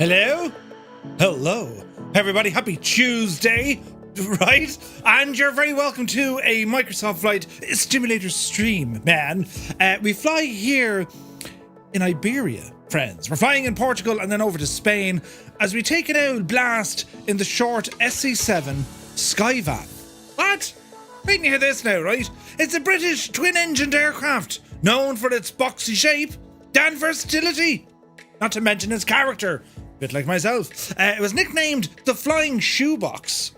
Hello? Hello. Everybody, happy Tuesday, right? And you're very welcome to a Microsoft Flight Simulator stream, man. We fly here in Iberia, friends. We're flying in Portugal and then over to Spain as we take an old blast in the short SC.7 Skyvan. What? Wait to hear this now, right? It's a British twin-engined aircraft known for its boxy shape and versatility. Not to mention its character, a bit like myself. It was nicknamed the Flying Shoebox.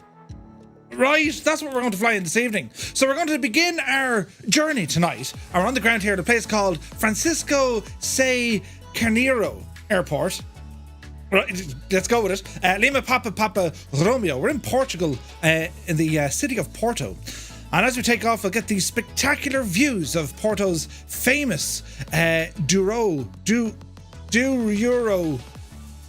Right, that's what we're going to fly in this evening. So we're going to begin our journey tonight. We're on the ground here at a place called Francisco C. Carneiro Airport. Right, let's go with it. Lima Papa Romeo. We're in Portugal, in the city of Porto. And as we take off, we'll get these spectacular views of Porto's famous Douro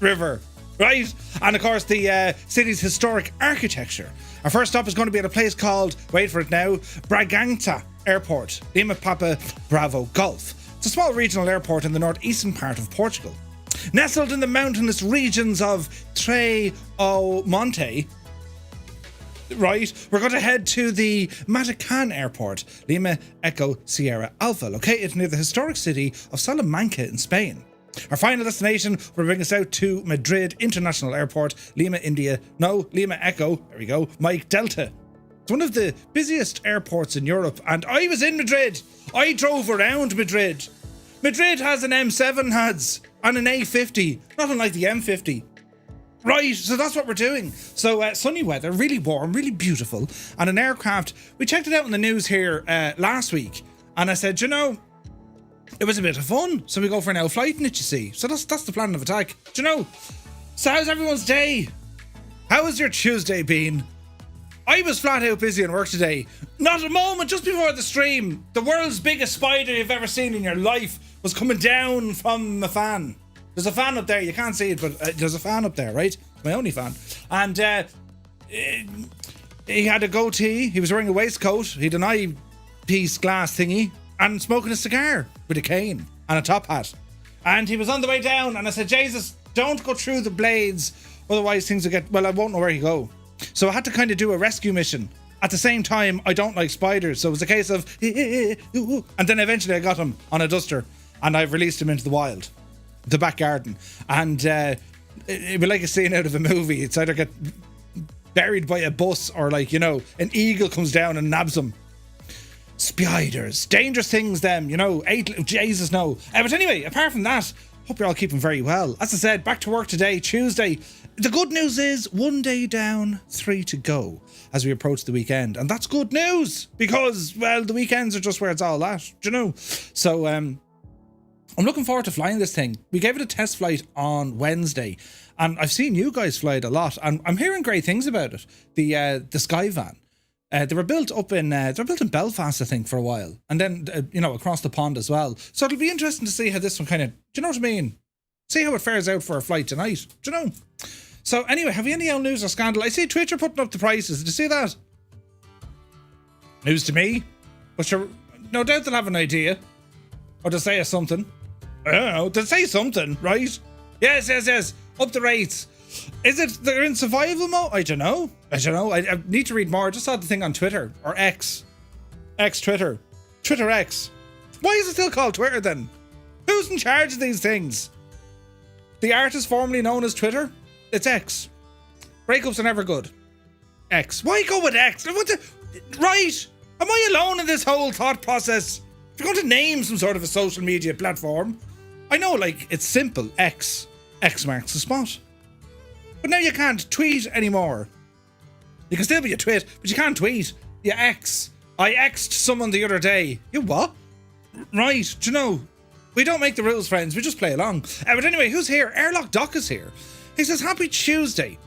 River, right? And of course, the city's historic architecture. Our first stop is going to be at a place called, wait for it now, Bragança Airport, Lima Papa Bravo Golf. It's a small regional airport in the northeastern part of Portugal. Nestled in the mountainous regions of Trás-os-Montes, right, we're going to head to the Matacán Airport, Lima Echo Sierra Alpha, located near the historic city of Salamanca in Spain. Our final destination will bring us out to Madrid International Airport, Lima Echo, there we go, Mike Delta. It's one of the busiest airports in Europe, and I was in Madrid. I drove around Madrid. Madrid has an M7 HADS and an A50, not unlike the M50. Right, so that's what we're doing. So sunny weather, really warm, really beautiful, and an aircraft. We checked it out in the news here last week, and I said, you know, it was a bit of fun, so we go for an out flight in it, you see. So that's the plan of attack. Do you know? So how's everyone's day? How has your Tuesday been? I was flat out busy in work today. Not a moment just before the stream. The world's biggest spider you've ever seen in your life was coming down from a fan. There's a fan up there. You can't see it, but there's a fan up there, right? It's my only fan. And he had a goatee. He was wearing a waistcoat. He had an eyepiece glass thingy and smoking a cigar with a cane and a top hat. And he was on the way down, and I said, Jesus, don't go through the blades, otherwise things will get, well, I won't know where you go. So I had to kind of do a rescue mission. At the same time, I don't like spiders, so it was a case of and then eventually I got him on a duster and I've released him into the wild, the back garden. And it'd be like a scene out of a movie. It's either get buried by a bus or, like, you know, an eagle comes down and nabs him. Spiders, dangerous things, them, you know, Jesus, no. But anyway, apart from that, hope you're all keeping very well. As I said, back to work today, Tuesday. The good news is 1 day down, 3 to go as we approach the weekend. And that's good news because, well, the weekends are just where it's all at, do you know? So, I'm looking forward to flying this thing. We gave it a test flight on Wednesday, and I've seen you guys fly it a lot, and I'm hearing great things about it. The Skyvan. They were built up in Belfast, I think, for a while, and then you know, across the pond as well. So it'll be interesting to see how this one kind of, do you know what I mean? See how it fares out for a flight tonight. Do you know? So anyway, have you any old news or scandal? I see Twitter putting up the prices. Did you see that? News to me, but sure, no doubt they'll have an idea, or to say something. I don't know. To say something, right? Yes. Up the rates. Is it they're in survival mode? I don't know. I need to read more. I just saw the thing on Twitter, or X. Twitter X. Why is it still called Twitter then? Who's in charge of these things? The artist formerly known as Twitter? It's X. Breakups are never good. X. Why go with X? Right. Am I alone in this whole thought process? If you're going to name some sort of a social media platform, I know, like, it's simple. X marks the spot. But now you can't tweet anymore. You can still be a twit, but you can't tweet. You X. I X'd someone the other day. You what? Right, do you know? We don't make the rules, friends. We just play along. But anyway, who's here? Airlock Doc is here. He says, happy Tuesday.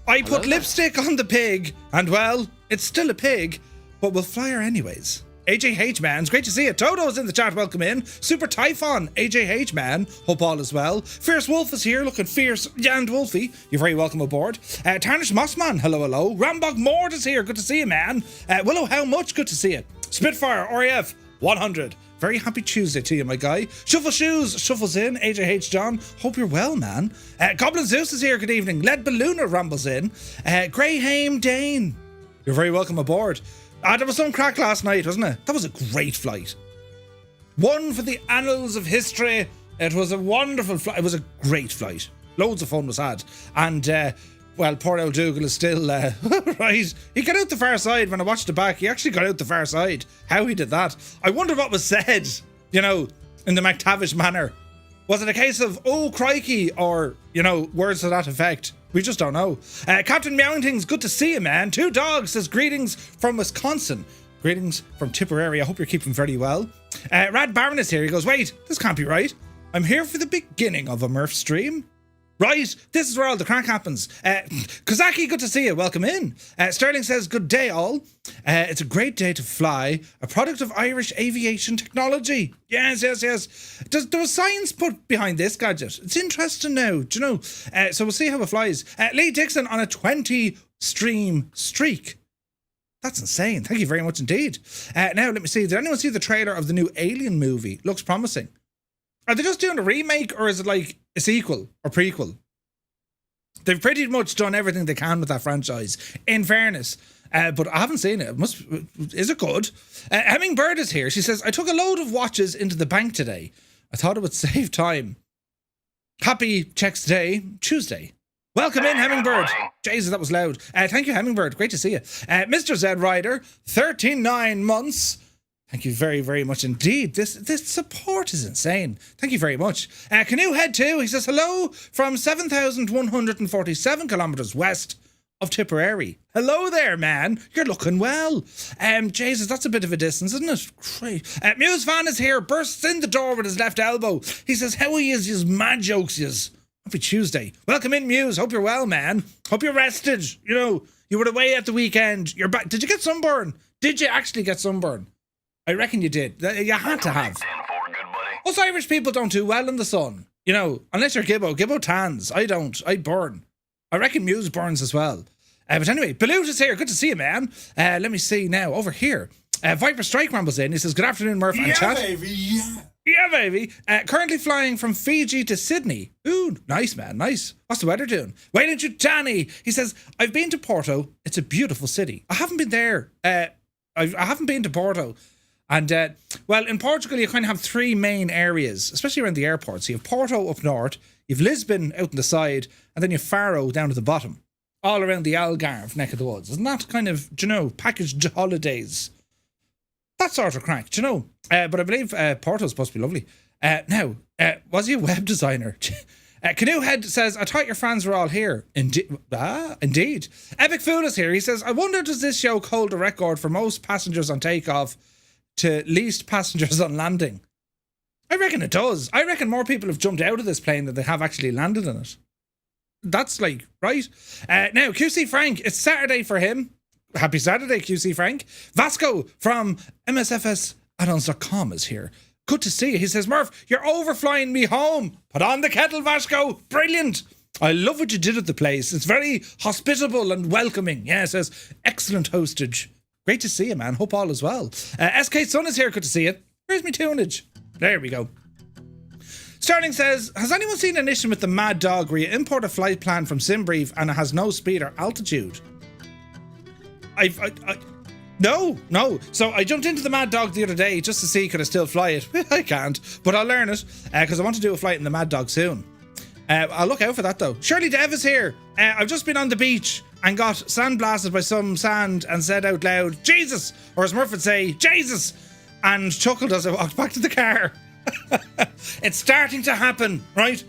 I put lipstick on the pig, and well, it's still a pig, but we'll fly her anyways. AJH man, it's great to see you. Toto's in the chat, welcome in. Super Typhon, AJH man, hope all is well. Fierce Wolf is here, looking fierce and wolfy. You're very welcome aboard. Tarnished Mossman, hello. Rambog Mort is here, good to see you, man. Willow, how much? Good to see you. Spitfire, RAF, 100. Very happy Tuesday to you, my guy. Shuffle Shoes shuffles in. AJH John, hope you're well, man. Goblin Zeus is here, good evening. Lead Ballooner rambles in. Graham Dane, you're very welcome aboard. There was some crack last night, wasn't it? That was a great flight. One for the annals of history. It was a wonderful flight. It was a great flight. Loads of fun was had. And, well, poor old Dougal is still, right. He got out the far side when I watched it back. He actually got out the far side. How he did that. I wonder what was said, you know, in the McTavish manner. Was it a case of, oh, crikey, or, you know, words to that effect? We just don't know. Captain Meowington's good to see you, man. Two Dogs says greetings from Wisconsin. Greetings from Tipperary. I hope you're keeping very well. Rad Baron is here. He goes, wait, this can't be right. I'm here for the beginning of a Murph stream. Right, this is where all the crack happens. Kozaki, good to see you. Welcome in. Sterling says, good day, all. It's a great day to fly. A product of Irish aviation technology. Yes. There was science put behind this gadget. It's interesting now, do you know? So we'll see how it flies. Lee Dixon on a 20-stream streak. That's insane. Thank you very much indeed. Now, let me see. Did anyone see the trailer of the new Alien movie? Looks promising. Are they just doing a remake, or is it like a sequel or prequel? They've pretty much done everything they can with that franchise, in fairness. But I haven't seen it. Is it good? Hemmingbird is here. She says, I took a load of watches into the bank today. I thought it would save time. Happy checks day, Tuesday. Welcome in, Hemmingbird. Jesus, that was loud. Thank you, Hemmingbird. Great to see you. Mr. Z Rider, 39 months. Thank you very, very much indeed. This support is insane. Thank you very much. Canoe Head 2, he says, hello from 7,147 kilometres west of Tipperary. Hello there, man. You're looking well. Jesus, that's a bit of a distance, isn't it? Great. Muse Van is here, bursts in the door with his left elbow. He says, how are yous mad jokes yous? Happy Tuesday. Welcome in, Muse. Hope you're well, man. Hope you're rested. You know, you were away at the weekend. You're back. Did you get sunburn? Did you actually get sunburn? I reckon you did. You had to have. Us Irish people don't do well in the sun. You know, unless you're Gibbo. Gibbo tans. I don't. I burn. I reckon Muse burns as well. But anyway, Balut is here. Good to see you, man. Let me see now. Over here. Viper Strike rambles in. He says, good afternoon, Murph and chat. Baby, yeah. Yeah, baby. Currently flying from Fiji to Sydney. Ooh, nice, man. Nice. What's the weather doing? Why don't you, Danny? He says, I've been to Porto. It's a beautiful city. I haven't been there. I haven't been to Porto. And, well, in Portugal, you kind of have three main areas, especially around the airports. You have Porto up north, you have Lisbon out on the side, and then you have Faro down at the bottom, all around the Algarve neck of the woods. Isn't that kind of, do you know, packaged holidays? That sort of crack, do you know? But I believe Porto's supposed to be lovely. Now, was he a web designer? Canoe Head says, I thought your fans were all here. Indeed. Epic Fool is here. He says, I wonder, does this show hold a record for most passengers on takeoff to least passengers on landing? I reckon it does. I reckon more people have jumped out of this plane than they have actually landed in it. That's like, right? Now, QC Frank, it's Saturday for him. Happy Saturday, QC Frank. Vasco from MSFSaddons.com is here. Good to see you. He says, Murph, you're overflying me home. Put on the kettle, Vasco. Brilliant. I love what you did at the place. It's very hospitable and welcoming. Yeah, it says, excellent hostage. Great to see you, man. Hope all is well. SK Sun is here. Good to see you. Where's my tunage? There we go. Sterling says, has anyone seen an issue with the Mad Dog where you import a flight plan from SimBrief and it has no speed or altitude? No. So I jumped into the Mad Dog the other day just to see could I still fly it. I can't, but I'll learn it because I want to do a flight in the Mad Dog soon. I'll look out for that though. Shirley Dev is here. I've just been on the beach and got sandblasted by some sand and said out loud, Jesus, or as Murph would say, Jesus, and chuckled as I walked back to the car. It's starting to happen, right?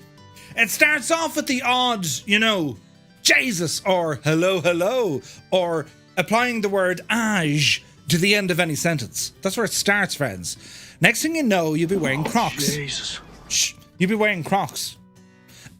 It starts off with the odd, you know, Jesus, or hello, or applying the word age to the end of any sentence. That's where it starts, friends. Next thing you know, you'll be wearing Crocs. Jesus. Shh, you'll be wearing Crocs.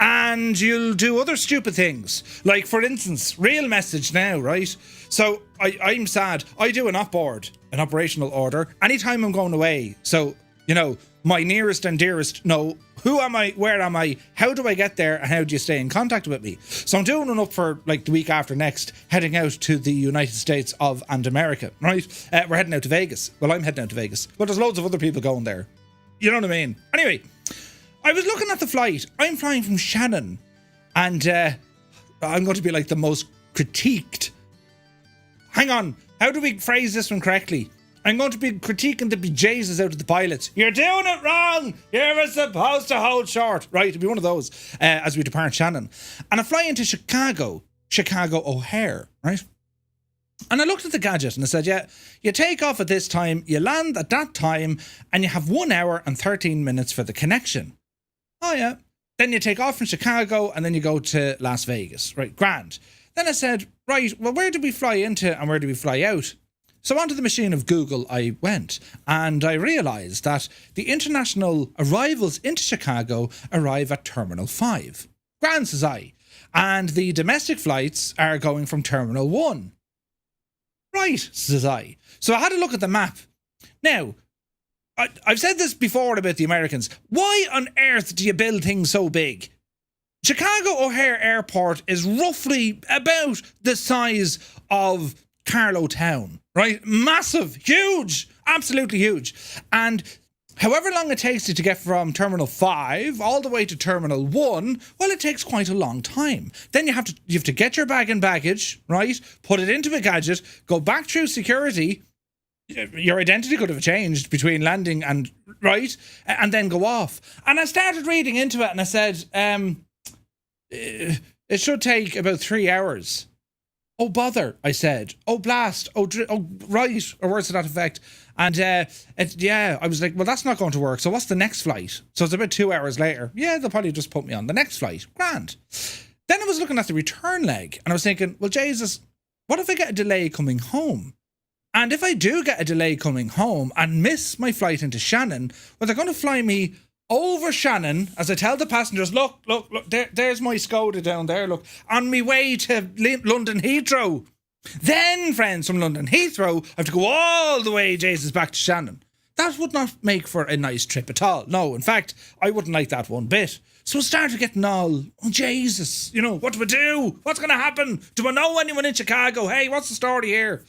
And you'll do other stupid things. Like, for instance, real message now, right? So, I'm sad. I do an operational order, anytime I'm going away. So, you know, my nearest and dearest know Who am I? Where am I? How do I get there? And how do you stay in contact with me? So I'm doing one up for like the week after next, heading out to the United States of and America, right? We're heading out to Vegas. Well, I'm heading out to Vegas, but there's loads of other people going there. You know what I mean? Anyway, I was looking at the flight. I'm flying from Shannon, and I'm going to be like the most critiqued. Hang on. How do we phrase this one correctly? I'm going to be critiquing the bejesus out of the pilots. You're doing it wrong. You're supposed to hold short. Right, it'll be one of those as we depart Shannon. And I fly into Chicago O'Hare, right? And I looked at the gadget and I said, yeah, you take off at this time, you land at that time, and you have 1 hour and 13 minutes for the connection. Oh, yeah. Then you take off from Chicago and then you go to Las Vegas. Right, grand. Then I said, right, well, where do we fly into and where do we fly out? So onto the machine of Google I went, and I realised that the international arrivals into Chicago arrive at Terminal 5. Grand, says I. And the domestic flights are going from Terminal 1. Right, says I. So I had a look at the map. Now, I've said this before about the Americans. Why on earth do you build things so big? Chicago O'Hare Airport is roughly about the size of Carlow Town, right? Massive, huge, absolutely huge. And however long it takes you to get from Terminal 5 all the way to Terminal 1, well, it takes quite a long time. Then you have to get your bag and baggage, right? Put it into a gadget, go back through security. Your identity could have changed between landing and, right? And then go off. And I started reading into it and I said, it should take about 3 hours. Oh, bother, I said. Oh, blast. Oh, right. Or words to that effect. And, I was like, well, that's not going to work. So what's the next flight? So it's about 2 hours later. Yeah, they'll probably just put me on the next flight. Grand. Then I was looking at the return leg and I was thinking, well, Jesus, what if I get a delay coming home? And if I do get a delay coming home and miss my flight into Shannon, well, they're going to fly me over Shannon as I tell the passengers, look, there's my Skoda down there, look, on my way to London Heathrow. Then, friends, from London Heathrow, I have to go all the way, Jesus, back to Shannon. That would not make for a nice trip at all. No, in fact, I wouldn't like that one bit. So I started getting all, oh, Jesus, what do we do? What's going to happen? Do I know anyone in Chicago? Hey, what's the story here?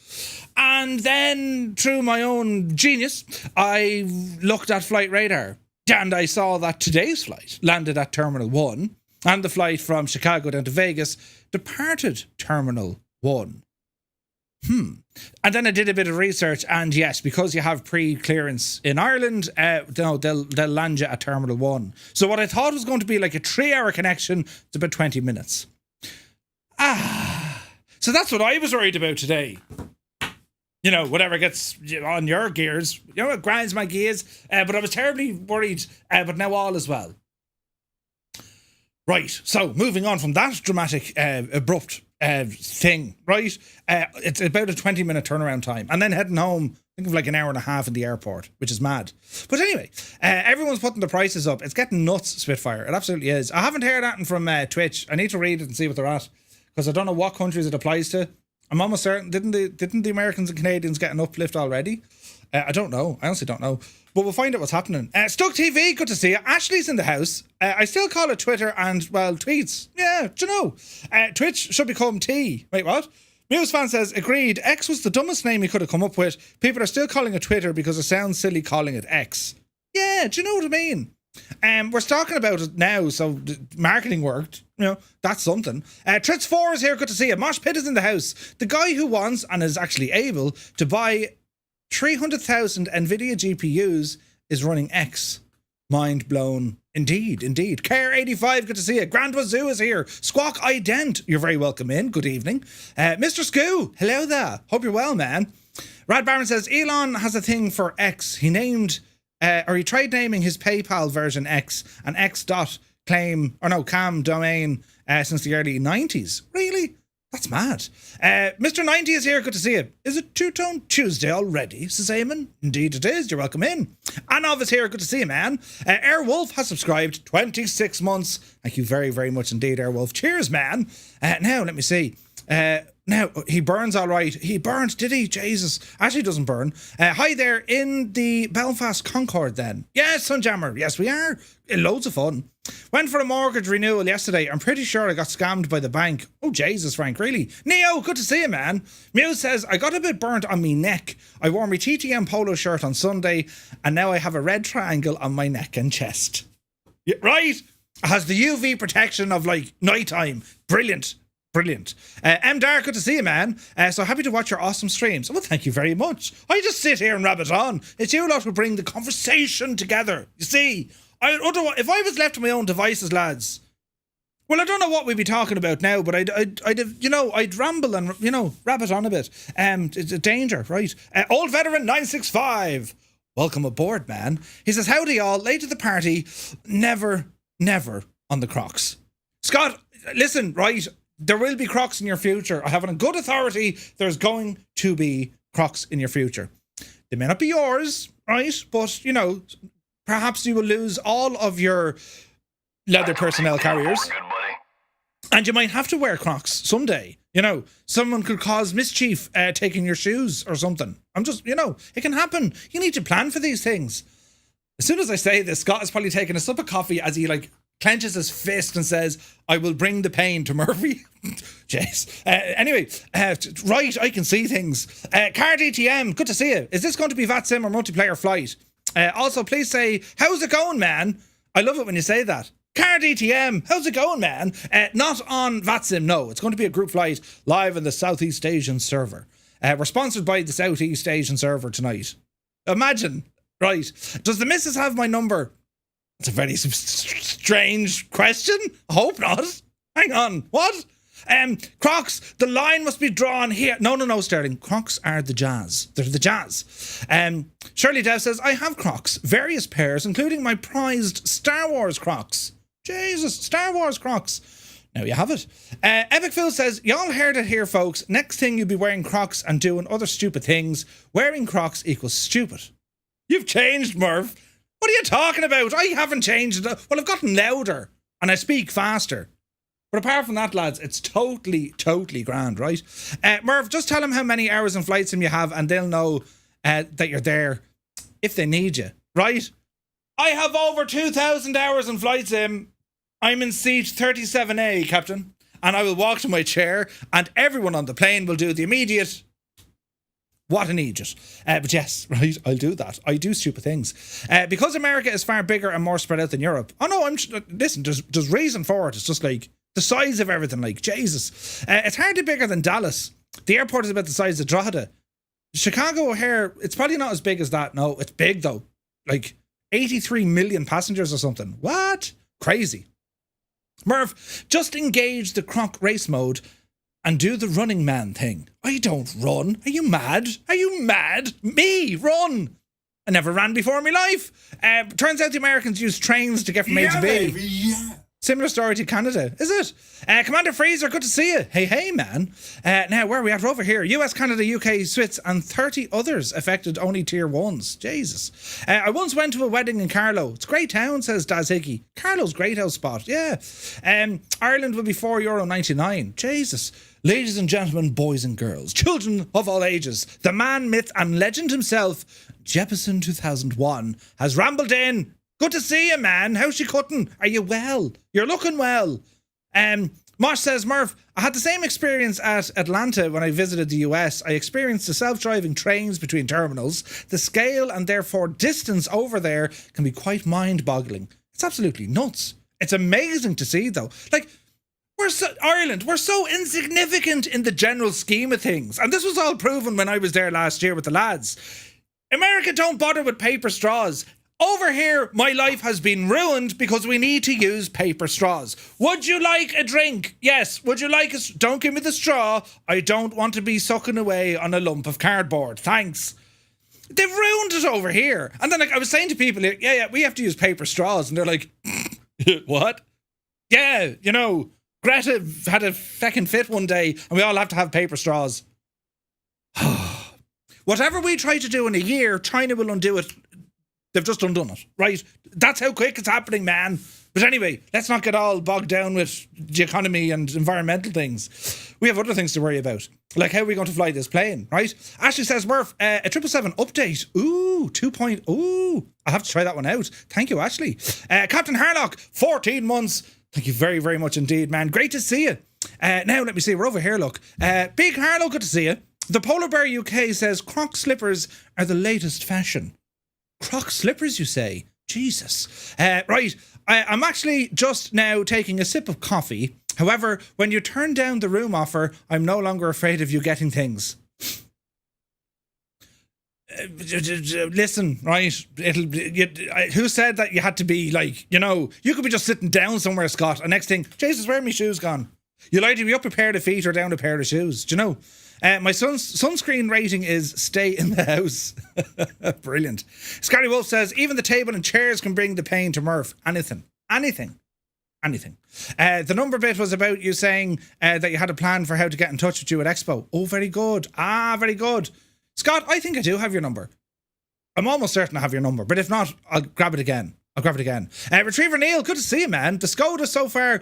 And then, through my own genius, I looked at Flight Radar. And I saw that today's flight landed at Terminal 1 and the flight from Chicago down to Vegas departed Terminal 1. And then I did a bit of research and yes, because you have pre-clearance in Ireland, they'll land you at Terminal 1. So what I thought was going to be like a 3-hour connection, it's about 20 minutes. So that's what I was worried about today. Whatever gets on your gears, it grinds my gears. But I was terribly worried, but now all is well. Right, so moving on from that dramatic, abrupt thing, right? It's about a 20-minute turnaround time. And then heading home, think of like an hour and a half in the airport, which is mad. But anyway, everyone's putting the prices up. It's getting nuts, Spitfire. It absolutely is. I haven't heard anything from Twitch. I need to read it and see what they're at, because I don't know what countries it applies to. I'm almost certain, didn't the Americans and Canadians get an uplift already? I don't know. I honestly don't know. But we'll find out what's happening. Stuck TV, good to see you. Ashley's in the house. I still call it Twitter and, well, tweets. Yeah, do you know? Twitch should become T. Wait, what? Muse fan says, agreed. X was the dumbest name he could have come up with. People are still calling it Twitter because it sounds silly calling it X. Yeah, do you know what I mean? We're talking about it now, so marketing worked. That's something. Trits4 is here, good to see you. Mosh Pit is in the house. The guy who wants and is actually able to buy 300,000 NVIDIA GPUs is running X. Mind blown. Indeed. Care85, good to see you. Grand Wazoo is here. Squawk Ident, you're very welcome in. Good evening. Mr. Scoo, hello there. Hope you're well, man. Rad Baron says, Elon has a thing for X. He tried naming his PayPal version X and cam domain since the early 90s. Really? That's mad. Mr. 90 is here. Good to see you. Is it Two-Tone Tuesday already, says Eamon? Indeed it is. You're welcome in. Anov is here. Good to see you, man. Airwolf has subscribed 26 months. Thank you very, very much indeed, Airwolf. Cheers, man. Now, let me see. Now, he burns all right. He burned, did he? Jesus. Actually doesn't burn. Hi there in the Belfast Concorde then. Yes, Sunjammer. Yes, we are. Loads of fun. Went for a mortgage renewal yesterday. I'm pretty sure I got scammed by the bank. Oh, Jesus, Frank, really? Neo, good to see you, man. Mew says, I got a bit burnt on me neck. I wore my TTM polo shirt on Sunday, and now I have a red triangle on my neck and chest. Yeah, right? It has the UV protection of, like, nighttime. Brilliant. Brilliant. M. Dar, good to see you, man. So happy to watch your awesome streams. Well, thank you very much. I just sit here and rabbit on. It's you lot who bring the conversation together. You see, if I was left to my own devices, lads, well, I don't know what we'd be talking about now, but I'd ramble and, rabbit on a bit. It's a danger, right? Old Veteran 965. Welcome aboard, man. He says, howdy all, late to the party, never on the Crocs. Scott, listen, right? There will be Crocs in your future. I have it on good authority. There's going to be Crocs in your future. They may not be yours, right? But, perhaps you will lose all of your leather personnel carriers. And you might have to wear Crocs someday. Someone could cause mischief taking your shoes or something. It can happen. You need to plan for these things. As soon as I say this, Scott is probably taking a sip of coffee as he, clenches his fist and says, I will bring the pain to Murphy. Jeez. Anyway, right, I can see things. Card ATM, good to see you. Is this going to be VATSIM or multiplayer flight? Also, please say, how's it going, man? I love it when you say that. Card ATM, how's it going, man? Not on VATSIM, no. It's going to be a group flight live on the Southeast Asian server. We're sponsored by the Southeast Asian server tonight. Imagine, right. Does the missus have my number? It's a very strange question. I hope not. Hang on. What? Crocs, the line must be drawn here. No, Sterling. Crocs are the jazz. They're the jazz. Shirley Dev says, I have Crocs. Various pairs, including my prized Star Wars Crocs. Jesus, Star Wars Crocs. Now you have it. Epic Phil says, y'all heard it here, folks. Next thing you'll be wearing Crocs and doing other stupid things. Wearing Crocs equals stupid. You've changed, Murph. What are you talking about? I haven't changed. Well, I've gotten louder and I speak faster. But apart from that, lads, it's totally grand, right? Murph, just tell them how many hours in flight sim you have and they'll know that you're there if they need you, right? I have over 2,000 hours in flight sim. I'm in seat 37A, Captain. And I will walk to my chair and everyone on the plane will do the immediate... What an idiot. But yes, right, I'll do that. I do stupid things. Because America is far bigger and more spread out than Europe. Oh no, listen, there's reason for it. It's just the size of everything, Jesus. It's hardly bigger than Dallas. The airport is about the size of Drogheda. Chicago O'Hare, it's probably not as big as that. No, it's big though. 83 million passengers or something. What? Crazy. Murph, just engage the Croc race mode and do the running man thing. I don't run. Are you mad? Are you mad? Me, run. I never ran before in my life. Turns out the Americans use trains to get from A to B. Baby, yeah. Similar story to Canada, is it? Commander Fraser, good to see you. Hey, man. Now, where are we at? We're over here. US, Canada, UK, Swiss, and 30 others affected only tier 1s. Jesus. I once went to a wedding in Carlow. It's a great town, says Daz Hickey. Carlow's great house spot, yeah. Ireland will be €4.99. Jesus. Ladies and gentlemen, boys and girls, children of all ages, the man, myth, and legend himself, Jeppesen 2001, has rambled in. Good to see you, man. How's you cutting? Are you well? You're looking well. Mosh says, Murph, I had the same experience at Atlanta when I visited the US. I experienced the self-driving trains between terminals. The scale and therefore distance over there can be quite mind-boggling. It's absolutely nuts. It's amazing to see, though. Ireland, we're so insignificant in the general scheme of things. And this was all proven when I was there last year with the lads. America don't bother with paper straws. Over here, my life has been ruined because we need to use paper straws. Would you like a drink? Yes. Would you like don't give me the straw. I don't want to be sucking away on a lump of cardboard. Thanks. They've ruined it over here. And then I was saying to people, yeah, we have to use paper straws. And they're like, what? Yeah, Greta had a feckin' fit one day and we all have to have paper straws. Whatever we try to do in a year, China will undo it They've just undone it, right? That's how quick it's happening, man. But anyway, let's not get all bogged down with the economy and environmental things. We have other things to worry about. Like, how are we going to fly this plane, right? Ashley says, Murph, a 777 update. Ooh, 2. Ooh, I have to try that one out. Thank you, Ashley. Captain Harlock, 14 months. Thank you very, very much indeed, man. Great to see you. Now, let me see. We're over here, look. Big Harlow, good to see you. The Polar Bear UK says, Croc slippers are the latest fashion. Croc slippers, you say? Jesus. Right. I'm actually just now taking a sip of coffee. However, when you turn down the room offer, I'm no longer afraid of you getting things. Listen, right? Who said that you had to be like, you could be just sitting down somewhere, Scott, and next thing, Jesus, where are my shoes gone? You'll either be up a pair of feet or down a pair of shoes. Do you know? My son's sunscreen rating is stay in the house. Brilliant. Scary Wolf says, even the table and chairs can bring the pain to Murph. Anything. The number bit was about you saying that you had a plan for how to get in touch with you at Expo. Oh, very good. Very good. Scott, I think I do have your number. I'm almost certain I have your number, but if not, I'll grab it again. Retriever Neil, good to see you, man. The Skoda so far,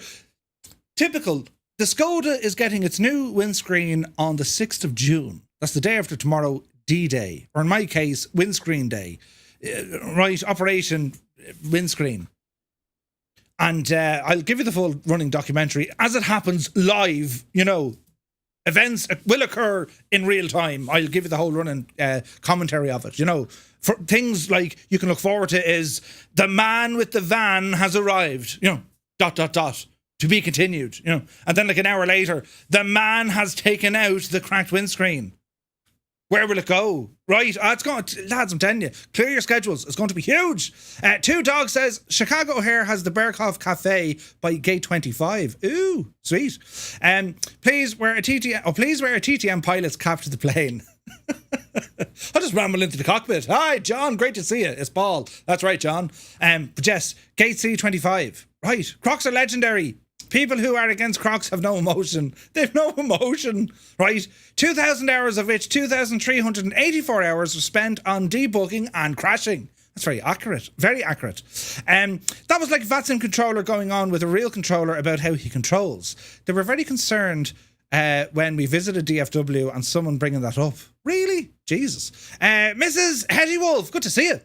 typical. The Skoda is getting its new windscreen on the 6th of June. That's the day after tomorrow, D-Day. Or in my case, windscreen day. Right, Operation Windscreen. And I'll give you the full running documentary. As it happens live, events will occur in real time. I'll give you the whole running commentary of it. For things like you can look forward to is the man with the van has arrived. To be continued, And then like an hour later, the man has taken out the cracked windscreen. Where will it go? Right, it's going to, lads, I'm telling you, clear your schedules. It's going to be huge. Two Dog says, Chicago O'Hare has the Berghoff Cafe by gate 25. Ooh, sweet. Please wear a TTM pilot's cap to the plane. I'll just ramble into the cockpit. Hi, John, great to see you. It's Paul. That's right, John. But yes, gate C25. Right, Crocs are legendary. People who are against Crocs have no emotion. They've no emotion, right? 2,000 hours of which 2,384 hours were spent on debugging and crashing. That's very accurate. Very accurate. That was like a VATSIM controller going on with a real controller about how he controls. They were very concerned when we visited DFW and someone bringing that up. Really? Jesus. Mrs. Hetty Wolf, good to see you.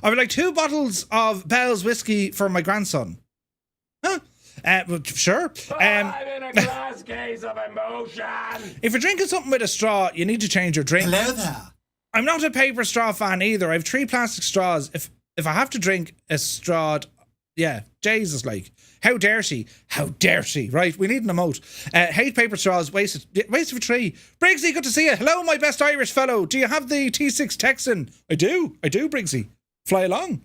I would like 2 bottles of Bell's whiskey for my grandson. Huh? Sure. I'm in a glass case of emotion. If you're drinking something with a straw, you need to change your drink. Hello there. I'm not a paper straw fan either. I have 3 plastic straws. If I have to drink a straw, yeah, Jesus, like, how dare she? How dare she? Right, we need an emote. Hate paper straws, wasted for 3. Briggsy, good to see you. Hello, my best Irish fellow. Do you have the T6 Texan? I do, Briggsy. Fly along.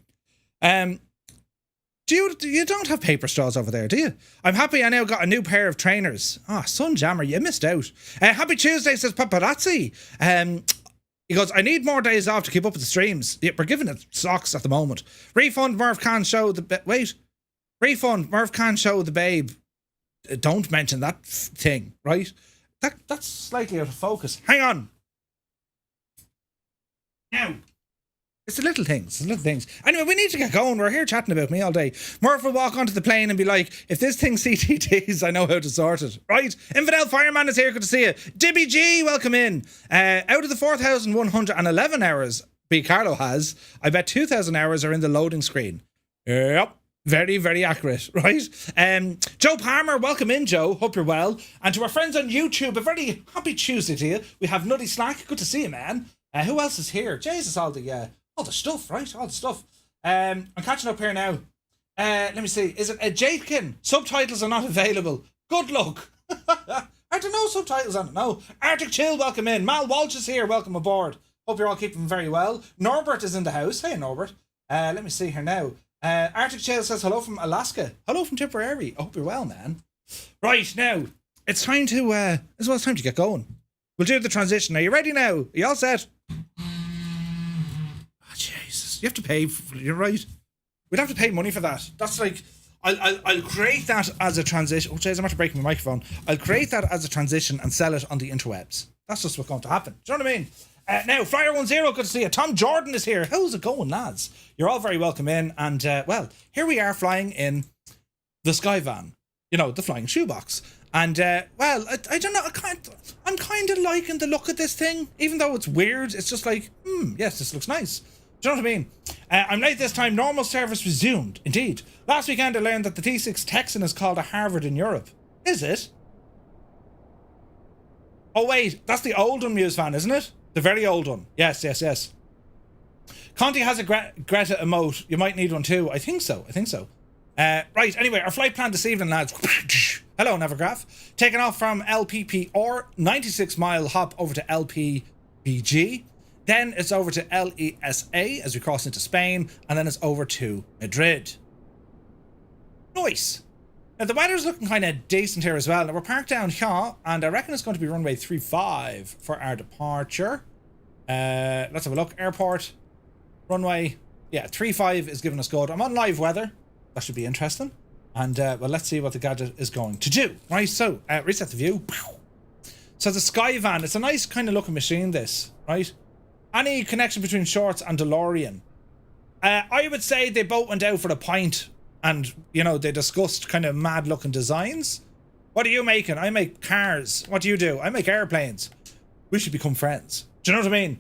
You don't have paper straws over there, do you? I'm happy I now got a new pair of trainers. Sun Jammer, you missed out. Happy Tuesday, says Paparazzi. He goes, I need more days off to keep up with the streams. Yeah, we're giving it socks at the moment. Refund, Murph can't show the... Refund, Murph can't show the babe. Don't mention that thing, right? That's slightly out of focus. Hang on. Now... It's the little things. Anyway, we need to get going. We're here chatting about me all day. Murph will walk onto the plane and be like, if this thing CTTs, I know how to sort it. Right? Infidel Fireman is here. Good to see you. Dibby G, welcome in. Out of the 4,111 hours B. Carlo has, I bet 2,000 hours are in the loading screen. Yep. Very, very accurate, right? Joe Palmer, welcome in, Joe. Hope you're well. And to our friends on YouTube, a very happy Tuesday to you. We have Nutty Slack. Good to see you, man. Who else is here? Jesus, all the stuff, right? All the stuff. I'm catching up here now. Let me see. Is it a Jakekin? Subtitles are not available. Good luck. Are there no subtitles on it? No. Arctic Chill, welcome in. Mal Walsh is here. Welcome aboard. Hope you're all keeping very well. Norbert is in the house. Hey, Norbert. Let me see here now. Arctic Chill says hello from Alaska. Hello from Tipperary. I hope you're well, man. Right, now, it's time to, it's time to get going. We'll do the transition. Are you ready now? Are you all set? Jesus, you have to pay. You're right. We'd have to pay money for that. That's like, I'll create that as a transition. Oh, jeez, I'm after breaking my microphone. I'll create that as a transition and sell it on the interwebs. That's just what's going to happen. Do you know what I Now, Flyer 10, good to see you. Tom Jordan is here. How's it going, lads? You're all very welcome in. And, well, here we are flying in the Skyvan. You know, the flying shoebox. And, well, I don't know. I'm kind of liking the look of this thing. Even though it's weird, it's just like, yes, this looks nice. Do you know what I mean? I'm late this time. Normal service resumed. Indeed. Last weekend I learned that the T6 Texan is called a Harvard in Europe. Is it? Oh, wait. That's the old one, Muse fan, isn't it? The very old one. Yes. Conti has a Greta emote. You might need one too. I think so. Right, anyway, our flight plan this evening, lads. Hello, Nevergraph. Taking off from LPPR, 96-mile hop over to LPBG. Then it's over to LESA as we cross into Spain. And then it's over to Madrid. Nice. Now, the weather's looking kind of decent here as well. Now, we're parked down here, and I reckon it's going to be runway 35 for our departure. Let's have a look. Airport, runway, yeah, 35 is giving us good. I'm on live weather. That should be interesting. And, well, let's see what the gadget is going to do. Right, so, reset the view. So, the Skyvan, it's a nice kind of looking machine, this, right? Any connection between Shorts and DeLorean? I would say they both went out for a pint. And, you know, they discussed kind of mad-looking designs. What are you making? I make cars. What do you do? I make airplanes. We should become friends. Do you know what I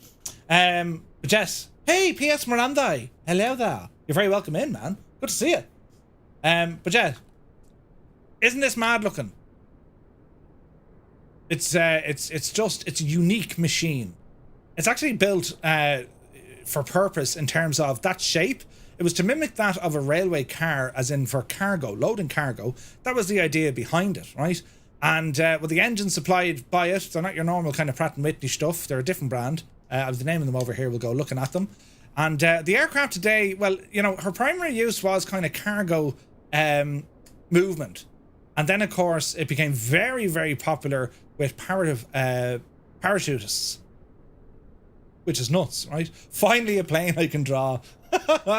mean? But Jess. Hey, P.S. Miranda. Hello there. You're very welcome in, man. Good to see you. But yeah. Isn't this mad-looking? It's a unique machine. It's actually built for purpose in terms of that shape. It was to mimic that of a railway car, as in for cargo, loading cargo. That was the idea behind it, right? And well, the engines supplied by it, they're not your normal kind of Pratt & Whitney stuff. They're a different brand. I have the name of them over here. We'll go looking at them. And the aircraft today, well, you know, her primary use was kind of cargo movement. And then, of course, it became very, very popular with parachutists. Which is nuts, right? Finally a plane I can draw.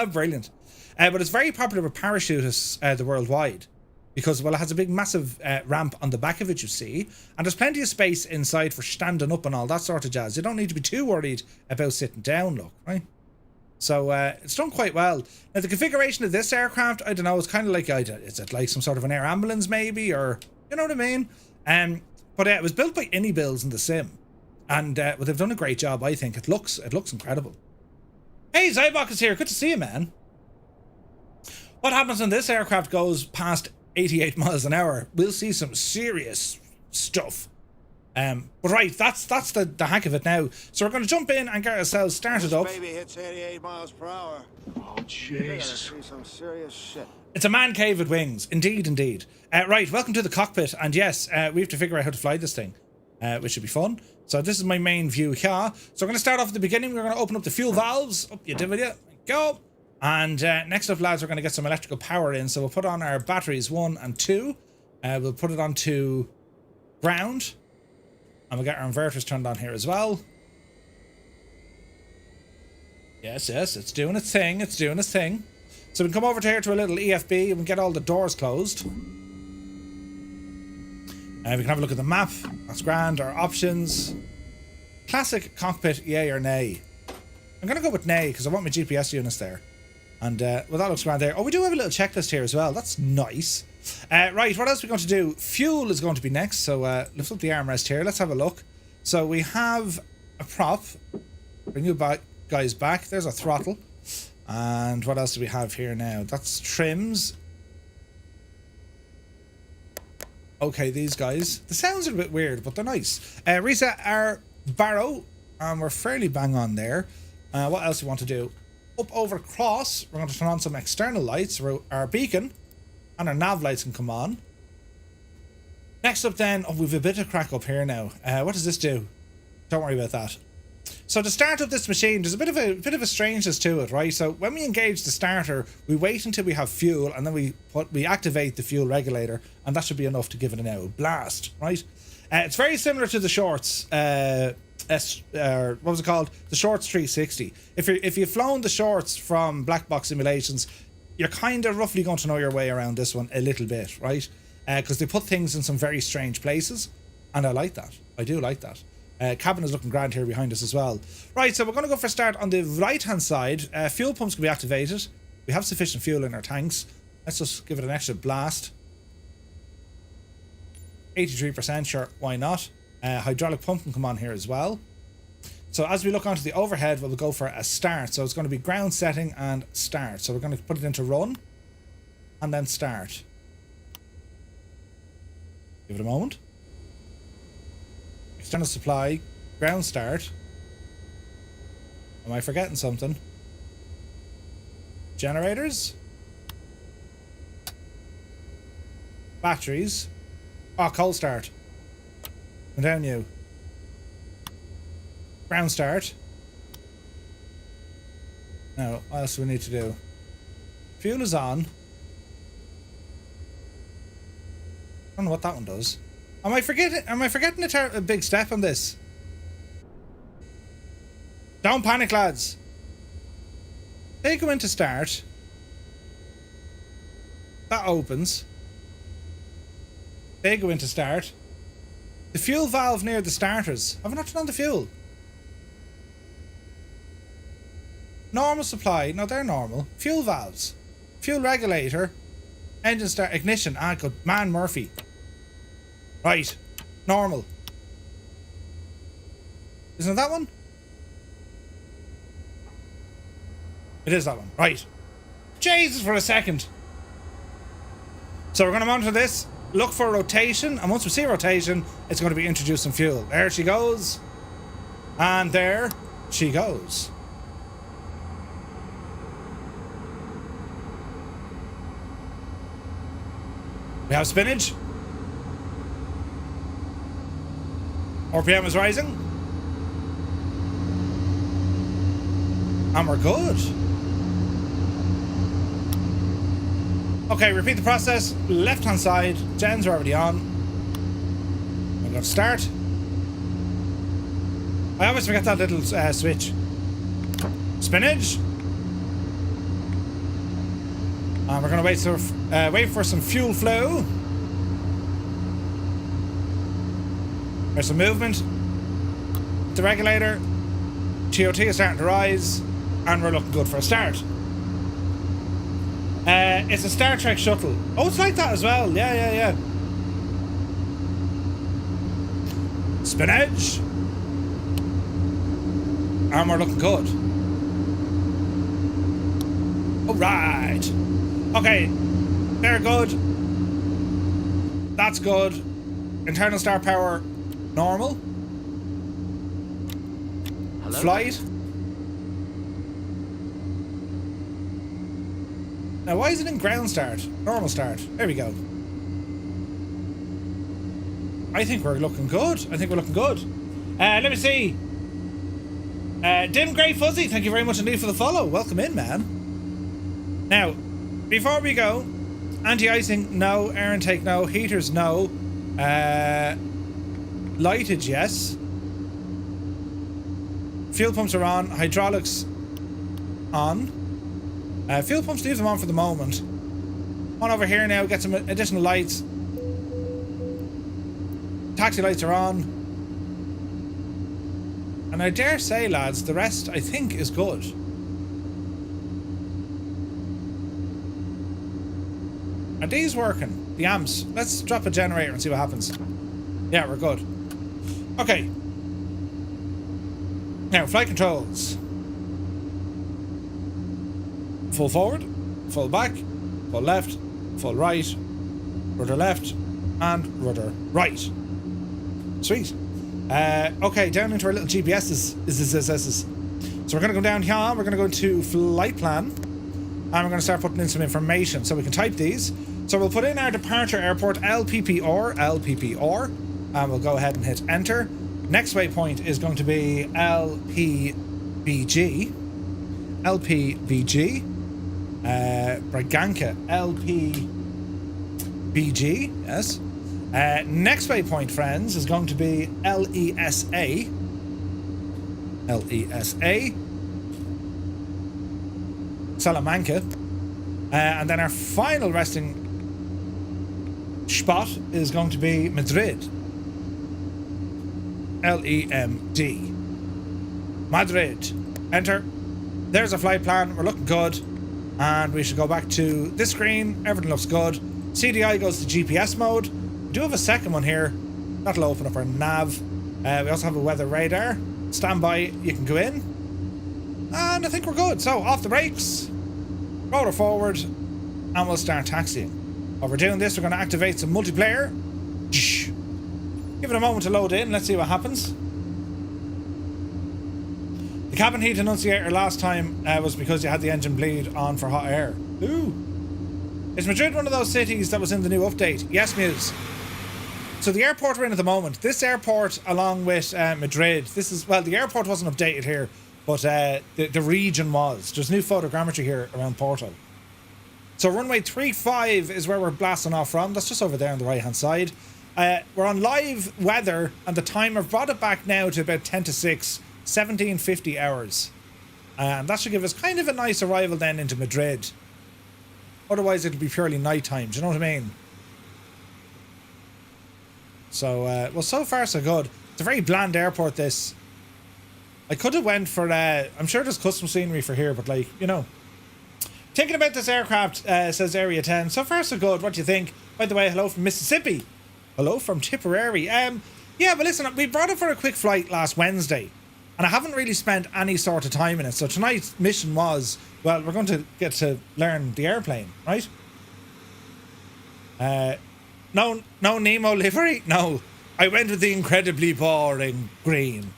Brilliant. But it's very popular with parachutists the worldwide. Because, well, it has a big, massive ramp on the back of it, you see. And there's plenty of space inside for standing up and all that sort of jazz. You don't need to be too worried about sitting down, look, right? So, it's done quite well. Now, the configuration of this aircraft, I don't know, it's kind of like, is it like some sort of an air ambulance, maybe? Or, you know what I mean? But it was built by Builds in the sim. And well, they've done a great job, I think. It looks incredible. Hey, Zybok is here. Good to see you, man. What happens when this aircraft goes past 88 miles an hour? We'll see some serious stuff. But right, that's the hack of it now. So we're going to jump in and get ourselves started up. Baby hits 88 miles per hour. Oh, Jesus. See some serious shit. It's a man cave with wings. Indeed. Right, welcome to the cockpit. And yes, we have to figure out how to fly this thing. Which should be fun. So this is my main view here. So we're going to start off at the beginning. We're going to open up the fuel valves. Up you did, go. And next up, lads, we're going to get some electrical power in. So we'll put on our batteries 1 and 2. We'll put it onto ground. And we'll get our inverters turned on here as well. Yes, it's doing its thing. So we can come over to here to a little EFB and we get all the doors closed. We can have a look at the map. That's grand. Our options. Classic cockpit, yay or nay. I'm going to go with nay because I want my GPS units there. And, well, that looks grand there. Oh, we do have a little checklist here as well. That's nice. Right, what else are we going to do? Fuel is going to be next. So, lift up the armrest here. Let's have a look. So, we have a prop. Bring you back, guys back. There's a throttle. And what else do we have here now? That's trims. Okay, these guys. The sounds are a bit weird, but they're nice. Reset our barrow. And we're fairly bang on there. What else do we want to do? Up over cross. We're going to turn on some external lights. Our beacon and our nav lights can come on. Next up then, we've a bit of crack up here now. What does this do? Don't worry about that. So to start up this machine, there's a bit of a strangeness to it, right? So when we engage the starter, we wait until we have fuel, and then we activate the fuel regulator, and that should be enough to give it an out blast, right? It's very similar to the Shorts. What was it called? The Shorts 360. If you've flown the Shorts from black box simulations, you're kind of roughly going to know your way around this one a little bit, right? Because they put things in some very strange places, and I like that. I do like that. Cabin is looking grand here behind us as well. Right, so we're going to go for a start on the right-hand side. Fuel pumps can be activated. We have sufficient fuel in our tanks. Let's just give it an extra blast. 83%, sure, why not? Hydraulic pump can come on here as well. So as we look onto the overhead, we'll go for a start. So it's going to be ground setting and start. So we're going to put it into run and then start. Give it a moment. External supply, ground start. Am I forgetting something? Generators. Batteries. Oh, cold start. Come down you. Ground start. Now, what else do we need to do? Fuel is on. I don't know what that one does. Am I forgetting a big step on this? Don't panic, lads. They go into start. That opens. They go into start. The fuel valve near the starters. Have I not turned on the fuel? Normal supply. No, they're normal. Fuel valves. Fuel regulator. Engine start. Ignition. Ah, good man, Murphy. Right. Normal. Isn't it that one? It is that one. Right. Jesus, for a second. So we're going to monitor this. Look for rotation. And once we see rotation, it's going to be introducing fuel. There she goes. And there she goes. We have spinach. RPM is rising. And we're good. Okay, repeat the process. Left hand side. Gens are already on. I'm going to start. I always forget that little switch. Spinach. And we're going to wait for some fuel flow. There's some movement. The regulator. TOT is starting to rise. And we're looking good for a start. It's a Star Trek shuttle. Oh, it's like that as well. Yeah. Spinach. And we're looking good. Alright. Okay. They're good. That's good. Internal star power. Normal. Hello? Flight. Now, why is it in ground start? Normal start. There we go. I think we're looking good. Let me see. Dim Grey Fuzzy, thank you very much indeed for the follow. Welcome in, man. Now, before we go, anti-icing, no. Air intake, no. Heaters, no. Lightage, yes. Fuel pumps are on. Hydraulics on. Fuel pumps, leave them on for the moment. On over here now, get some additional lights. Taxi lights are on. And I dare say, lads, the rest, I think, is good. Are these working? The amps. Let's drop a generator and see what happens. Yeah, we're good. Okay. Now, flight controls. Full forward, full back, full left, full right, rudder left, and rudder right. Sweet. Okay, down into our little GPSs. So we're going to go down here, we're going to go into flight plan, and we're going to start putting in some information. So we can type these. So we'll put in our departure airport LPPR, and we'll go ahead and hit enter. Next waypoint is going to be LPBG. Bragança LPBG, yes. Next waypoint, friends, is going to be LESA. Salamanca. And then our final resting spot is going to be Madrid. LEMD. Madrid. Enter. There's a flight plan. We're looking good. And we should go back to this screen. Everything looks good. CDI goes to GPS mode. We do have a second one here. That'll open up our nav. We also have a weather radar. Stand by. You can go in. And I think we're good. So, off the brakes. Roller forward. And we'll start taxiing. While we're doing this, we're going to activate some multiplayer. Give it a moment to load in. Let's see what happens. The cabin heat annunciator last time was because you had the engine bleed on for hot air. Ooh. Is Madrid one of those cities that was in the new update? Yes, Muse. So the airport we're in at the moment, this airport along with Madrid, this is, well, the airport wasn't updated here, but the region was. There's new photogrammetry here around Porto. So runway 35 is where we're blasting off from. That's just over there on the right hand side. We're on live weather and the timer brought it back now to about 10 to 6, 1750 hours. And that should give us kind of a nice arrival then into Madrid. Otherwise it'll be purely night time, do you know what I mean? So, well, so far so good. It's a very bland airport, this. I could have went for, I'm sure there's custom scenery for here, but like, you know. Thinking about this aircraft, says Area 10. So far so good, what do you think? By the way, hello from Mississippi. Hello from Tipperary. Yeah, but listen, we brought it for a quick flight last Wednesday. And I haven't really spent any sort of time in it. So tonight's mission was, well, we're going to get to learn the airplane, right? No Nemo livery? No. I went with the incredibly boring green.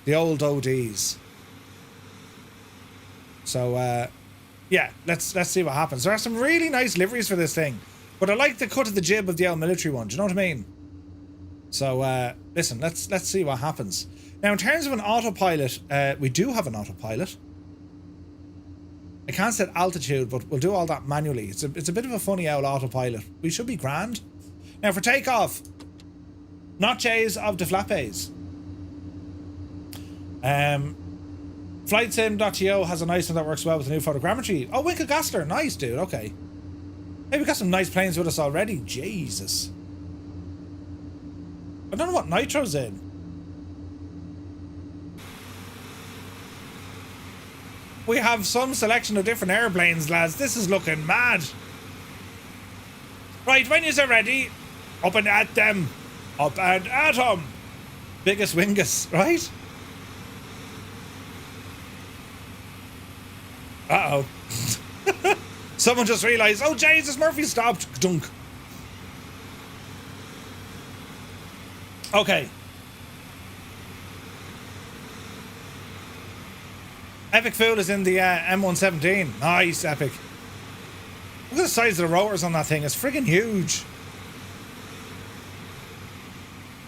The old ODs. So, yeah, let's see what happens. There are some really nice liveries for this thing. But I like the cut of the jib of the old military one. Do you know what I mean? So, listen, let's see what happens. Now, in terms of an autopilot, we do have an autopilot. I can't set altitude, but we'll do all that manually. It's a bit of a funny old autopilot. We should be grand. Now, for takeoff, notches of the flappes. FlightSim.to has a nice one that works well with the new photogrammetry. Oh, Winkle Gassler. Nice, dude. Okay. Hey, we got some nice planes with us already. Jesus. I don't know what Nitro's in. We have some selection of different airplanes, lads. This is looking mad. Right, when you're ready, up and at them. Up and at them. Biggest wingus, right? Uh-oh. Someone just realised, oh, Jesus, Murphy stopped. Dunk. Okay. Epic Fool is in the M117. Nice, Epic. Look at the size of the rotors on that thing. It's friggin' huge.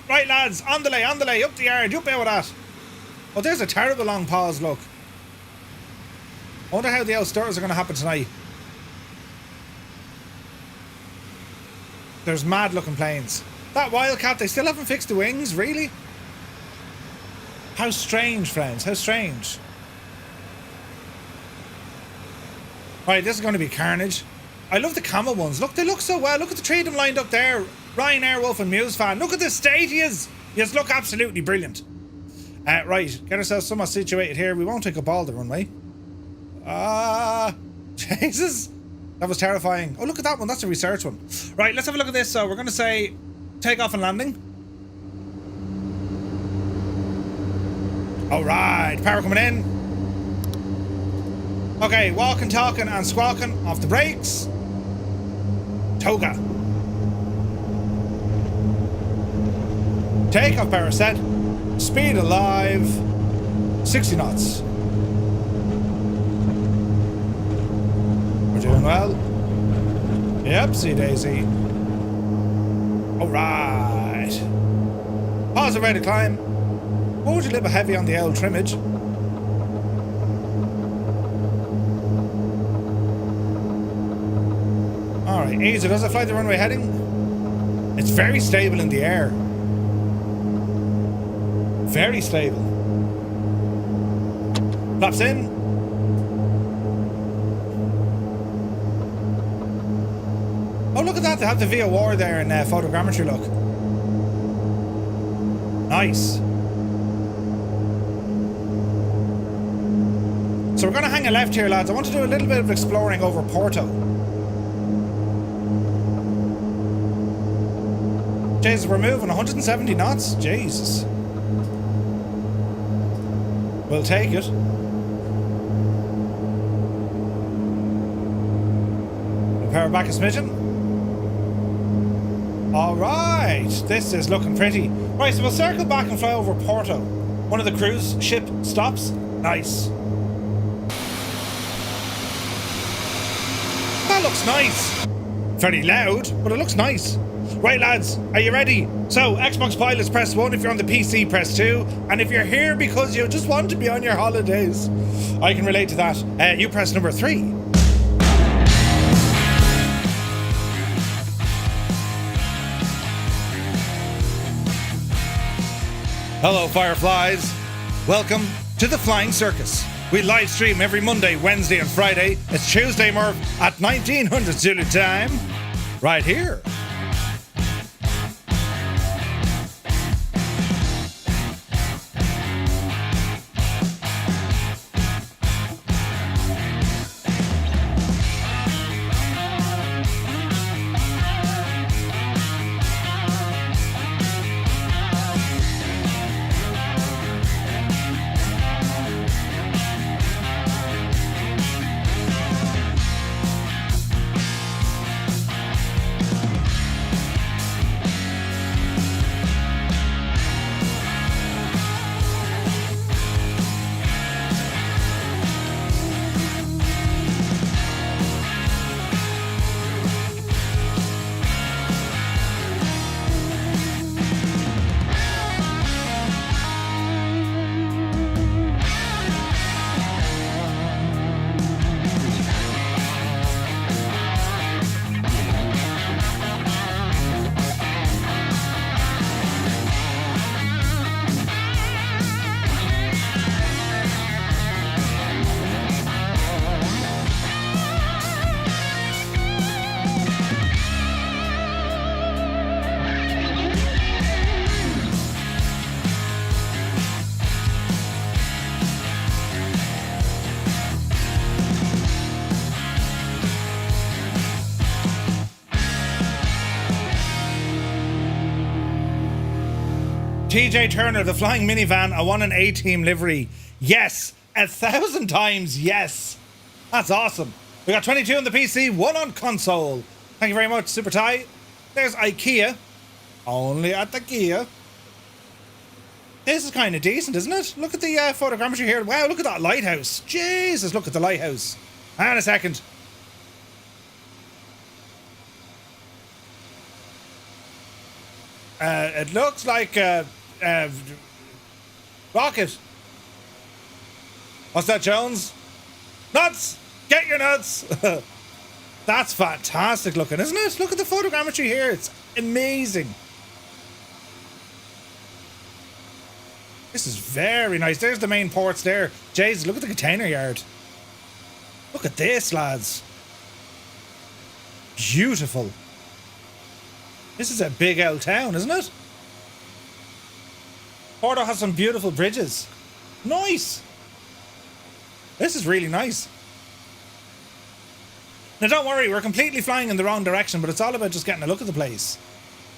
Right, lads. On the lay. Up the yard. Up out with that. Oh, there's a terrible long pause, look. I wonder how the outstars are going to happen tonight. There's mad looking planes. That Wildcat, they still haven't fixed the wings, really? How strange, friends. How strange. Right, this is going to be carnage. I love the camel ones. Look, they look so well. Look at the three of them lined up there. Ryan Airwolf and Muse fan. Look at the state he is. Yes, look absolutely brilliant. Right, get ourselves somewhat situated here. We won't take up all the runway. Jesus. That was terrifying. Oh, look at that one. That's a research one. Right, let's have a look at this. So we're going to say takeoff and landing. All right, power coming in. Okay, walking, talking, and squawking off the brakes. Toga. Takeoff power set. Speed alive. 60 knots. We're doing well. Yep, see Daisy. Alright. Pause and ready to climb. Hold a little bit heavy on the old trimmage. Alright, easy. Does it fly the runway heading? It's very stable in the air. Very stable. Flaps in. Oh, look at that. They have the VOR there in photogrammetry, look. Nice. So we're going to hang a left here, lads. I want to do a little bit of exploring over Porto. Jesus, we're moving 170 knots. Jesus. We'll take it. Power back a smidgen. Alright, this is looking pretty. Right, so we'll circle back and fly over Porto. One of the cruise ship stops. Nice. That looks nice. Very loud, but it looks nice. Right, lads, are you ready? So, Xbox pilots, press 1. If you're on the PC, press 2. And if you're here because you just want to be on your holidays, I can relate to that. You press number 3. Hello, Fireflies. Welcome to the Flying Circus. We live stream every Monday, Wednesday, and Friday. It's Tuesday, Murph, at 1900 Zulu time, right here. TJ Turner, the flying minivan, I want an A-team livery. Yes, 1,000 times yes. That's awesome. We got 22 on the PC, 1 on console. Thank you very much, Super Ty. There's IKEA. Only at the Kia. This is kind of decent, isn't it? Look at the photogrammetry here. Wow, look at that lighthouse. Jesus, look at the lighthouse. Hang on a second. It looks like rocket. What's that, Jones? Nuts! Get your nuts! That's fantastic looking, isn't it? Look at the photogrammetry here. It's amazing. This is very nice. There's the main ports there. Jesus, look at the container yard. Look at this, lads. Beautiful. This is a big old town, isn't it? Porto has some beautiful bridges. Nice. This is really nice. Now don't worry, we're completely flying in the wrong direction, but it's all about just getting a look at the place.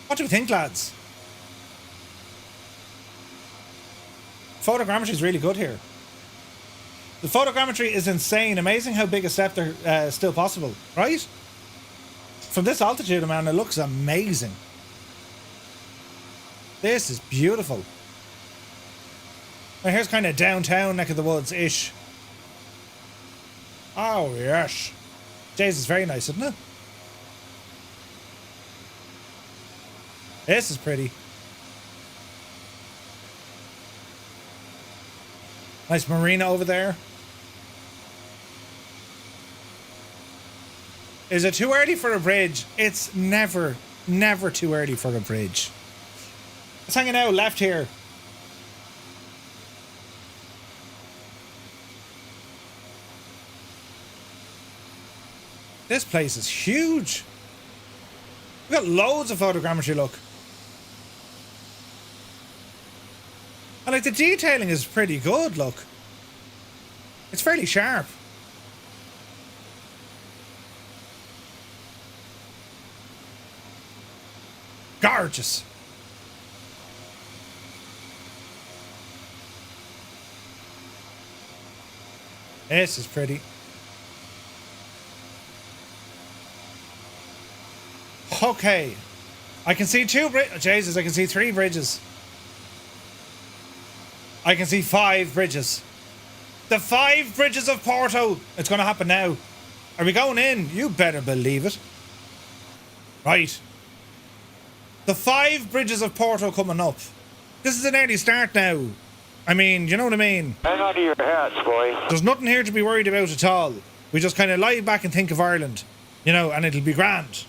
What do we think, lads? Photogrammetry is really good here. The photogrammetry is insane. Amazing how big a step there's still possible, right? From this altitude, man, it looks amazing. This is beautiful. Now here's kind of downtown neck of the woods-ish. Oh, yes. Jesus, is very nice, isn't it? This is pretty. Nice marina over there. Is it too early for a bridge? It's never too early for a bridge. It's hanging out left here. This place is huge. We've got loads of photogrammetry, look. And like the detailing is pretty good, look. It's fairly sharp. Gorgeous. This is pretty. Okay. I can see two bridges. Jesus, I can see 3 bridges. I can see 5 bridges. The 5 bridges of Porto. It's going to happen now. Are we going in? You better believe it. Right. The 5 bridges of Porto coming up. This is an early start now. I mean, you know what I mean? Hang on to your hats, boy. There's nothing here to be worried about at all. We just kind of lie back and think of Ireland, you know, and it'll be grand.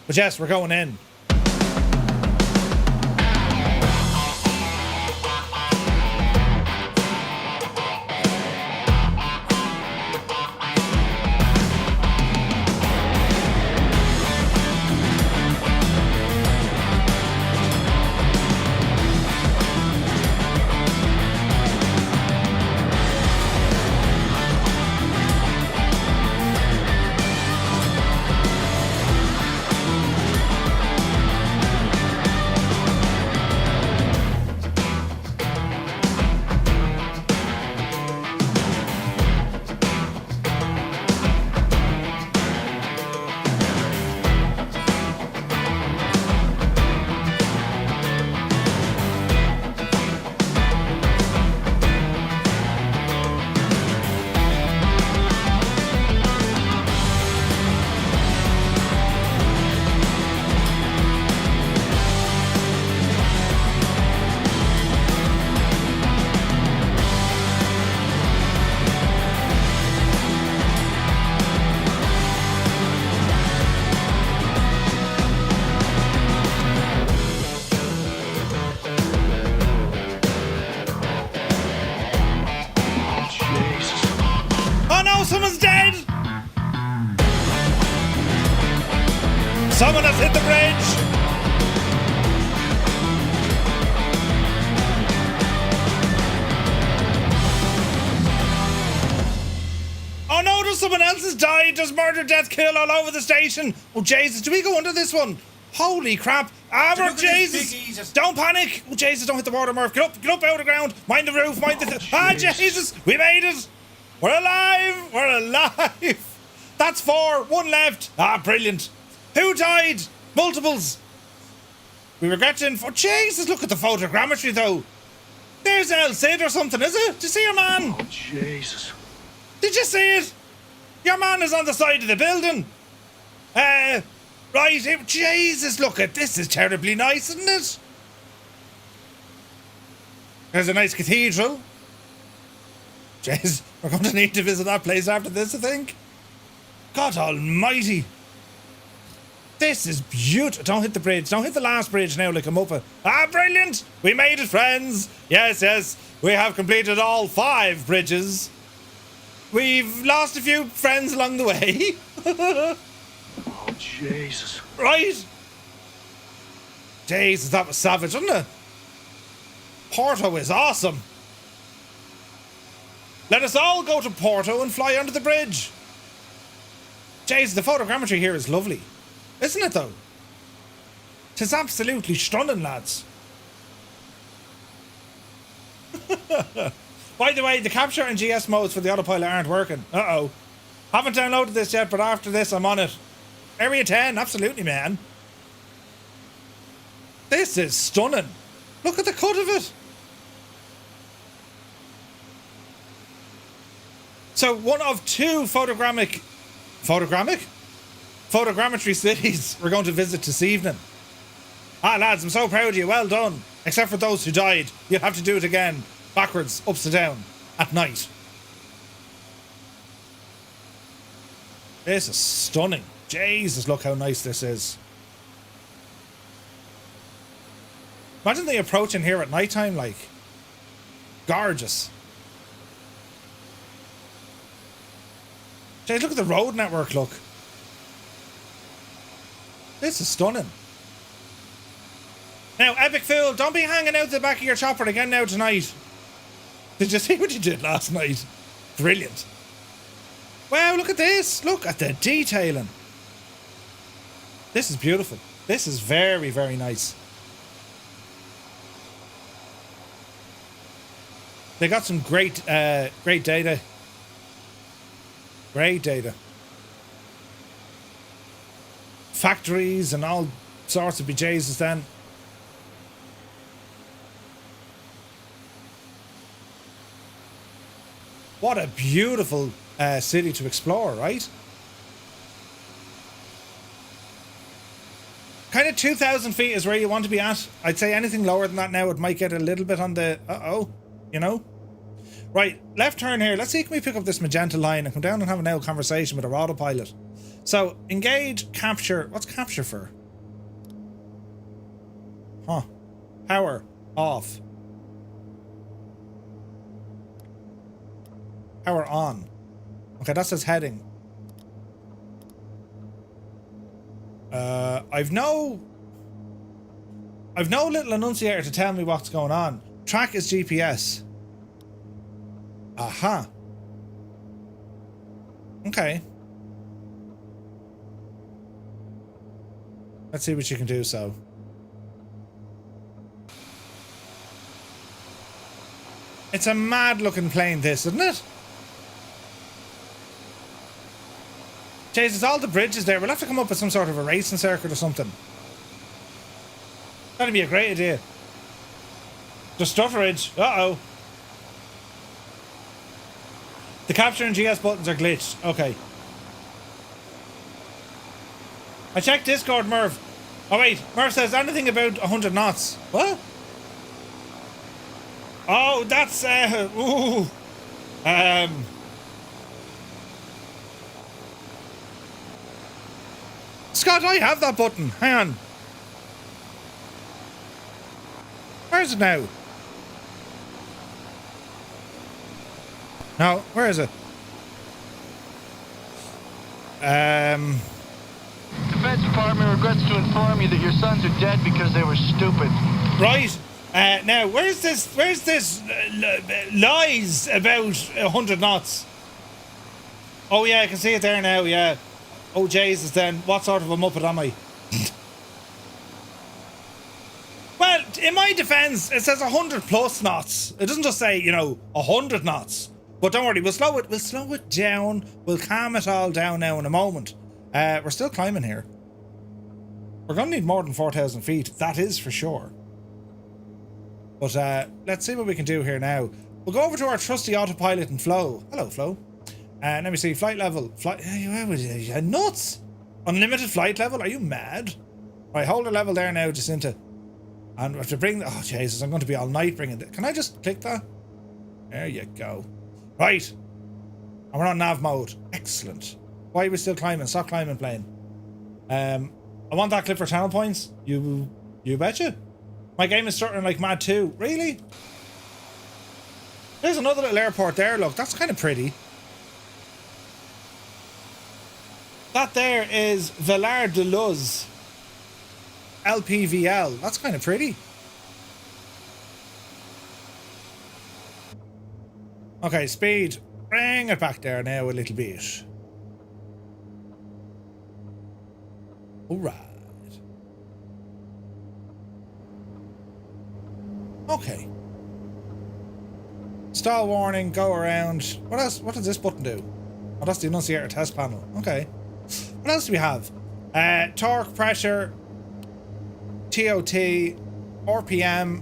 But yes, we're going in. Someone's dead! Someone has hit the bridge! Oh no, there's someone else has died! There's murder, death, kill all over the station! Oh Jesus, do we go under this one? Holy crap! Ah, Jesus! Don't panic! Oh Jesus, don't hit the water, Murph! Get up out of the ground! Mind the roof, mind the... Ah, Jesus! We made it! We're alive! We're alive! That's 4. 1 left. Ah, brilliant. Who died? Multiples. We regret to inform... Jesus, look at the photogrammetry, though. There's El Cid or something, is it? Did you see your man? Oh, Jesus. Did you see it? Your man is on the side of the building. Right. Jesus, look at this. Is terribly nice, isn't it? There's a nice cathedral. Jeez, we're going to need to visit that place after this, I think. God almighty. This is beautiful. Don't hit the bridge. Don't hit the last bridge now like I'm up at. Ah, brilliant. We made it, friends. Yes. We have completed all 5 bridges. We've lost a few friends along the way. Oh, Jesus. Right. Jesus, that was savage, wasn't it? Porto is awesome. Let us all go to Porto and fly under the bridge. Jesus, the photogrammetry here is lovely. Isn't it, though? Tis absolutely stunning, lads. By the way, the capture and GS modes for the autopilot aren't working. Uh-oh. Haven't downloaded this yet, but after this, I'm on it. Area 10, absolutely, man. This is stunning. Look at the cut of it. So, one of 2 photogrammetry cities we're going to visit this evening. Ah, lads, I'm so proud of you. Well done. Except for those who died. You'll have to do it again. Backwards, upside down, at night. This is stunning. Jesus, look how nice this is. Imagine the approach in here at night time, like. Gorgeous. Jeez, look at the road network, look. This is stunning. Now, Epic Fool, don't be hanging out the back of your chopper again now tonight. Did you see what you did last night? Brilliant. Wow, look at this. Look at the detailing. This is beautiful. This is very, very nice. They got some great great data. Great data. Factories and all sorts of bejesus then. What a beautiful city to explore, right? Kind of 2,000 feet is where you want to be at. I'd say anything lower than that now, it might get a little bit on the you know? Right, left turn here. Let's see, can we pick up this magenta line and come down and have an old conversation with our autopilot? So, engage, capture. What's capture for? Huh. Power, off. Power on. Okay, that says heading. I've no little annunciator to tell me what's going on. Track is GPS. Aha. Okay. Let's see what you can do, so. It's a mad looking plane, this, isn't it? Jesus, all the bridges there. We'll have to come up with some sort of a racing circuit or something. That'd be a great idea. The stutterage. Uh-oh. The capture and GS buttons are glitched. Okay. I checked Discord, Merv. Oh wait, Merv says anything about 100 knots. What? Oh, that's ooh. Scott, I have that button. Hang on. Where is it now? No, where is it? Defense Department regrets to inform you that your sons are dead because they were stupid. Right. Now, where's this lies about 100 knots? Oh yeah, I can see it there now, yeah. Oh Jesus, then what sort of a muppet am I? Well, in my defense, it says 100 plus knots. It doesn't just say, 100 knots. But don't worry, we'll slow it down. We'll calm it all down now in a moment. We're still climbing here. We're going to need more than 4,000 feet. That is for sure. But let's see what we can do here now. We'll go over to our trusty autopilot and Flo. Hello, Flo. Let me see. Flight level. You're nuts. Unlimited flight level? Are you mad? Right, hold the level there now, Jacinta. And we have to bring... Oh, Jesus, I'm going to be all night bringing it. Can I just click that? There you go. Right. And we're on nav mode. Excellent. Why are we still climbing? Stop climbing, plane. I want that clip for channel points. You betcha. My game is starting like mad too. Really? There's another little airport there, look. That's kind of pretty. That there is Villard de Luz. LPVL. That's kind of pretty. Okay, speed. Bring it back there now a little bit. Alright. Okay. Stall warning, go around. What else? What does this button do? Oh, that's the annunciator test panel. Okay. What else do we have? Torque, pressure, TOT, RPM.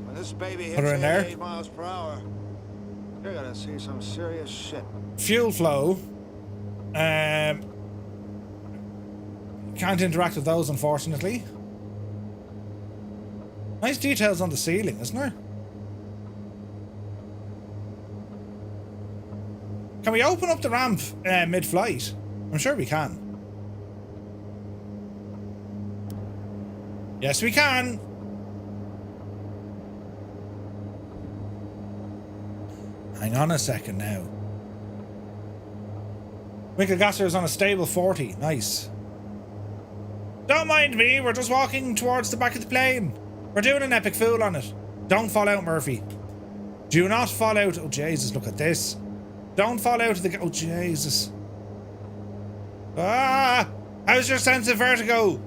When this baby hits Put her in there. 88 miles per hour, you're gonna see some serious shit. Fuel flow. Can't interact with those, unfortunately. Nice details on the ceiling, isn't there? Can we open up the ramp mid-flight? I'm sure we can. Yes, we can. Hang on a second now. Winkle Gasser is on a stable 40. Nice. Don't mind me, we're just walking towards the back of the plane. We're doing an epic fool on it. Don't fall out, Murphy. Do not fall out. Oh, Jesus, look at this. Don't fall out of the... Oh, Jesus. Ah! How's your sense of vertigo?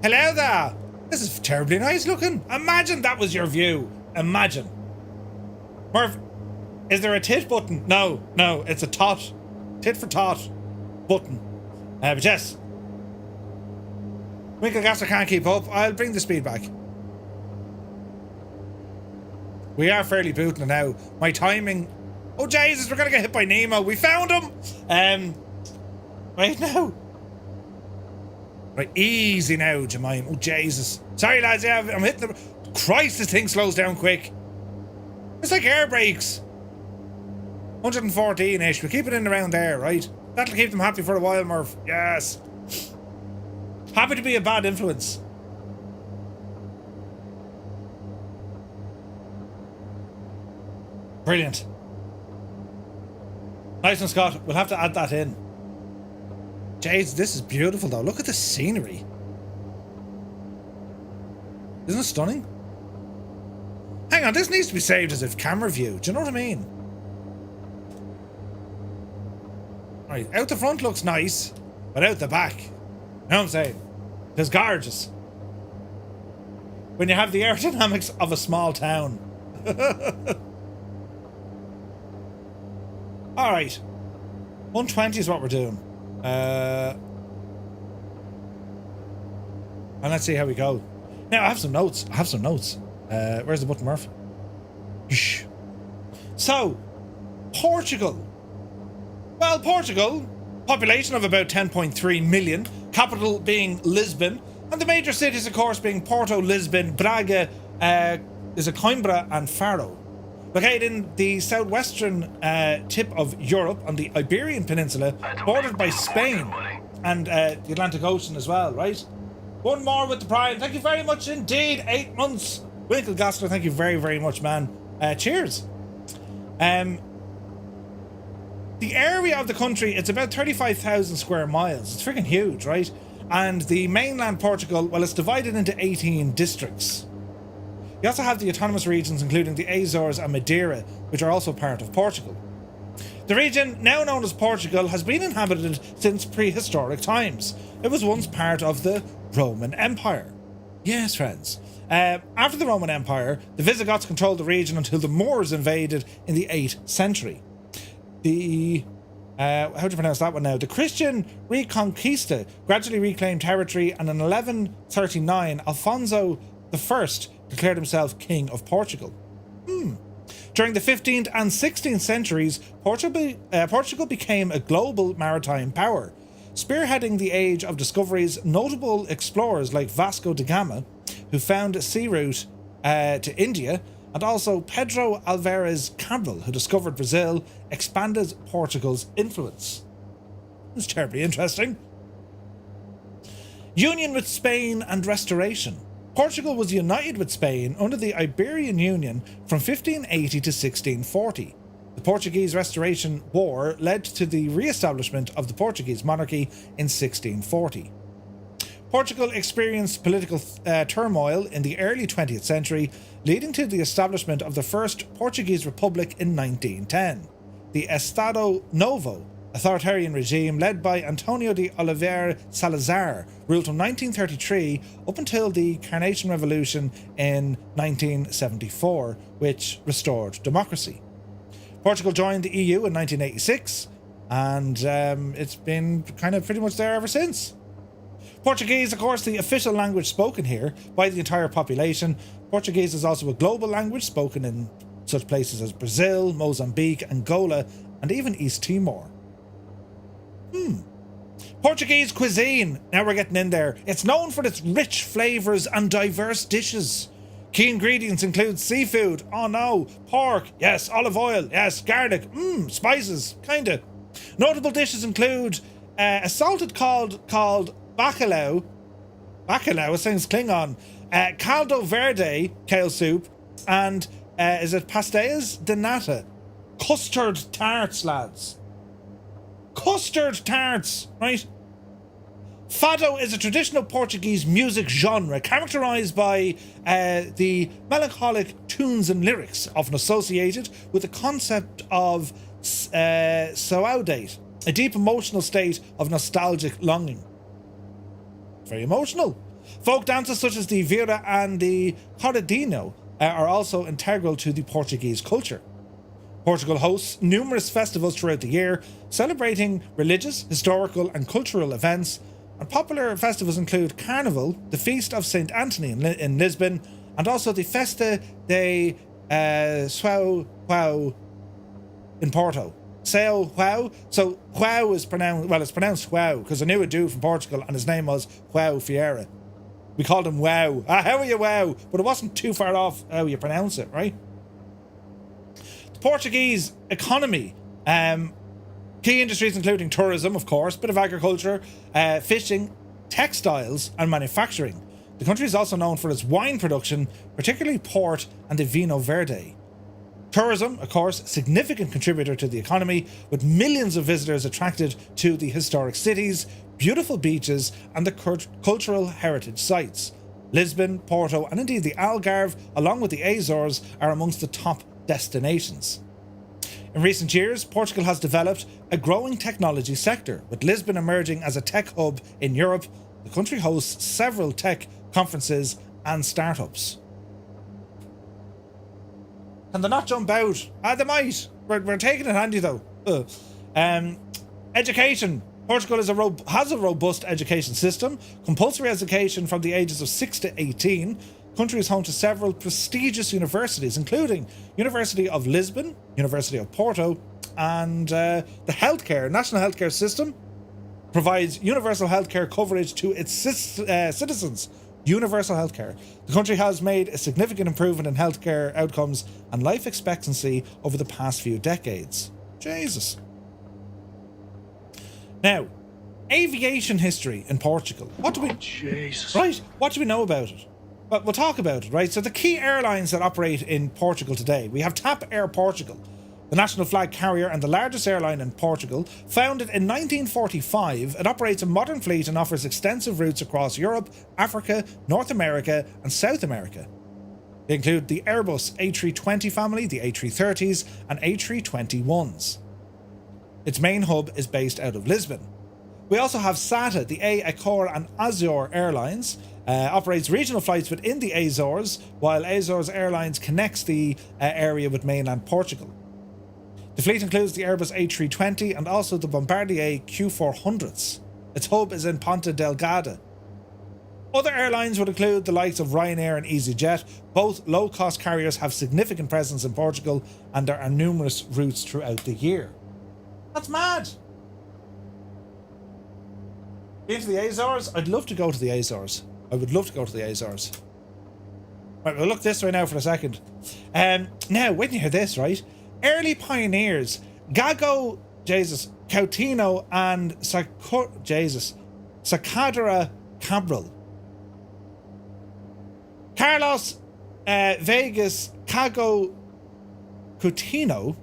Hello there. This is terribly nice looking. Imagine that was your view. Imagine. Murph, is there a tit button? No, it's a tot. Tit for tot button. But yes. Winkelgasser can't keep up. I'll bring the speed back. We are fairly booting now. My timing... Oh, Jesus, we're going to get hit by Nemo. We found him. Right now. Right, easy now, Jemima. Oh, Jesus. Sorry, lads. Yeah, I'm hitting the... Christ, this thing slows down quick. It's like air brakes. 114-ish. We keep it in around there, right? That'll keep them happy for a while, Murph. Yes. Happy to be a bad influence. Brilliant. Nice one, Scott. We'll have to add that in. Jeez, this is beautiful though. Look at the scenery. Isn't it stunning? Hang on, this needs to be saved as a camera view. Do you know what I mean? Right, out the front looks nice, but out the back, you know what I'm saying? It's gorgeous. When you have the aerodynamics of a small town. Alright. 120 is what we're doing. And let's see how we go. Now, I have some notes. Where's the button, Murph? So, Portugal. Well, Portugal, population of about 10.3 million, capital being Lisbon, and the major cities, of course, being Porto, Lisbon, Braga, Coimbra, and Faro. Located in the southwestern tip of Europe on the Iberian Peninsula, bordered by Spain and the Atlantic Ocean as well, right? One more with the Prime. Thank you very much indeed. 8 months. Winkelgasser, thank you very, very much, man. Cheers. The area of the country, it's about 35,000 square miles. It's freaking huge, right? And the mainland Portugal, well, it's divided into 18 districts. You also have the autonomous regions, including the Azores and Madeira, which are also part of Portugal. The region, now known as Portugal, has been inhabited since prehistoric times. It was once part of the Roman Empire. Yes, friends. After the Roman Empire, the Visigoths controlled the region until the Moors invaded in the 8th century. The... how do you pronounce that one now? The Christian Reconquista gradually reclaimed territory, and in 1139, Alfonso I declared himself King of Portugal. During the 15th and 16th centuries, Portugal became a global maritime power, spearheading the age of discoveries. Notable explorers like Vasco da Gama, who found a sea route to India, and also Pedro Álvares Cabral, who discovered Brazil, expanded Portugal's influence. It's terribly interesting. Union with Spain and Restoration. Portugal was united with Spain under the Iberian Union from 1580 to 1640. The Portuguese Restoration War led to the re-establishment of the Portuguese monarchy in 1640. Portugal experienced political turmoil in the early 20th century, leading to the establishment of the first Portuguese Republic in 1910. The Estado Novo, authoritarian regime led by Antonio de Oliveira Salazar, ruled from 1933 up until the Carnation Revolution in 1974, which restored democracy. Portugal joined the EU in 1986, and it's been kind of pretty much there ever since. Portuguese, of course, the official language spoken here by the entire population. Portuguese is also a global language spoken in such places as Brazil, Mozambique, Angola, and even East Timor. Portuguese cuisine. Now we're getting in there. It's known for its rich flavours and diverse dishes. Key ingredients include seafood, oh no, pork, yes, olive oil, yes, garlic, spices, kinda. Notable dishes include a salted called bacalhau. Bacalhau, it sounds Klingon. Caldo verde, kale soup, and is it pastéis de nata? Custard tarts, lads. Custard tarts, right? Fado is a traditional Portuguese music genre characterized by the melancholic tunes and lyrics, often associated with the concept of saudade, a deep emotional state of nostalgic longing. Very emotional. Folk dances such as the Vira and the Corredinho are also integral to the Portuguese culture. Portugal hosts numerous festivals throughout the year, celebrating religious, historical and cultural events, and popular festivals include Carnival, the Feast of St. Anthony in Lisbon, and also the Festa de São João in Porto. São João. So João is pronounced, well, it's pronounced João, because I knew a dude from Portugal and his name was João Vieira. We called him Wow. How are you, Wow? But it wasn't too far off how you pronounce it, right? The Portuguese economy. Key industries including tourism, of course, bit of agriculture, fishing, textiles and manufacturing. The country is also known for its wine production, particularly port and the Vinho Verde. Tourism, of course, significant contributor to the economy, with millions of visitors attracted to the historic cities, beautiful beaches and the cultural heritage sites. Lisbon, Porto and indeed the Algarve, along with the Azores, are amongst the top destinations. In recent years, Portugal has developed a growing technology sector, with Lisbon emerging as a tech hub in Europe. The country hosts several tech conferences and startups. Can they not jump out? They might. We're taking it handy though. Education. Portugal has a robust education system. Compulsory education from the ages of 6 to 18. Country is home to several prestigious universities, including University of Lisbon, University of Porto, and the National Healthcare System provides universal healthcare coverage to its citizens. Universal healthcare. The country has made a significant improvement in healthcare outcomes and life expectancy over the past few decades. Jesus. Now, aviation history in Portugal. What do we... Jesus. Right, what do we know about it? Well, we'll talk about it, right? So the key airlines that operate in Portugal today. We have TAP Air Portugal, the national flag carrier and the largest airline in Portugal. Founded in 1945, it operates a modern fleet and offers extensive routes across Europe, Africa, North America and South America. They include the Airbus A320 family, the A330s and A321s. Its main hub is based out of Lisbon. We also have SATA, the Accor and Azor Airlines, operates regional flights within the Azores, while Azores Airlines connects the area with mainland Portugal. The fleet includes the Airbus A320 and also the Bombardier Q400s. Its hub is in Ponta Delgada. Other airlines would include the likes of Ryanair and EasyJet. Both low-cost carriers have significant presence in Portugal, and there are numerous routes throughout the year. That's mad! Been to the Azores? I'd love to go to the Azores. I would love to go to the Azores. Right, we'll look this way now for a second. Now, when you hear this, right? Early pioneers, Gago, Coutinho and Sacadura Cabral. Carlos Vegas Cago Coutinho,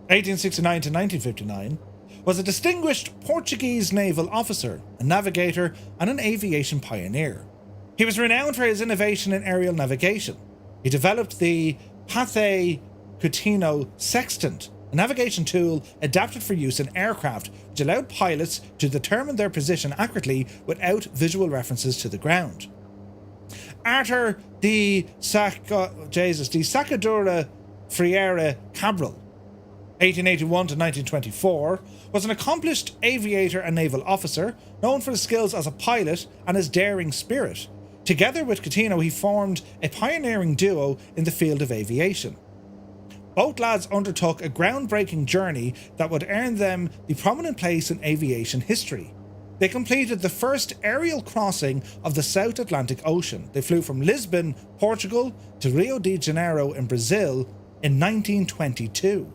1869 to 1959, was a distinguished Portuguese naval officer, a navigator and an aviation pioneer. He was renowned for his innovation in aerial navigation. He developed the Pathé Coutinho Sextant, a navigation tool adapted for use in aircraft, which allowed pilots to determine their position accurately without visual references to the ground. Arthur de Sacadura Freire Cabral, 1881 to 1924, was an accomplished aviator and naval officer, known for his skills as a pilot and his daring spirit. Together with Coutinho, he formed a pioneering duo in the field of aviation. Both lads undertook a groundbreaking journey that would earn them the prominent place in aviation history. They completed the first aerial crossing of the South Atlantic Ocean. They flew from Lisbon, Portugal, to Rio de Janeiro in Brazil in 1922.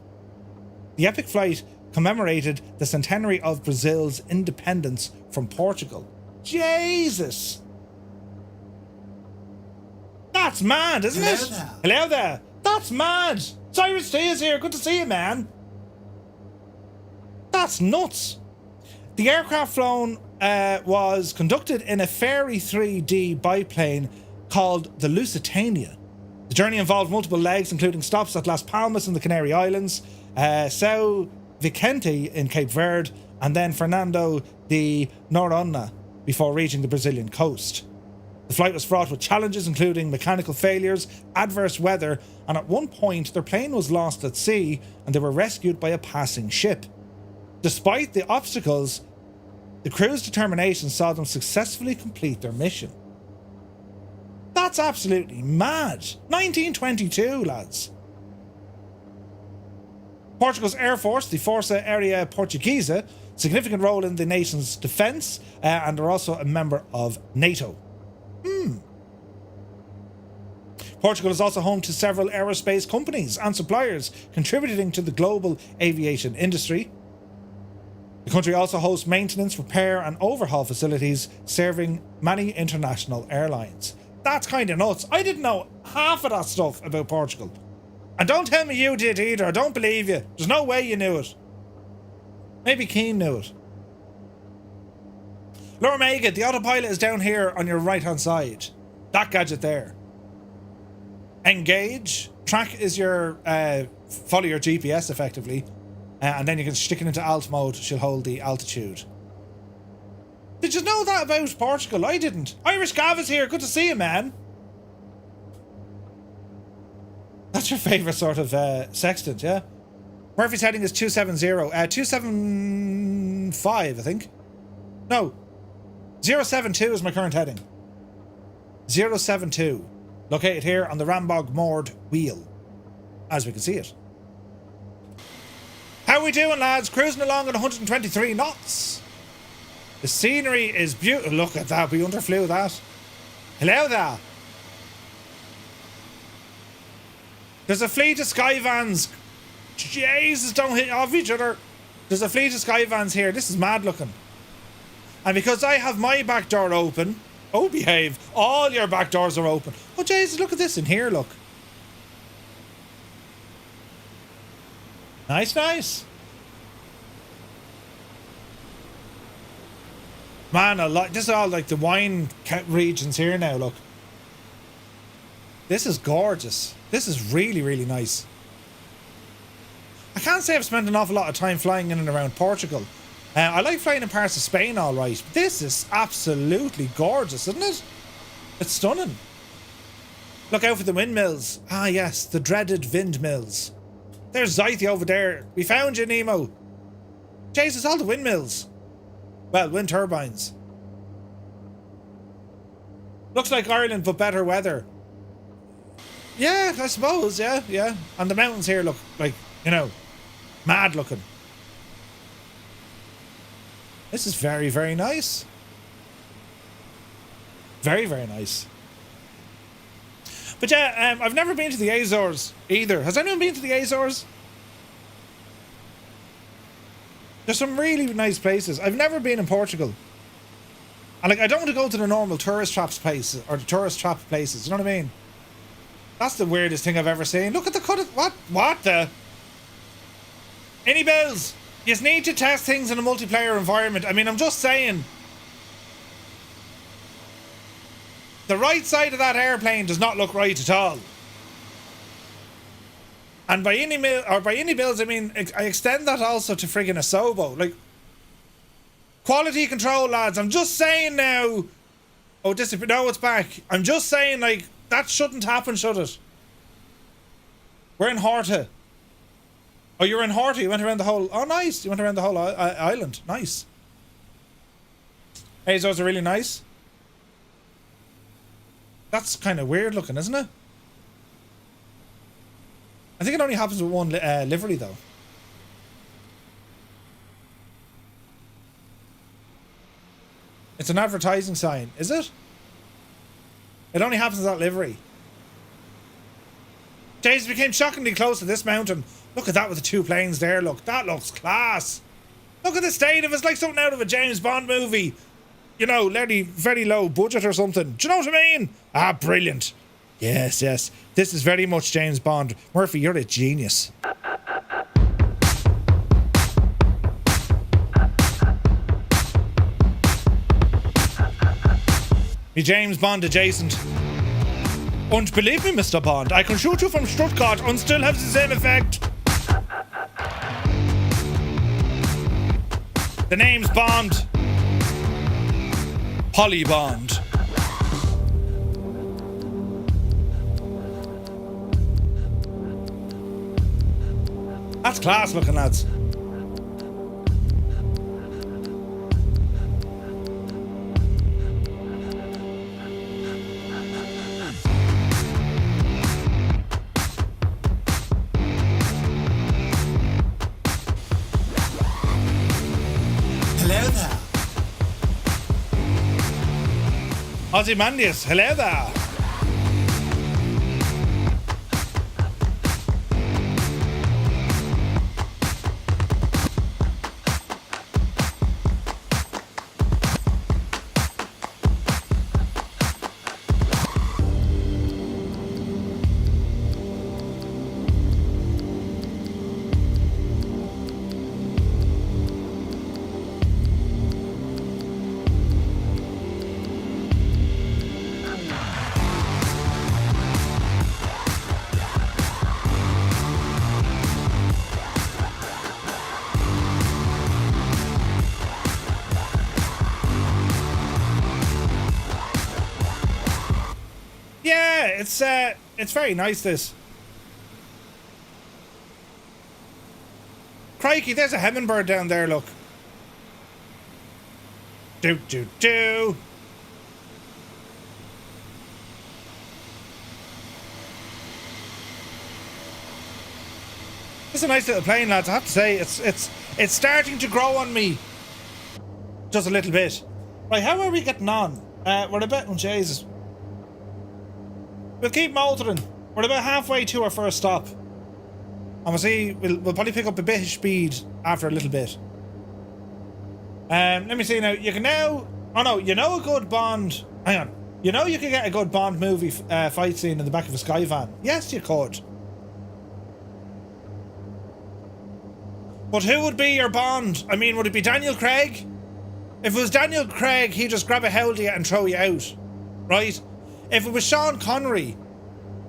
The epic flight commemorated the centenary of Brazil's independence from Portugal. Jesus! That's mad, isn't it? Hello there. That's mad. Cyrus T is here. Good to see you, man. That's nuts. The aircraft flown was conducted in a Fairy 3D biplane called the Lusitania. The journey involved multiple legs, including stops at Las Palmas in the Canary Islands, São Vicente in Cape Verde, and then Fernando de Noronha before reaching the Brazilian coast. The flight was fraught with challenges, including mechanical failures, adverse weather, and at one point their plane was lost at sea and they were rescued by a passing ship. Despite the obstacles, the crew's determination saw them successfully complete their mission. That's absolutely mad. 1922, lads. Portugal's Air Force, the Força Aérea Portuguesa, significant role in the nation's defence, and are also a member of NATO. Portugal is also home to several aerospace companies and suppliers contributing to the global aviation industry. The country also hosts maintenance, repair and overhaul facilities serving many international airlines. That's kind of nuts. I didn't know half of that stuff about Portugal. And don't tell me you did either. I don't believe you. There's no way you knew it. Maybe Keane knew it. Lower Mega, the autopilot is down here on your right hand side. That gadget there. Engage. Track is your follow your GPS effectively. And then you can stick it into alt mode. She'll hold the altitude. Did you know that about Portugal? I didn't. Irish Gav is here. Good to see you, man. That's your favourite sort of sextant, yeah? Murphy's heading is 270. 275, I think. No. 072 is my current heading. 072. Located here on the Rambog Moored wheel. As we can see it. How we doing, lads? Cruising along at 123 knots. The scenery is beautiful. Look at that. We underflew that. Hello there. There's a fleet of Skyvans. Jesus, don't hit off each other. There's a fleet of Skyvans here. This is mad looking. And because I have my back door open. Oh, behave. All your back doors are open. Oh, Jesus, look at this in here, look. Nice, nice. Man, this is all like the wine regions here now, look. This is gorgeous. This is really, really nice. I can't say I've spent an awful lot of time flying in and around Portugal. I like flying in parts of Spain, all right. But this is absolutely gorgeous, isn't it? It's stunning. Look out for the windmills. Ah, yes, the dreaded windmills. There's Zythie over there. We found you, Nemo. Jesus, all the windmills. Well, wind turbines. Looks like Ireland, but better weather. Yeah, I suppose, yeah. And the mountains here look like, you know, mad looking. This is very, very nice. Very, very nice. But yeah, I've never been to the Azores either. Has anyone been to the Azores? There's some really nice places. I've never been in Portugal. And like, I don't want to go to the normal tourist traps places or the tourist trap places. You know what I mean? That's the weirdest thing I've ever seen. Look at the cut of what the? Any bells? You just need to test things in a multiplayer environment. I mean, I'm just saying. The right side of that airplane does not look right at all. And by any bills, I mean, I extend that also to friggin' a Sobo. Like, quality control, lads. I'm just saying now. Oh, no, it's back. I'm just saying, like, that shouldn't happen, should it? We're in Horta. Oh, you're in Horta. You went around the whole... Oh, nice. You went around the whole island. Nice. Azores are really nice. That's kind of weird looking, isn't it? I think it only happens with one livery, though. It's an advertising sign, is it? It only happens with that livery. Jesus, became shockingly close to this mountain. Look at that with the two planes there, look. That looks class. Look at the state of it. It's like something out of a James Bond movie. You know, very low budget or something. Do you know what I mean? Ah, brilliant. Yes, yes. This is very much James Bond. Murphy, you're a genius. Be James Bond adjacent. And believe me, Mr. Bond, I can shoot you from Stuttgart and still have the same effect. The name's Bond. Polly Bond. That's class looking, lads. Hello there. Ozymandias, hello there. Yeah, it's very nice, this. Crikey, there's a hummingbird down there, look. Do. It's a nice little plane, lads. I have to say, it's starting to grow on me. Just a little bit. Right, how are we getting on? We're about, oh Jesus. We'll keep motoring. We're about halfway to our first stop. And we'll see, we'll probably pick up a bit of speed after a little bit. Let me see now. You can now, oh no, you know a good Bond, hang on. You know you can get a good Bond movie fight scene in the back of a Skyvan. Yes, you could. But who would be your Bond? I mean, would it be Daniel Craig? If it was Daniel Craig, he'd just grab a hold of you and throw you out. Right? If it was Sean Connery,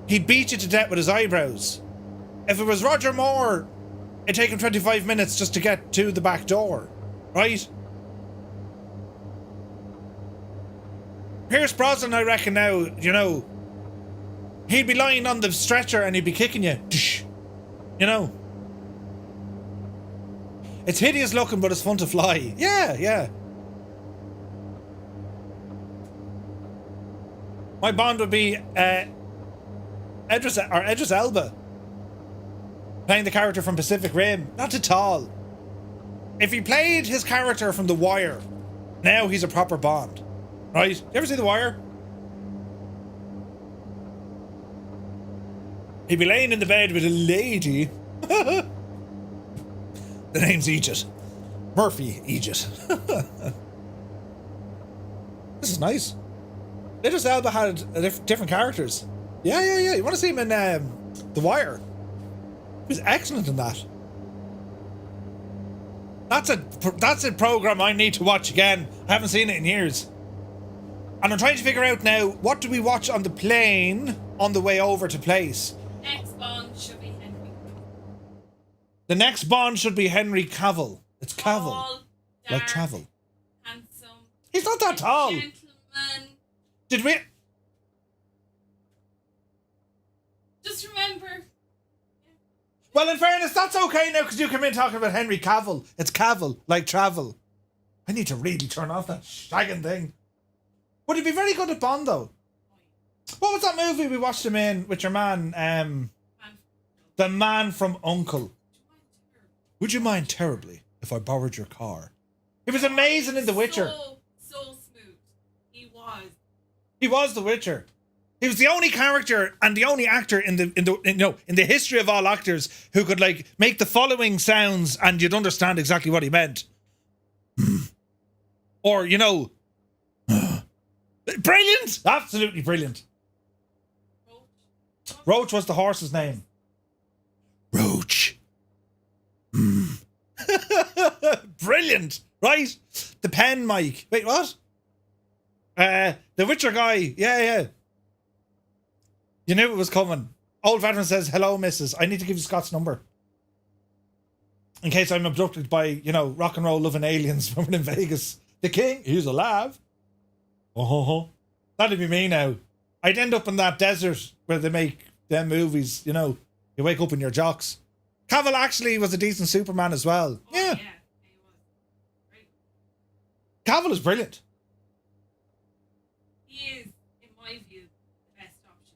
he'd beat you to death with his eyebrows. If it was Roger Moore, it'd take him 25 minutes just to get to the back door. Right? Pierce Brosnan, I reckon now, you know, he'd be lying on the stretcher and he'd be kicking you. You know? It's hideous looking, but it's fun to fly. Yeah. My Bond would be Idris Elba, playing the character from Pacific Rim. Not at all. If he played his character from The Wire, now he's a proper Bond. Right? You ever see The Wire? He'd be laying in the bed with a lady. The name's Aegis. Murphy Aegis. This is nice. Idris Elba had different characters. Yeah. You want to see him in The Wire? He was excellent in that. That's a program I need to watch again. I haven't seen it in years. And I'm trying to figure out now, what do we watch on the plane on the way over to place? Next Bond should be Henry. The next Bond should be Henry Cavill. It's Cavill. Tall, dark, like travel. handsome. He's not that tall. Gentleman. Did we? Just remember. Well, in fairness, that's okay now because you come in talking about Henry Cavill. It's Cavill, like travel. I need to really turn off that shagging thing. Would he be very good at Bond, though? What was that movie we watched him in with your man? The Man from U.N.C.L.E. Would you mind terribly if I borrowed your car? He was amazing in The Witcher. So smooth. He was. He was The Witcher. He was the only character and the only actor in the history of all actors who could like make the following sounds and you'd understand exactly what he meant. Or, you know, brilliant! Absolutely brilliant. Roach was the horse's name. Roach. Brilliant, right? The pen mic. Wait, what? The Witcher guy. Yeah. You knew it was coming. Old veteran says, hello, missus. I need to give you Scott's number. In case I'm abducted by, rock and roll loving aliens from in Vegas. The king, he's alive. Oh, that'd be me now. I'd end up in that desert where they make them movies, You wake up in your jocks. Cavill actually was a decent Superman as well. Oh, Yeah. he was. Great. Cavill is brilliant. He is, in my view, the best option.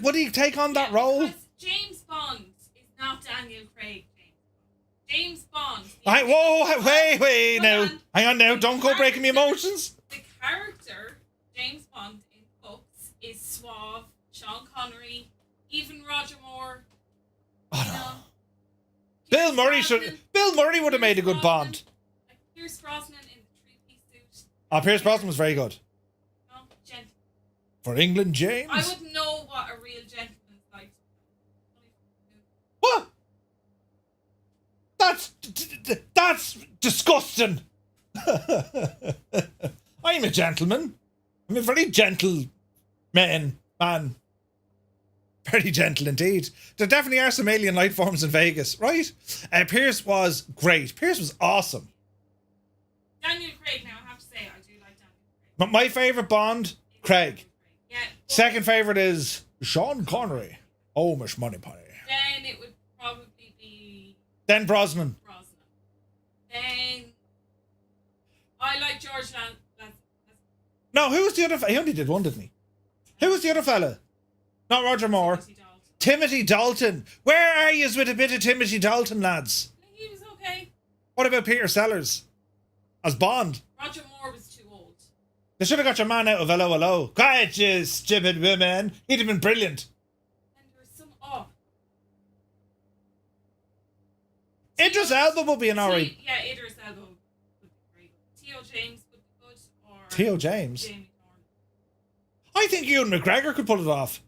Would he take on that role? Because James Bond is not Daniel Craig. James Bond. Wait Hold now. on. Hang on now. Don't go breaking my emotions. The character, James Bond in books, is suave. Sean Connery, even Roger Moore. Oh, no. Bill Murray would have made a good Bond. Like Pierce Brosnan in the three-piece suit. Oh, Pierce Brosnan was very good. No, gentleman. For England, James. I wouldn't know what a real gentleman's like. What? That's disgusting. I'm a gentleman. I'm a very gentle man. Very gentle indeed. There definitely are some alien life forms in Vegas, right? Pierce was great. Pierce was awesome. Daniel Craig, now I have to say, I do like Daniel Craig. But my favourite Bond, Craig. Yeah. Second favourite is Sean Connery. Oh, much money, Penny. Then it would probably be Then Brosnan. Then I like George No, who was the other? He only did one, didn't he? Who was the other fella? Not Roger Moore. Timothy Dalton. Where are you with a bit of Timothy Dalton, lads? He was okay. What about Peter Sellers as Bond? Roger Moore was too old. They should have got your man out of Hello Hello. Quiet, you stupid women. He'd have been brilliant. And there was some Idris Elba would be an alright. Yeah, Idris Elba would be very good. Theo James would be good. Or Theo James? Jamie Dornan. I think Ewan McGregor could pull it off.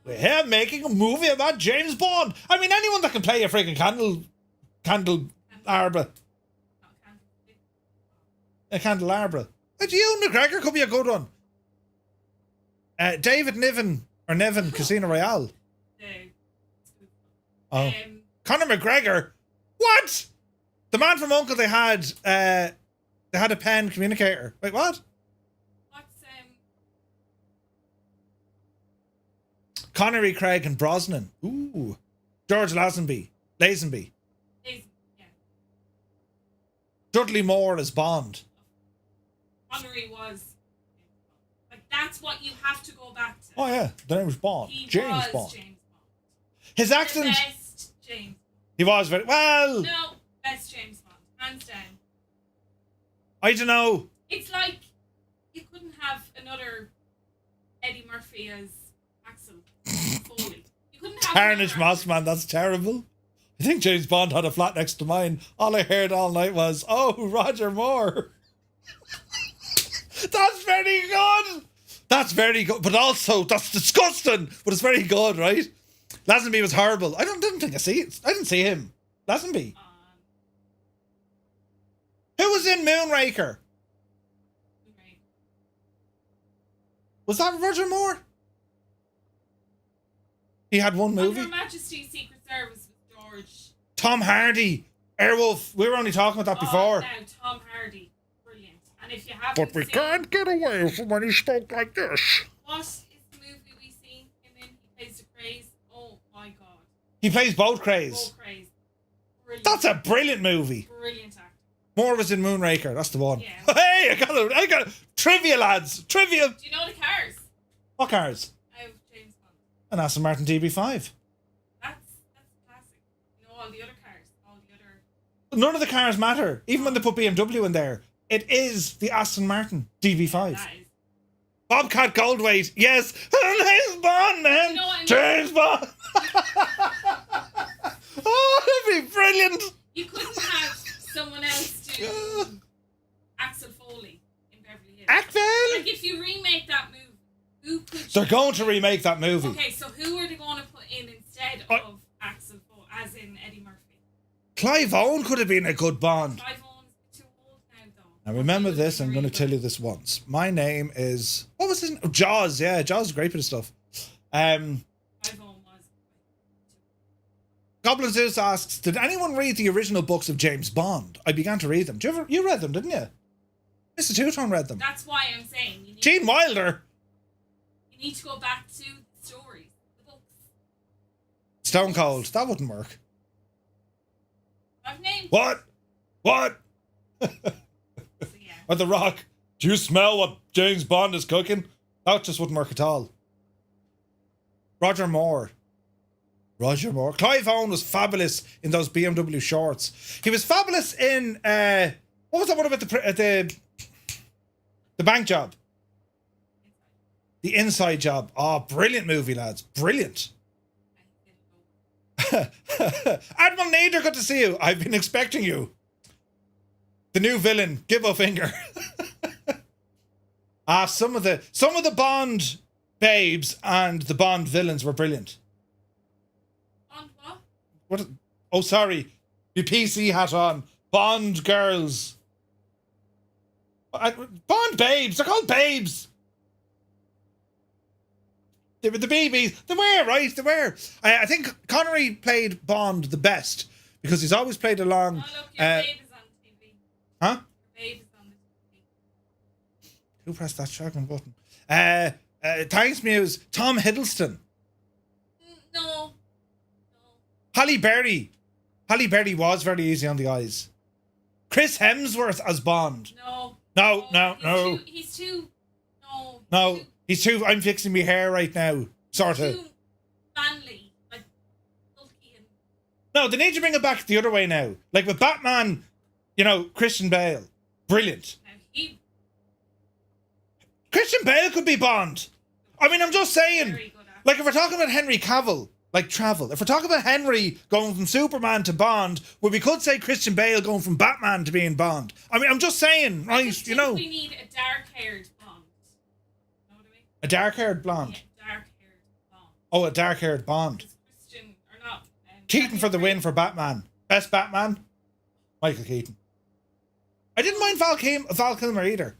We're here making a movie about James Bond. I mean, anyone that can play a freaking candelabra. A candelabra. Ewan McGregor could be a good one. David Niven, Casino Royale. Oh. Conor McGregor? What? The man from Uncle they had a pen communicator. Wait, what? What's Connery, Craig, and Brosnan. Ooh. George Lazenby. yeah. Dudley Moore as Bond. Connery was like that's what you have to go back to. Oh yeah, the name was Bond. James Bond. James Bond. His accent. The best James. He was very well. No, best James Bond, hands down. I don't know. It's like you couldn't have another Eddie Murphy as Axel Foley. You couldn't have Carnage another- Mossman, that's terrible. I think James Bond had a flat next to mine. All I heard all night was, "Oh, Roger Moore." That's very good. That's very good, but also that's disgusting. But it's very good, right? Lazenby was horrible. I didn't think I see it. I didn't see him. Lazenby. Who was in Moonraker? Was that Roger Moore? He had one movie. Her Majesty's Secret Service with George. Tom Hardy. Airwolf. We were only talking about that before. Now Tom Hardy, brilliant. And if you haven't But we seen, can't get away from when he spoke like this. what is the movie we seen him in? He plays the Craze. Oh my god. He plays both Craze. Both Craze. Brilliant. That's a brilliant movie. Brilliant actor. Moore was in Moonraker. That's the one. Yeah. Hey, I got it. Trivia, lads. Trivia. Do you know the cars? What cars? Out of James Bond. An Aston Martin DB5. That's classic. You know all the other cars. All the other. None of the cars matter. Even when they put BMW in there, it is the Aston Martin DB5. That is. Bobcat Goldthwait. Yes. James Bond, man. You know what I mean? James Bond. Oh, that'd be brilliant. You couldn't have someone else do Axel Foley in Beverly Hills. Ackman. Like if you remake that movie, who could They're going to remake that movie. Okay, so who are they going to put in instead of Axel Foley, as in Eddie Murphy? Clive Owen could have been a good Bond. Clive Owen's too old now, though. Now remember this, I'm going to tell you this once. My name is... What was his name? Oh, Jaws, yeah. Jaws is a great bit of stuff. iPhone was. Goblin Zeus asks, did anyone read the original books of James Bond? I began to read them. You read them, didn't you? Mr. Two-Tone read them. That's why I'm saying you need Gene Wilder. You need to go back to the stories, the books. Stone Cold. That wouldn't work. I've named. What? So, yeah. Or The Rock. Do you smell what James Bond is cooking? That just wouldn't work at all. Roger Moore. Clive Owen was fabulous in those BMW shorts. He was fabulous in what was that one about the bank job? The Inside Job. Oh, brilliant movie, lads. Brilliant. Admiral Nader, good to see you. I've been expecting you. The new villain, give a finger. Some of the Bond babes and the Bond villains were brilliant. Bond what? What? Oh, sorry. Your PC hat on. Bond girls. Bond babes. They're called babes. They were the BBs. They were, right? They were. I think Connery played Bond the best because he's always played along. Oh, look, your babe is on TV. Huh? Your babe is on the TV. Who pressed that shotgun button? Thanks, Muse. Tom Hiddleston. No. Halle Berry. Halle Berry was very easy on the eyes. Chris Hemsworth as Bond. No. He's too. No. He's too. I'm fixing my hair right now. Sort of. Too manly. Like, bulky and. No, they need to bring it back the other way now. Like with Batman, Christian Bale. Brilliant. Christian Bale could be Bond. I mean, I'm just saying. Like, if we're talking about Henry Cavill, like travel. If we're talking about Henry going from Superman to Bond, well, we could say Christian Bale going from Batman to being Bond. I mean, I'm just saying, right? We need a dark-haired Bond. Know what I mean? A dark-haired blonde. Yeah, dark-haired Bond. Oh, a dark-haired Bond. Christian or not? Keaton for the win for Batman. Best Batman, Michael Keaton. I didn't mind Val Kilmer either.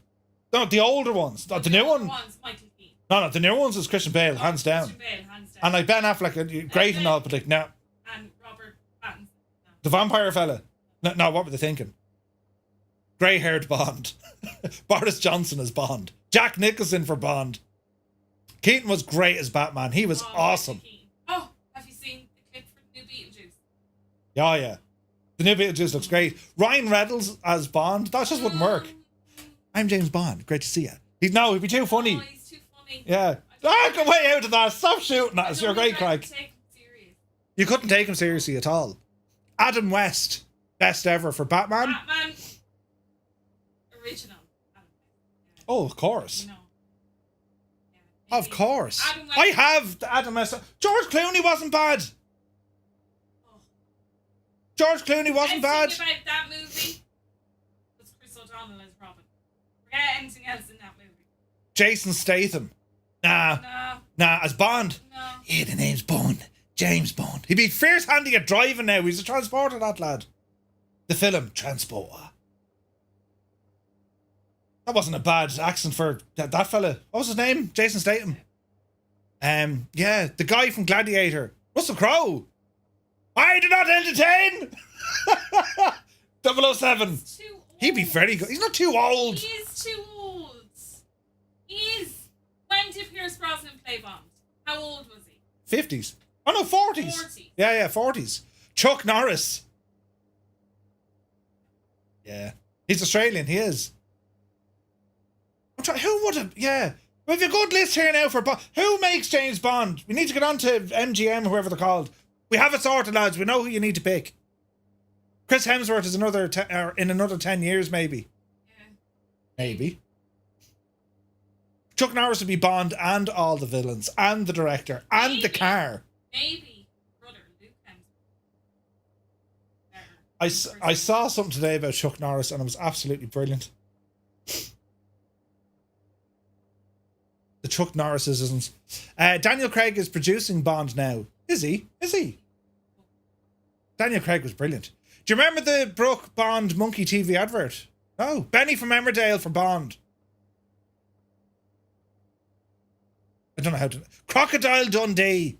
No, the older ones. The new one. Michael Keaton. No, the new ones is Christian Bale, hands down. Christian Bale, hands down. And like Ben Affleck, great and all, but like, no. And Robert Pattinson. No. The vampire fella. No, what were they thinking? Grey-haired Bond. Boris Johnson as Bond. Jack Nicholson for Bond. Keaton was great as Batman. He was awesome. Oh, have you seen the clip for the new Beetlejuice? Oh, yeah. The new Beetlejuice looks great. Ryan Reynolds as Bond. That just wouldn't work. I'm James Bond. Great to see you. He'd be too funny. Oh, he's too funny. Yeah. Get way out of that. Stop shooting at us. You're a great crack. You couldn't take him seriously at all. Adam West. Best ever for Batman. Batman. Original. Oh, of course. No. Yeah, of course. Adam West. I have Adam West. George Clooney wasn't bad. Oh. George Clooney wasn't bad. Best thing about that movie was Chris O'Donnell as Robin. Forget anything else in that movie. Jason Statham. Nah, as Bond. No. Yeah, the name's Bond. James Bond. He'd be fierce handy at driving now. He's a transporter, that lad. The film, Transporter. That wasn't a bad accent for that fella. What was his name? Jason Statham. Yeah, the guy from Gladiator. Russell Crowe. I do not entertain. 007. He'd be very good. He's not too old. He is too old. He is. When did Pierce Brosnan play Bond? How old was he? 50s. Oh no, 40s. 40s. Yeah, 40s. Chuck Norris. Yeah. He's Australian, he is. Who would have... Yeah. We have a good list here now for Bond. Who makes James Bond? We need to get on to MGM, whoever they're called. We have it sorted, lads. We know who you need to pick. Chris Hemsworth is in another 10 years, maybe. Yeah. Maybe. Chuck Norris would be Bond and all the villains and the director and the car. Maybe brother Luke Hemsworth. I saw something today about Chuck Norris and it was absolutely brilliant. The Chuck Norrisisms. Daniel Craig is producing Bond now. Is he? Daniel Craig was brilliant. Do you remember the Brooke Bond Monkey TV advert? No. Benny from Emmerdale for Bond. I don't know how to. Crocodile Dundee.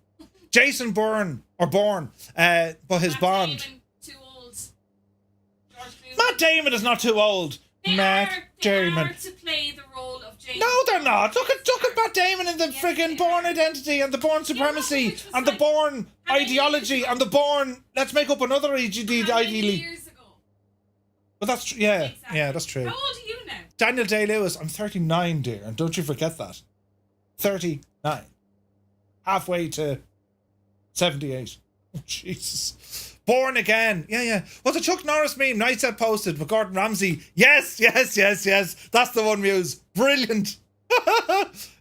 Jason Bourne. Or Bourne. But his Matt Bond. Damon, too old. George Clooney. Matt Damon is not too old. They Matt are Damon. to play the role of James. No, they're not. Look at Matt Damon and the Yes, friggin' they Bourne are. identity and the Bourne supremacy which was and the like- Bourne how many ideology years ago? and the Bourne. Let's make up another EGD How many ideally. years ago? But that's yeah, Exactly. yeah, that's true. How old are you now? Daniel Day-Lewis, I'm 39, dear, and don't you forget that. 39. Halfway to 78. Oh, Jesus. Born Again. Yeah, yeah. What's a Chuck Norris meme? Night Set posted, but Gordon Ramsay. Yes. That's the one, Muse. Brilliant.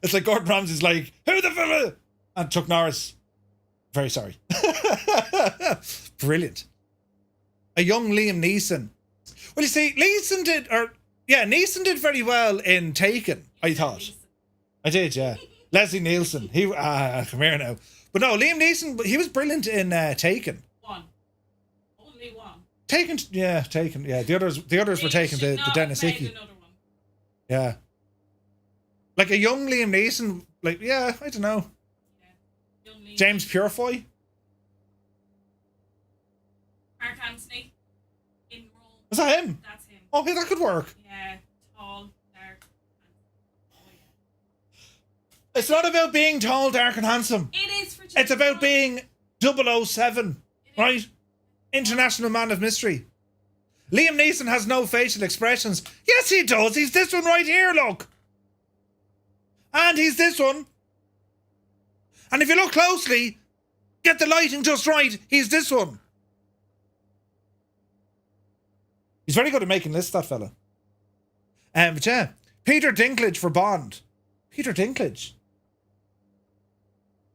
It's like Gordon Ramsay's like, who the fella? And Chuck Norris, very sorry. Brilliant. A young Liam Neeson. Well, you see, Neeson did very well in Taken, I thought. I did, yeah. Leslie Nielsen. Come here now. But no, Liam Neeson, he was brilliant in Taken. One. Only one. Taken, yeah. The others were taken, They the should not Dennis have made Hickey. another one. Yeah. Like a young Liam Neeson, like, yeah, I don't know. Yeah. Young Lee. James Purefoy. Mark Anthony. In role. Was that him? That's him. Oh, yeah, that could work. Yeah. Tall, dark. Oh, yeah. It's not about being tall, dark, and handsome. It is for It's about being. being 007, right? International Man of Mystery. Liam Neeson has no facial expressions. Yes, he does. He's this one right here, look. And he's this one. And if you look closely, get the lighting just right, he's this one. He's very good at making lists, that fella. But yeah, Peter Dinklage for Bond. Peter Dinklage.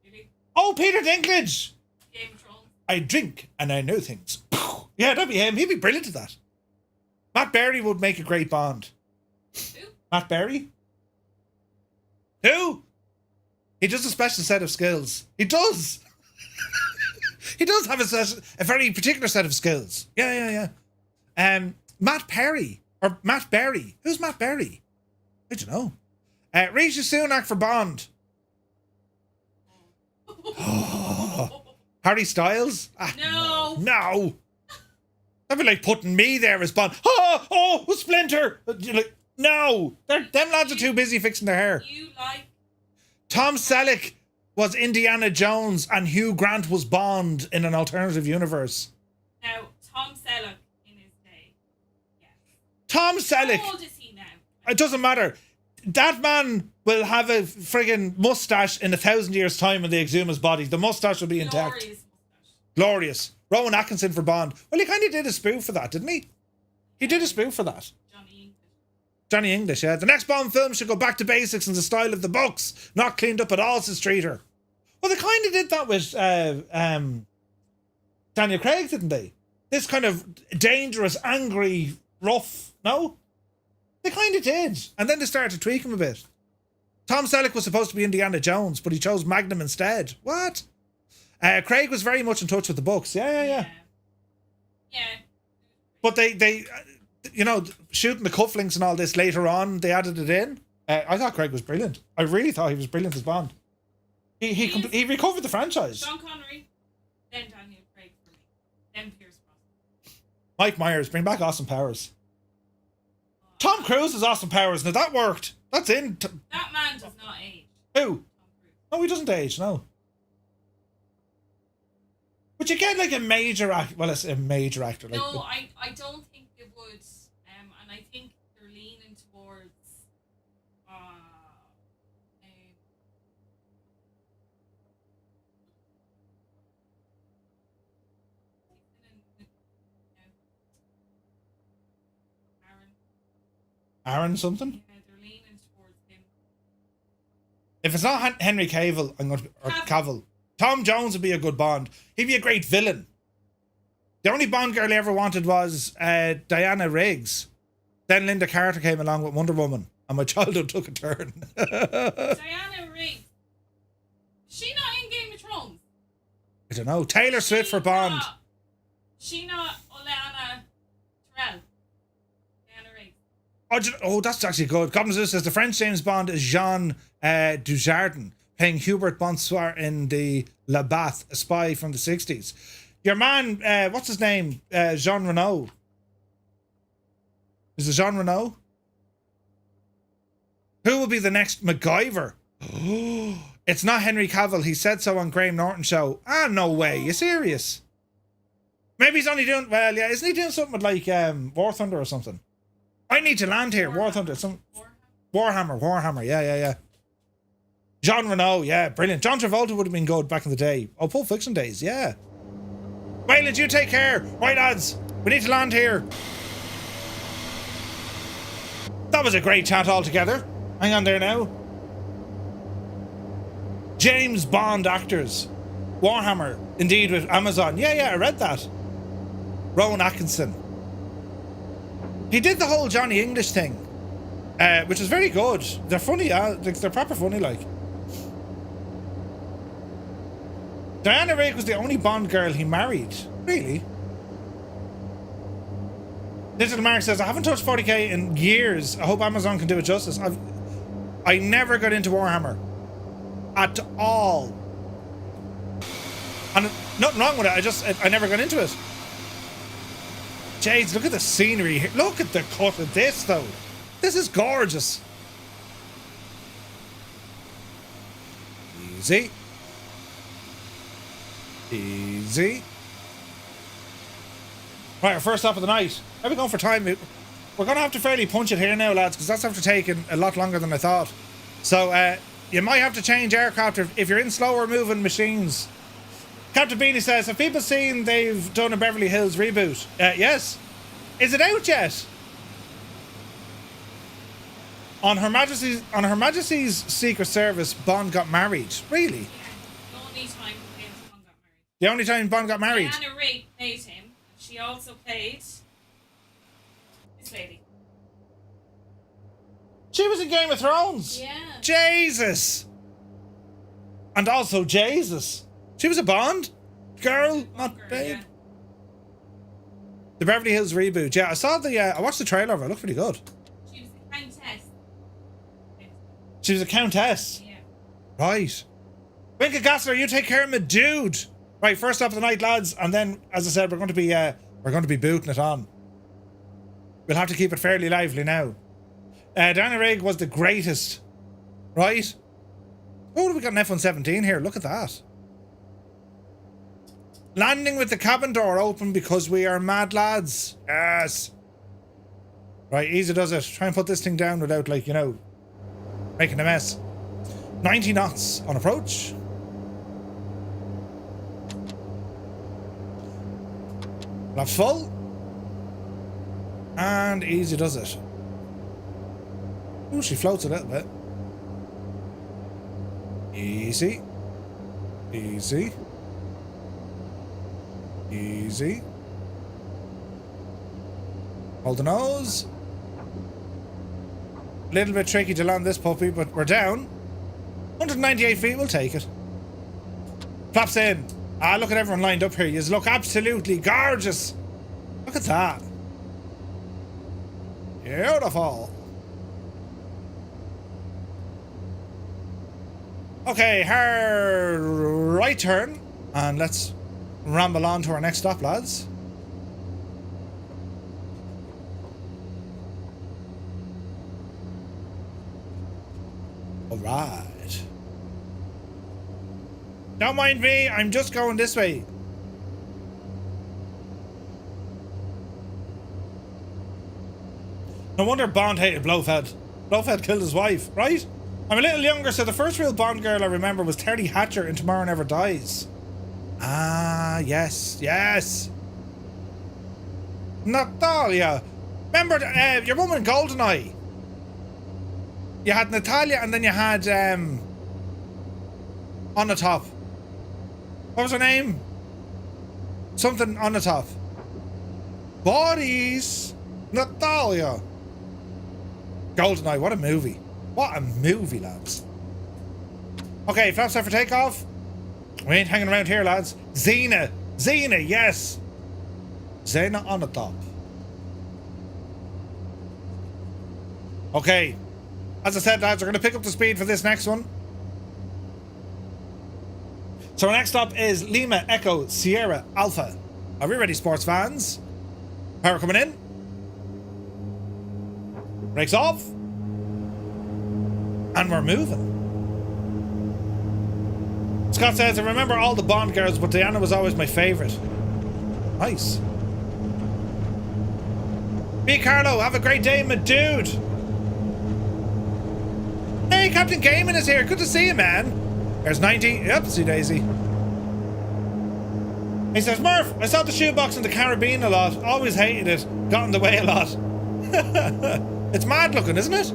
Really? Oh, Peter Dinklage. Game of Thrones. I drink and I know things. Yeah, that'd be him. He'd be brilliant at that. Matt Berry would make a great Bond. Who? Matt Berry? Who? He does a special set of skills. He does. He does have a very particular set of skills. Yeah. Matt Perry. Or Matt Berry. Who's Matt Berry? I don't know. Rishi Sunak for Bond. Harry Styles? No. No. That'd be like putting me there as Bond. Oh, Splinter. You're like, no. Them lads are too busy fixing their hair. You like. Tom Selleck was Indiana Jones and Hugh Grant was Bond in an alternative universe. Now, Tom Selleck in his day. Yeah. Tom Selleck. How old is he now? It doesn't matter. That man will have a friggin' mustache in 1,000 years' time when they exhume his body. The mustache will be intact. Glorious mustache. Glorious. Rowan Atkinson for Bond. Well, he kind of did a spoof for that, didn't he? He did a spoof for that. Johnny English, yeah. The next Bond film should go back to basics in the style of the books, not cleaned up at all, says Streeter. Well, they kind of did that with Daniel Craig, didn't they? This kind of dangerous, angry, rough, no? They kind of did. And then they started to tweak him a bit. Tom Selleck was supposed to be Indiana Jones, but he chose Magnum instead. What? Craig was very much in touch with the books. Yeah. But they shooting the cufflinks and all this later on, they added it in. I thought Craig was brilliant. I really thought he was brilliant as Bond. He recovered the franchise. Sean Connery, then Daniel Craig for me, then Pierce Brosnan. Mike Myers, bring back Austin Powers. Tom Cruise is Austin Powers. Now that worked. That's in. That man does not age. Who? Tom Cruise. No, he doesn't age, no. But you get like a major actor. Well, it's a major actor. Like, No, I don't think they would. And I think they're leaning towards Aaron something. Yeah, they're leaning towards him. If it's not Henry Cavill, I'm going to or Cavill. Tom Jones would be a good Bond. He'd be a great villain. The only Bond girl I ever wanted was Diana Riggs. Then Linda Carter came along with Wonder Woman, and my childhood took a turn. Diana Riggs. She not in Game of Thrones. I don't know. Taylor Swift for Bond. She not Oleana Terrell. Diana Riggs. Oh, that's actually good. Goblin Zeus says the French James Bond is Jean Dujardin, playing Hubert Bonsoir in the La Bath, a spy from the 60s. Your man, what's his name? Jean Reno. Is it Jean Reno? Who will be the next MacGyver? It's not Henry Cavill. He said so on Graham Norton show. Ah, no way. You serious? Maybe he's only doing, well, yeah, isn't he doing something with like War Thunder or something? I need to land here. War Thunder. Warhammer. Yeah. Jean Reno, yeah, brilliant. John Travolta would have been good back in the day. Oh, Pulp Fiction days, yeah. Wayland, you take care. Right, lads, we need to land here. That was a great chat altogether. Hang on there now. James Bond actors. Warhammer, indeed, with Amazon. Yeah, I read that. Rowan Atkinson. He did the whole Johnny English thing, which is very good. They're funny, they're proper funny, like. Diana Rigg was the only Bond girl he married. Really? Little Mark says, I haven't touched 40k in years. I hope Amazon can do it justice. I never got into Warhammer. At all. And nothing wrong with it, I never got into it. Jades, look at the scenery here. Look at the cut of this, though. This is gorgeous. Easy. Right, our first stop of the night. How are we going for time? We're going to have to fairly punch it here now, lads, because that's after taking a lot longer than I thought. So, you might have to change aircraft if you're in slower moving machines. Captain Beanie says, have people seen they've done a Beverly Hills reboot? Yes. Is it out yet? On Her Majesty's Secret Service, Bond got married. Really? Yeah, the only time Bond got married. The only time Bond got married? Diana Rigg played him. She also played this lady. She was in Game of Thrones. Yeah. Jesus. And also Jesus. She was a Bond girl, not babe. Yeah. The Beverly Hills reboot. Yeah, I saw I watched the trailer of it. It looked pretty good. She was the countess. She was a countess. Yeah. Right. Winka Gassler, you take care of me, dude. Right, first up of the night, lads, and then, as I said, we're going to be booting it on. We'll have to keep it fairly lively now. Diana Rigg was the greatest, right? Oh, we got an F-117 here. Look at that. Landing with the cabin door open because we are mad lads. Yes. Right, easy does it. Try and put this thing down without, like, making a mess. 90 knots on approach. Lap full. And easy does it. Ooh, she floats a little bit. Easy. Hold the nose. Little bit tricky to land this puppy, but we're down. 198 feet, we'll take it. Flaps in. Ah, look at everyone lined up here. You look absolutely gorgeous. Look at that. Beautiful. Okay, her right turn. And let's ramble on to our next stop, lads. Alright. Don't mind me, I'm just going this way. No wonder Bond hated Blofeld. Blofeld killed his wife, right? I'm a little younger, so the first real Bond girl I remember was Terry Hatcher in Tomorrow Never Dies. Ah, yes. Natalia. Remember your woman in GoldenEye? You had Natalia and then you had on the top. What was her name? Something on the top. Bodies. Natalia. GoldenEye, what a movie. What a movie, lads. Okay, flaps set for takeoff. We ain't hanging around here, lads. Xena, yes. Xena on the top. Okay. As I said, lads, we're going to pick up the speed for this next one. So our next stop is Lima Echo Sierra Alpha. Are we ready, sports fans? Power coming in. Brakes off. And we're moving. Scott says, I remember all the Bond girls, but Diana was always my favourite. Nice. B. Carlo, have a great day, my dude. Hey, Captain Gaiman is here. Good to see you, man. There's 90. Yep, see Daisy. He says, Murph, I saw the shoebox in the Caribbean a lot. Always hated it. Got in the way a lot. It's mad looking, isn't it?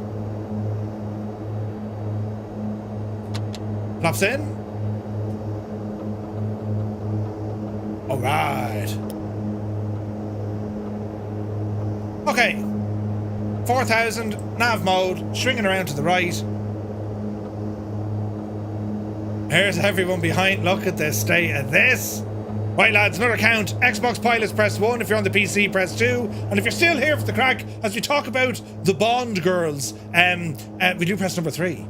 Flops in. Alright. Okay. 4,000, nav mode, swinging around to the right. Here's everyone behind. Look at the state of this. Right, lads, another count. Xbox pilots, press 1. If you're on the PC, press 2. And if you're still here for the crack, as we talk about the Bond girls, we do press number 3.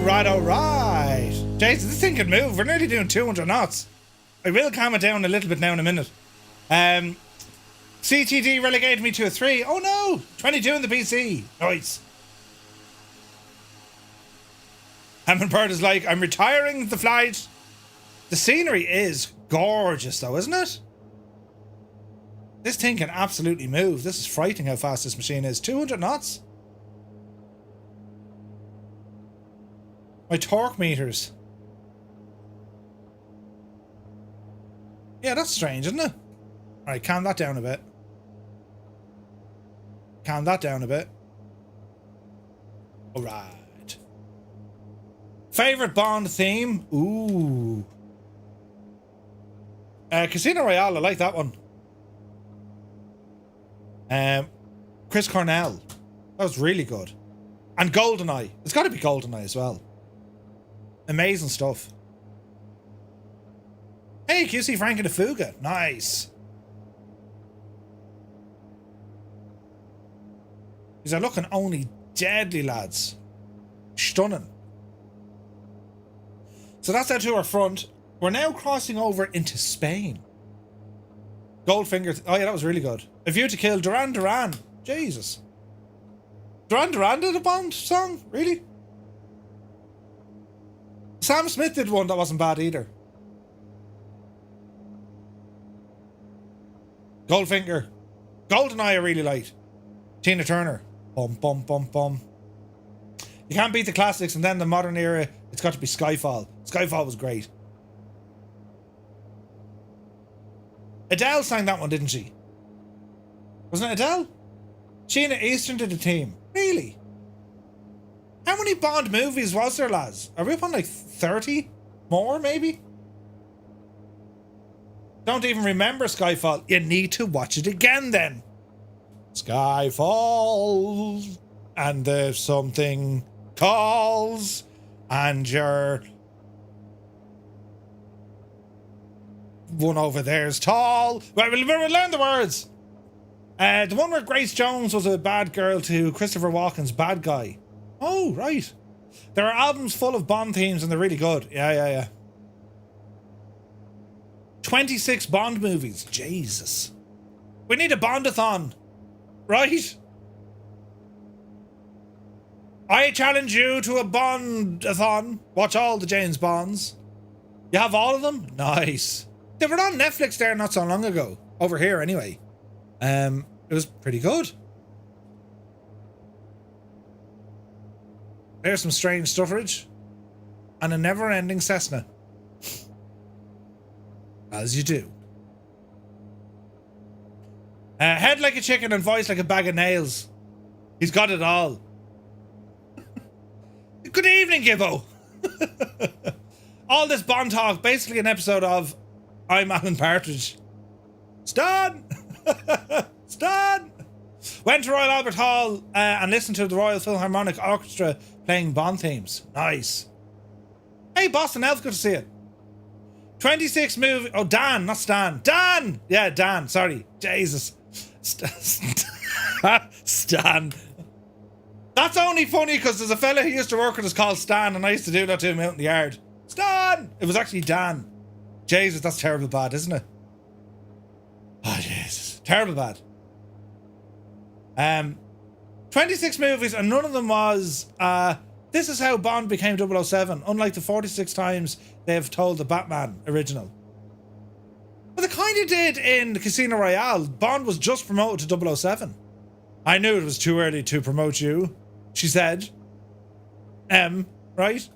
Alright. Jason, this thing can move. We're nearly doing 200 knots. I will calm it down a little bit now in a minute. CTD relegated me to a 3. Oh no! 22 in the PC. Nice. Hammond Bird is like, I'm retiring the flight. The scenery is gorgeous though, isn't it? This thing can absolutely move. This is frightening how fast this machine is. 200 knots? My torque meters. Yeah, that's strange, isn't it? Alright, calm that down a bit. Calm that down a bit. Alright. Favorite Bond theme? Ooh. Casino Royale, I like that one. Chris Cornell. That was really good. And GoldenEye. It's got to be GoldenEye as well. Amazing stuff. Hey, QC Frank and the Fuga. Nice. These are looking only deadly, lads. Stunning. So that's out to our front. We're now crossing over into Spain. Goldfinger. Oh yeah, that was really good. A View to Kill. Duran Duran. Jesus. Duran Duran did a Bond song? Really? Sam Smith did one that wasn't bad either. Goldfinger. GoldenEye I really liked. Tina Turner. Bum bum bum bum. You can't beat the classics, and then the modern era, it's got to be Skyfall. Skyfall was great. Adele sang that one, didn't she? Wasn't it Adele? Sheena Easton did the theme. Really? How many Bond movies was there, lads? Are we up on like 30 more, maybe? Don't even remember Skyfall. You need to watch it again then. Skyfall, and there's something calls, and your one over there's tall. Well, we'll learn the words. The one where Grace Jones was a bad girl to Christopher Walken's bad guy. Oh, right. There are albums full of Bond themes and they're really good. Yeah. 26 Bond movies. Jesus. We need a Bondathon. Right? I challenge you to a Bondathon. Watch all the James Bonds. You have all of them? Nice. They were on Netflix there not so long ago. Over here, anyway. It was pretty good. There's some strange stufferage. And a never-ending Cessna. As you do. Head like a chicken and voice like a bag of nails. He's got it all. Good evening, Gibbo. All this Bond talk, basically an episode of I'm Alan Partridge. Stan! Stan! Went to Royal Albert Hall and listened to the Royal Philharmonic Orchestra playing Bond themes. Nice. Hey, Boston Elf, good to see you. 26 movies. Oh, Dan, not Stan. Dan! Yeah, Dan, sorry. Jesus. Stan. That's only funny because there's a fella who used to work with us called Stan, and I used to do that to him out in the yard. Stan! It was actually Dan. Jesus, that's terrible bad, isn't it? Oh, Jesus. Terrible bad. 26 movies, and none of them was, this is how Bond became 007, unlike the 46 times they've told the Batman original. But they kind of did in Casino Royale. Bond was just promoted to 007. I knew it was too early to promote you, she said. Right?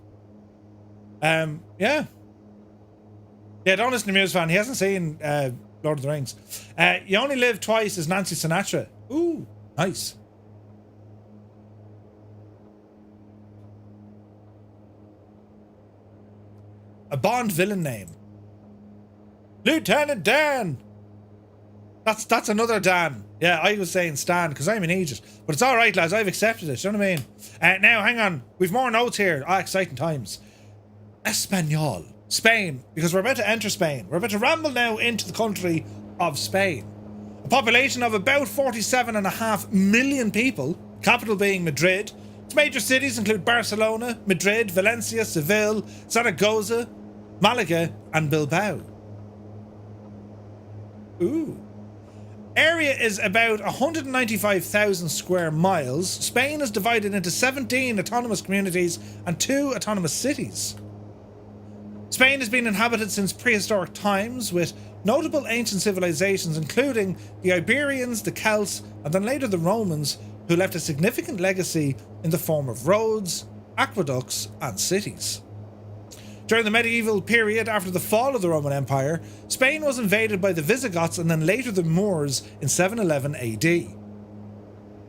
Yeah. Yeah, don't listen to Muse fan. He hasn't seen Lord of the Rings. You Only Live Twice is Nancy Sinatra. Ooh, nice. A Bond villain name. Lieutenant Dan. That's another Dan. Yeah, I was saying Stan because I'm in Egypt. But it's all right, lads. I've accepted it. You know what I mean? Now, hang on. We've more notes here. Exciting times. Espanol. Spain. Because we're about to enter Spain. We're about to ramble now into the country of Spain. A population of about 47.5 million people. Capital being Madrid. Its major cities include Barcelona, Madrid, Valencia, Seville, Zaragoza, Malaga, and Bilbao. Ooh. Area is about 195,000 square miles. Spain is divided into 17 autonomous communities and 2 autonomous cities. Spain has been inhabited since prehistoric times, with notable ancient civilizations including the Iberians, the Celts, and then later the Romans, who left a significant legacy in the form of roads, aqueducts, and cities. During the medieval period after the fall of the Roman Empire, Spain was invaded by the Visigoths and then later the Moors in 711 AD.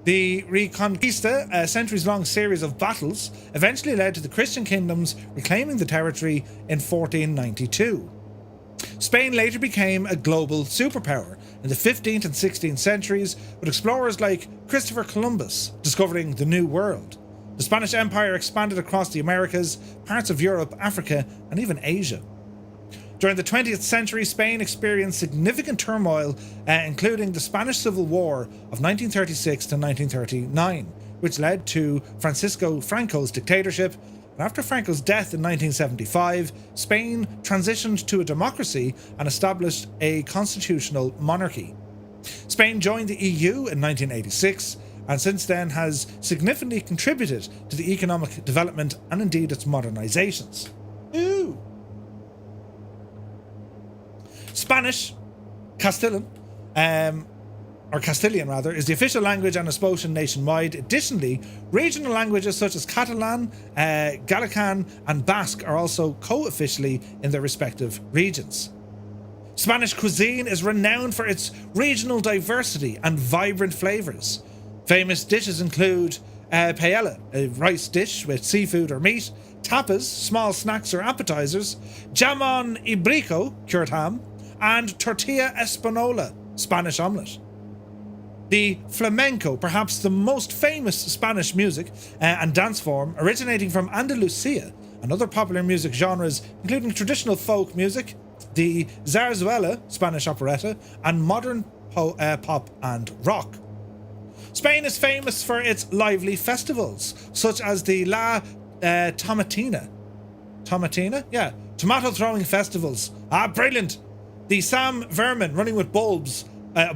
The Reconquista, a centuries-long series of battles, eventually led to the Christian kingdoms reclaiming the territory in 1492. Spain later became a global superpower in the 15th and 16th centuries, with explorers like Christopher Columbus discovering the New World. The Spanish Empire expanded across the Americas, parts of Europe, Africa, and even Asia. During the 20th century, Spain experienced significant turmoil, including the Spanish Civil War of 1936 to 1939, which led to Francisco Franco's dictatorship. And after Franco's death in 1975, Spain transitioned to a democracy and established a constitutional monarchy. Spain joined the EU in 1986, and since then has significantly contributed to the economic development and indeed its modernizations. Ooh. Spanish, Castilian, is the official language and is spoken nationwide. Additionally, regional languages such as Catalan, Galician, and Basque are also co-officially in their respective regions. Spanish cuisine is renowned for its regional diversity and vibrant flavours. Famous dishes include paella, a rice dish with seafood or meat, tapas, small snacks or appetizers, jamon iberico, cured ham, and tortilla española, Spanish omelette. The flamenco, perhaps the most famous Spanish music and dance form, originating from Andalusia, and other popular music genres including traditional folk music, the zarzuela, Spanish operetta, and modern pop and rock. Spain is famous for its lively festivals, such as the La Tomatina. Tomatina? Yeah. Tomato throwing festivals. Ah, brilliant. The Sam Vermin running with bulls.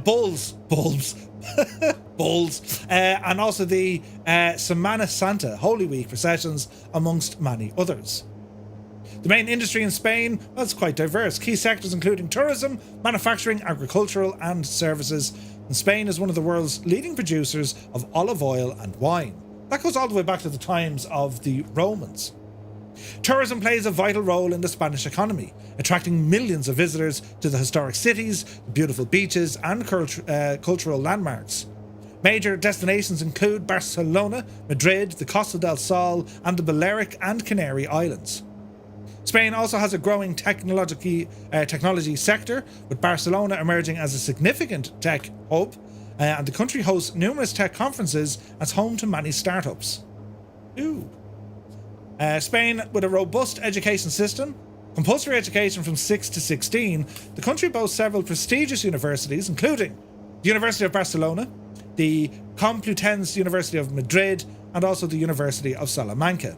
Bulls. And also the Semana Santa, Holy Week processions, amongst many others. The main industry in Spain was quite diverse. Key sectors including tourism, manufacturing, agricultural, and services. And Spain is one of the world's leading producers of olive oil and wine. That goes all the way back to the times of the Romans. Tourism plays a vital role in the Spanish economy, attracting millions of visitors to the historic cities, beautiful beaches, and cultural landmarks. Major destinations include Barcelona, Madrid, the Costa del Sol, and the Balearic and Canary Islands. Spain also has a growing technology sector, with Barcelona emerging as a significant tech hub, and the country hosts numerous tech conferences as home to many startups. Spain, with a robust education system, compulsory education from 6 to 16, the country boasts several prestigious universities, including the University of Barcelona, the Complutense University of Madrid, and also the University of Salamanca.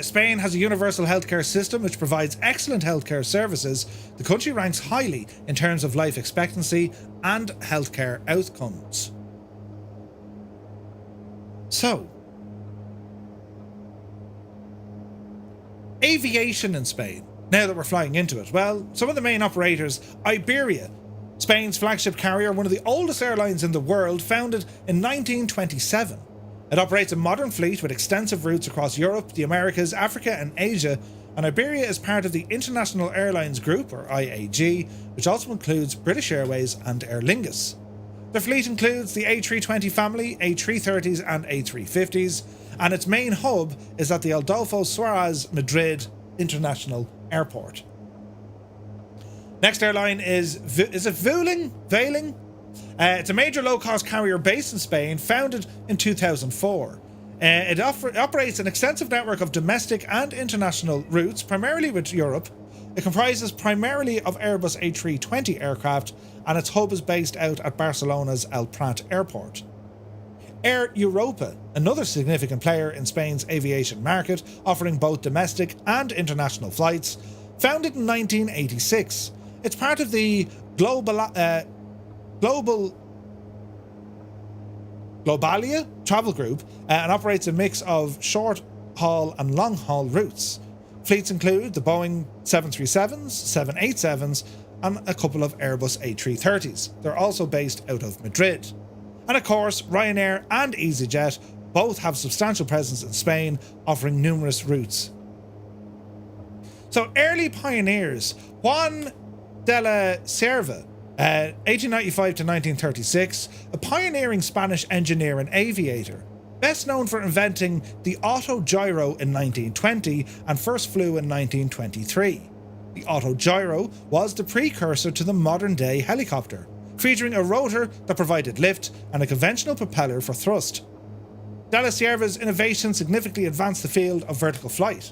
Spain has a universal healthcare system which provides excellent healthcare services. The country ranks highly in terms of life expectancy and healthcare outcomes. So, aviation in Spain, now that we're flying into it. Well, some of the main operators: Iberia, Spain's flagship carrier, one of the oldest airlines in the world, founded in 1927. It operates a modern fleet with extensive routes across Europe, the Americas, Africa, and Asia, and Iberia is part of the International Airlines Group, or IAG, which also includes British Airways and Aer Lingus. The fleet includes the A320 family, A330s, and A350s, and its main hub is at the Adolfo Suárez Madrid International Airport. Next airline is it Vueling? It's a major low-cost carrier based in Spain, founded in 2004. It operates an extensive network of domestic and international routes, primarily with Europe. It comprises primarily of Airbus A320 aircraft, and its hub is based out at Barcelona's El Prat Airport. Air Europa, another significant player in Spain's aviation market, offering both domestic and international flights, founded in 1986. It's part of the Globalia travel group and operates a mix of short-haul and long-haul routes. Fleets include the Boeing 737s, 787s, and a couple of Airbus A330s. They're also based out of Madrid. And of course, Ryanair and EasyJet both have substantial presence in Spain, offering numerous routes. So, early pioneers: Juan de la Cierva, 1895 to 1936, a pioneering Spanish engineer and aviator, best known for inventing the autogyro in 1920 and first flew in 1923. The autogyro was the precursor to the modern-day helicopter, featuring a rotor that provided lift and a conventional propeller for thrust. De la Cierva's innovation significantly advanced the field of vertical flight.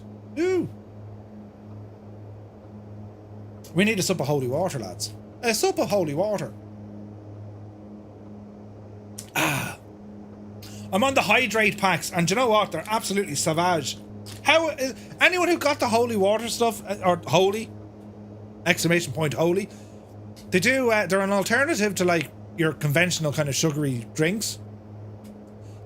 We need a sup of holy water, lads. A sup of holy water. I'm on the hydrate packs, and do you know what? They're absolutely savage. How is anyone who got the holy water stuff, or holy, exclamation point holy, they do, they're an alternative to like your conventional kind of sugary drinks.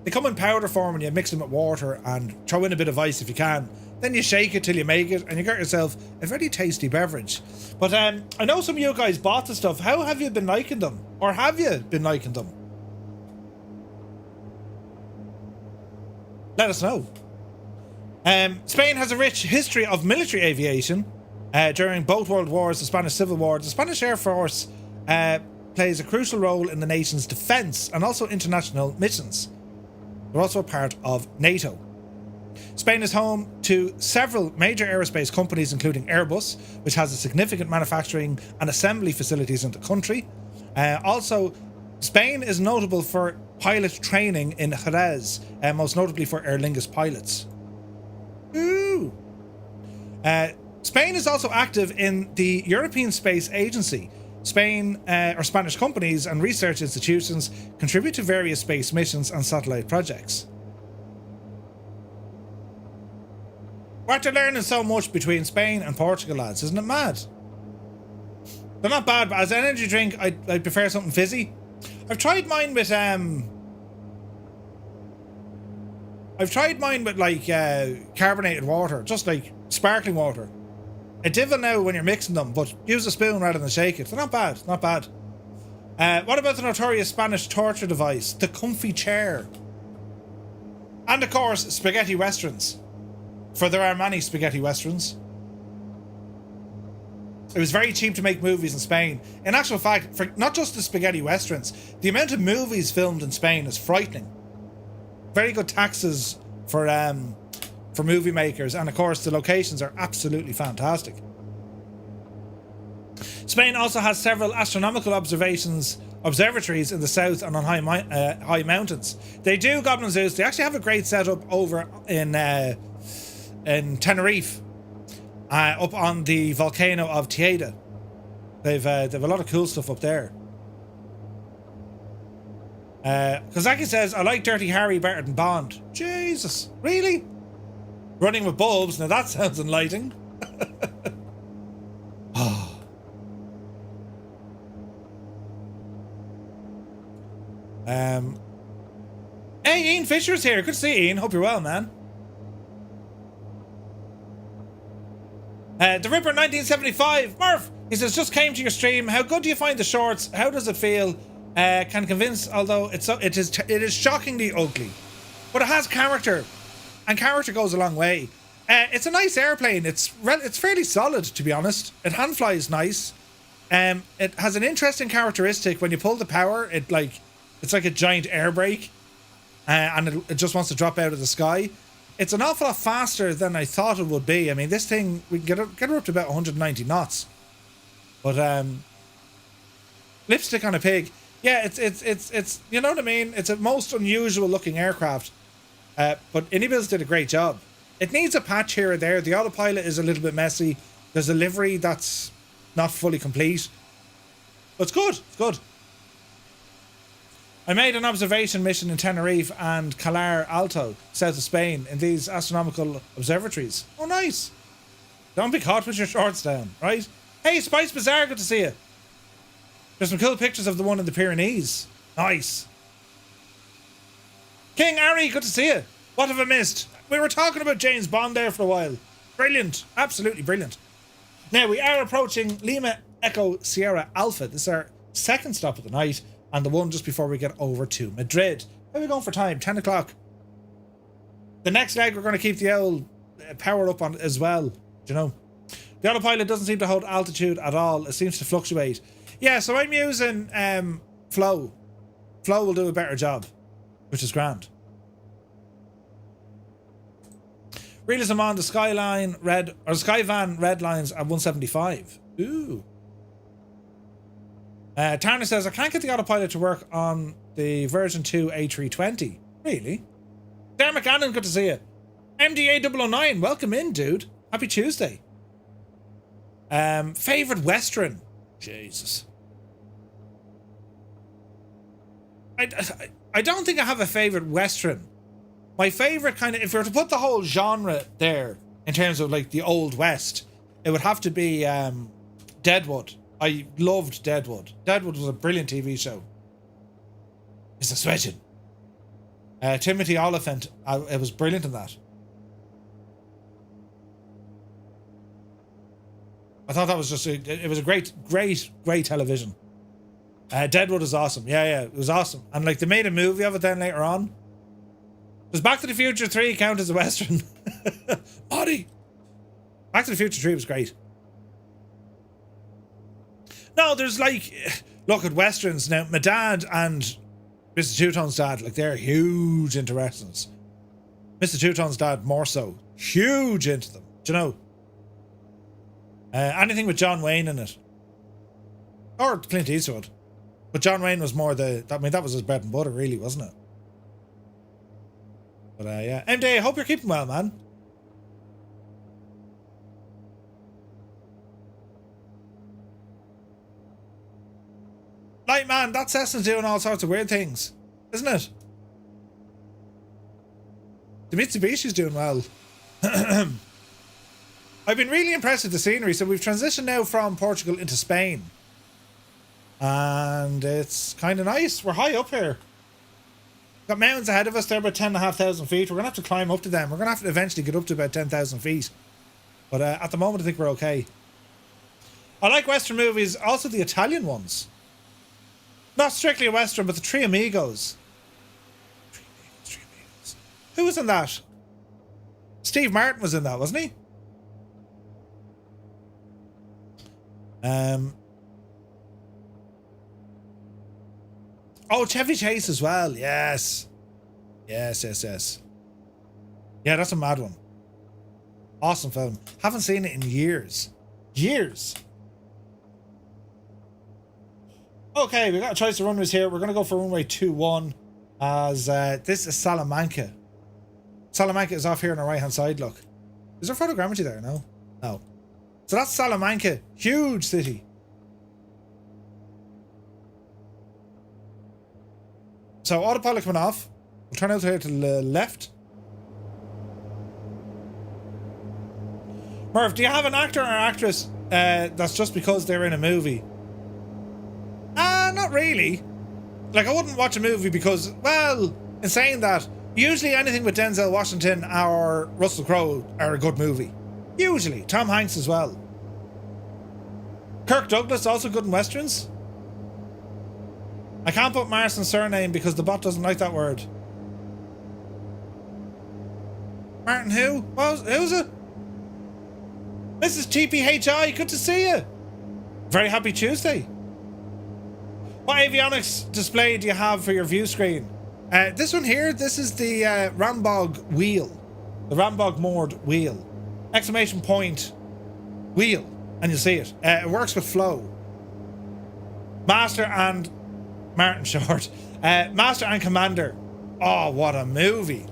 They come in powder form and you mix them with water and throw in a bit of ice if you can. Then you shake it till you make it and you get yourself a very tasty beverage. But I know some of you guys bought the stuff. How have you been liking them? Or have you been liking them? Let us know. Spain has a rich history of military aviation. During both World Wars, the Spanish Civil War, the Spanish Air Force plays a crucial role in the nation's defence and also international missions. They're also a part of NATO. Spain is home to several major aerospace companies, including Airbus, which has a significant manufacturing and assembly facilities in the country. Also, Spain is notable for pilot training in Jerez, most notably for Aer Lingus pilots. Ooh. Spain is also active in the European Space Agency. Spain, or Spanish companies and research institutions contribute to various space missions and satellite projects. We're after learning so much between Spain and Portugal, lads. Isn't it mad? They're not bad, but as an energy drink, I prefer something fizzy. I've tried mine with like carbonated water, just like sparkling water. A divil now when you're mixing them, but use a spoon rather than shake it. They're not bad, not bad. What about the notorious Spanish torture device, the comfy chair? And of course, spaghetti westerns. For there are many spaghetti westerns. It was very cheap to make movies in Spain. In actual fact, for not just the spaghetti westerns, the amount of movies filmed in Spain is frightening. Very good taxes for movie makers, and of course the locations are absolutely fantastic. Spain also has several astronomical observatories in the south and on high mountains. They do Goblin Zeus. They actually have a great setup over in Tenerife, up on the volcano of Teide. They've a lot of cool stuff up there. Kazaki says, I like Dirty Harry better than Bond. Jesus, really? Running with bulbs, now that sounds enlightening. Oh. Hey, Ian Fisher's here. Good to see you, Ian. Hope you're well, man. The Ripper 1975, Murph, he says, just came to your stream. How good do you find the shorts? How does it feel? Can convince, although it is shockingly ugly, but it has character, and character goes a long way. It's a nice airplane. It's fairly solid, to be honest. It hand flies nice. It has an interesting characteristic. When you pull the power, it's like a giant air brake, and it just wants to drop out of the sky. It's an awful lot faster than I thought it would be. I mean, this thing, we can get her up to about 190 knots. But lipstick on a pig. Yeah, it's you know what I mean? It's a most unusual looking aircraft. But Inibils did a great job. It needs a patch here or there. The autopilot is a little bit messy. There's a livery that's not fully complete. But it's good. It's good. I made an observation mission in Tenerife and Calar Alto, south of Spain, in these astronomical observatories. Oh, nice. Don't be caught with your shorts down, right? Hey, Spice Bazaar, good to see you. There's some cool pictures of the one in the Pyrenees. Nice. King Ari, good to see you. What have I missed? We were talking about James Bond there for a while. Brilliant. Absolutely brilliant. Now, we are approaching Lima Echo Sierra Alpha. This is our second stop of the night, and the one just before we get over to Madrid. How are we going for time? 10 o'clock. The next leg, we're going to keep the old power up on as well. Do you know? The autopilot doesn't seem to hold altitude at all. It seems to fluctuate. Yeah, so I'm using Flow. Flow will do a better job, which is grand. Realism on the Skyvan red lines at 175. Ooh. Tarner says, I can't get the autopilot to work on the version 2 A320. Really? Dermot Gannon, good to see you. MDA 009, welcome in, dude. Happy Tuesday. Favorite Western? Jesus. I don't think I have a favorite Western. My favorite kind of, if we were to put the whole genre there in terms of like the Old West, it would have to be Deadwood. I loved Deadwood. Deadwood was a brilliant TV show. It's a sweating. Timothy Oliphant, it was brilliant in that. I thought that was just it was a great television. Deadwood is awesome. Yeah, it was awesome. And like they made a movie of it then later on. Does Back to the Future 3 count as a Western? Body. Back to the Future 3 was great. No, there's like, look at Westerns now. My dad and Mr. Two-Tone's dad, like they're huge into Westerns. Mr. Two-Tone's dad more so. Huge into them. Do you know? Anything with John Wayne in it. Or Clint Eastwood. But John Wayne was more that was his bread and butter, really, wasn't it? But yeah. MD, I hope you're keeping well, man. Like, man, that Cessna's doing all sorts of weird things, isn't it? The Mitsubishi's doing well. I've been really impressed with the scenery. So we've transitioned now from Portugal into Spain. And it's kind of nice. We're high up here. Got mountains ahead of us. They're about 10,500 feet. We're going to have to climb up to them. We're going to have to eventually get up to about 10,000 feet. But at the moment, I think we're okay. I like Western movies. Also the Italian ones. Not strictly a Western, but the Three Amigos. Three Amigos. Who was in that? Steve Martin was in that, wasn't he? Oh, Chevy Chase as well. Yes. Yes. Yeah, that's a mad one. Awesome film. Haven't seen it in years. Okay, we got a choice of runways here. We're going to go for runway 21 as this is Salamanca. Salamanca is off here on the right hand side, look. Is there photogrammetry there? No. So that's Salamanca. Huge city. So autopilot coming off. We'll turn out here to the left. Murph, do you have an actor or actress that's just because they're in a movie? Not really. Like, I wouldn't watch a movie because, well, in saying that, usually anything with Denzel Washington or Russell Crowe are a good movie. Usually. Tom Hanks as well. Kirk Douglas, also good in Westerns. I can't put Marston's surname because the bot doesn't like that word. Martin who? Who's it? Mrs. TPHI, good to see you. Very happy Tuesday. What avionics display do you have for your view screen? This one here, this is the Rambog wheel. The Rambog moored wheel. Exclamation point wheel. And you'll see it. It works with flow. Master and Martin Short. Master and Commander. Oh, what a movie.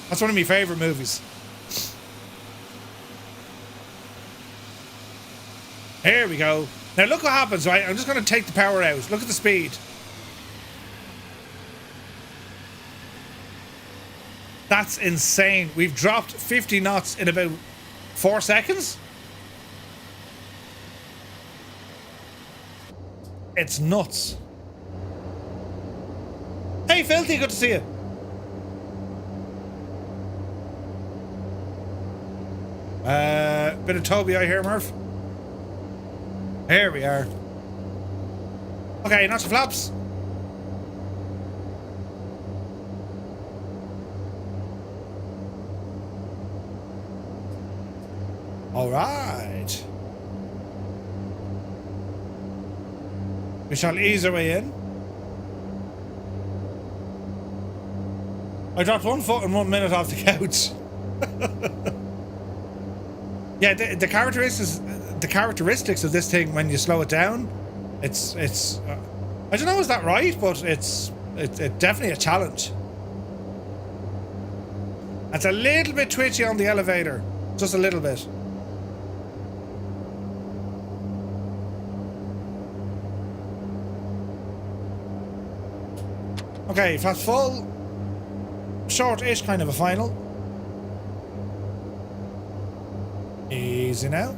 That's one of my favourite movies. Here we go. Now look what happens, right? I'm just going to take the power out. Look at the speed. That's insane. We've dropped 50 knots in about 4 seconds. It's nuts. Hey, Filthy, good to see you. Bit of Toby out here, Murph. Here we are. Okay, not your flaps. All right. We shall ease our way in. I dropped 1 foot in 1 minute off the couch. Yeah, the characteristics of this thing when you slow it down, it's I don't know, is that right? But it's definitely a challenge. It's a little bit twitchy on the elevator, just a little bit. Okay, fast full, short-ish kind of a final. Easy now.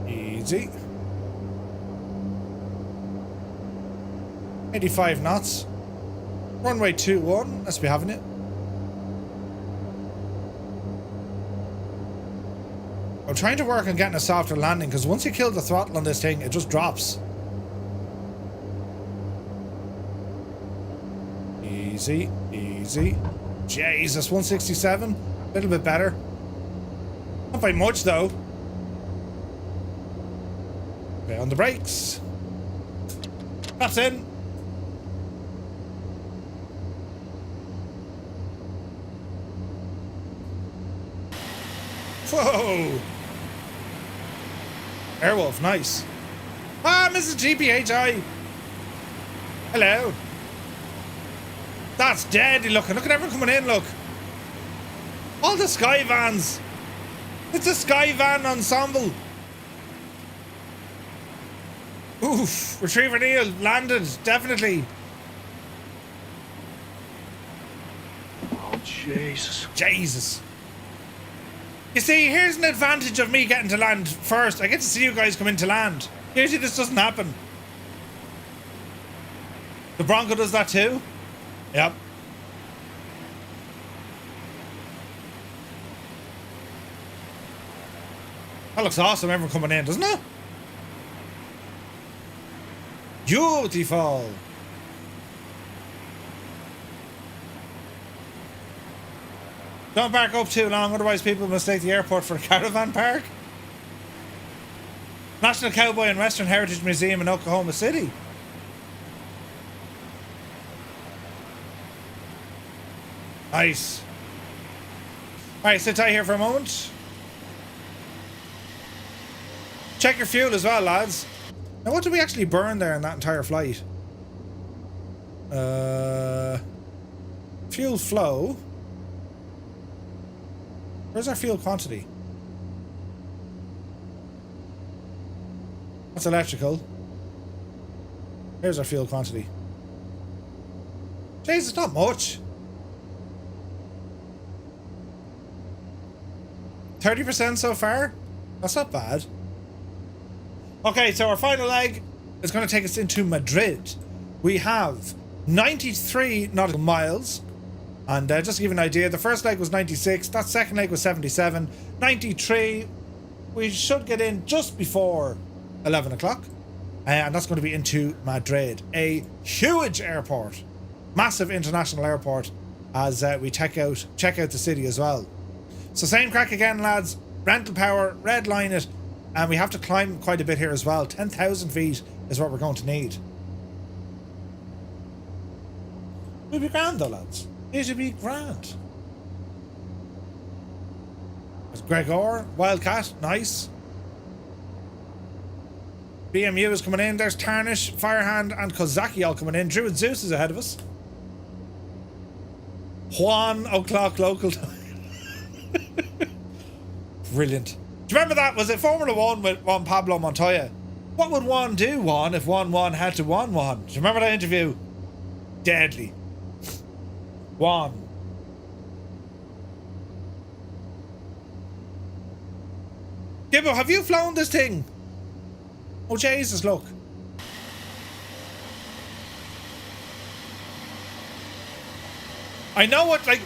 Easy. 85 knots. Runway 21. Let's be having it. I'm trying to work on getting a softer landing because once you kill the throttle on this thing, it just drops. Easy, easy. Jesus, 167. A little bit better. Not by much though. Okay, on the brakes. That's in. Whoa! Airwolf, nice. Ah, Mrs. GPHI. Hello. That's deadly looking. Look at everyone coming in, look. All the Skyvans. It's a Skyvan ensemble. Oof. Retriever Neil landed, definitely. Oh, Jesus. Jesus. You see, here's an advantage of me getting to land first. I get to see you guys come into land. Usually this doesn't happen. The Bronco does that too? Yep. That looks awesome, everyone coming in, doesn't it? Beautiful. Don't park up too long, otherwise people mistake the airport for a caravan park. National Cowboy and Western Heritage Museum in Oklahoma City. Nice. Alright, sit tight here for a moment. Check your fuel as well, lads. Now, what did we actually burn there in that entire flight? Fuel flow. Where's our fuel quantity? That's electrical. Here's our fuel quantity. Jeez, it's not much. 30% so far? That's not bad. Okay, so our final leg is going to take us into Madrid. We have 93 nautical miles. And just to give you an idea, the first leg was 96, that second leg was 77, 93. We should get in just before 11 o'clock. And that's going to be into Madrid. A huge airport. Massive international airport as we check out the city as well. So same crack again, lads. Rental power, red line it. And we have to climb quite a bit here as well. 10,000 feet is what we're going to need. We'll be grand though, lads. It'll be grand. There's Gregor, Wildcat, nice. BMU is coming in. There's Tarnish, Firehand, and Kozaki all coming in. Druid Zeus is ahead of us. 1 o'clock local time. Brilliant. Do you remember that? Was it Formula 1 with Juan Pablo Montoya? What would Juan do, Juan, if Juan had to Juan? Do you remember that interview? Deadly. Juan. Gibbo, have you flown this thing? Oh, Jesus, look. I know what, like...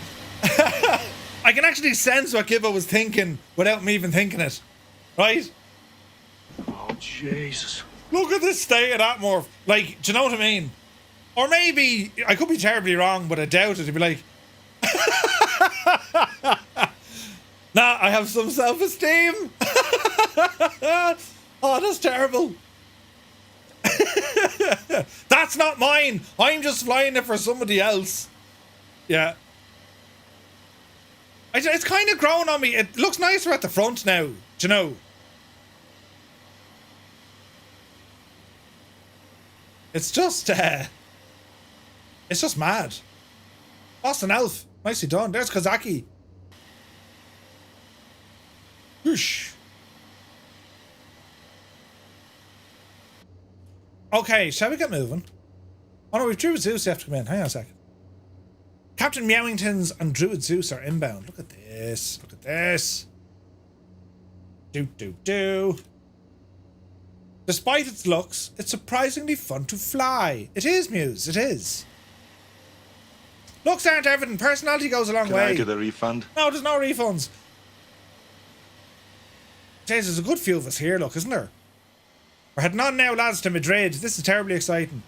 I can actually sense what Gibbo was thinking without me even thinking it. Right? Oh, Jesus. Look at this state of that morph. Like, do you know what I mean? Or maybe, I could be terribly wrong, but I doubt it. To be like... Nah, I have some self-esteem. Oh, that's terrible. That's not mine. I'm just flying it for somebody else. Yeah. It's kind of grown on me. It looks nicer at the front now. Do you know? It's just mad. Boston Elf. Nicely done. There's Kozaki. Whoosh. Okay, shall we get moving? Oh no, we've Druid Zeus have to come in. Hang on a second. Captain Meowingtons and Druid Zeus are inbound. Look at this. Look at this. Do. Despite its looks, it's surprisingly fun to fly. It is, Muse. It is. Looks aren't everything. Personality goes a long way. Can I get a refund? No, there's no refunds. Jeez, there's a good few of us here, look, isn't there? We're heading on now, lads, to Madrid. This is terribly exciting.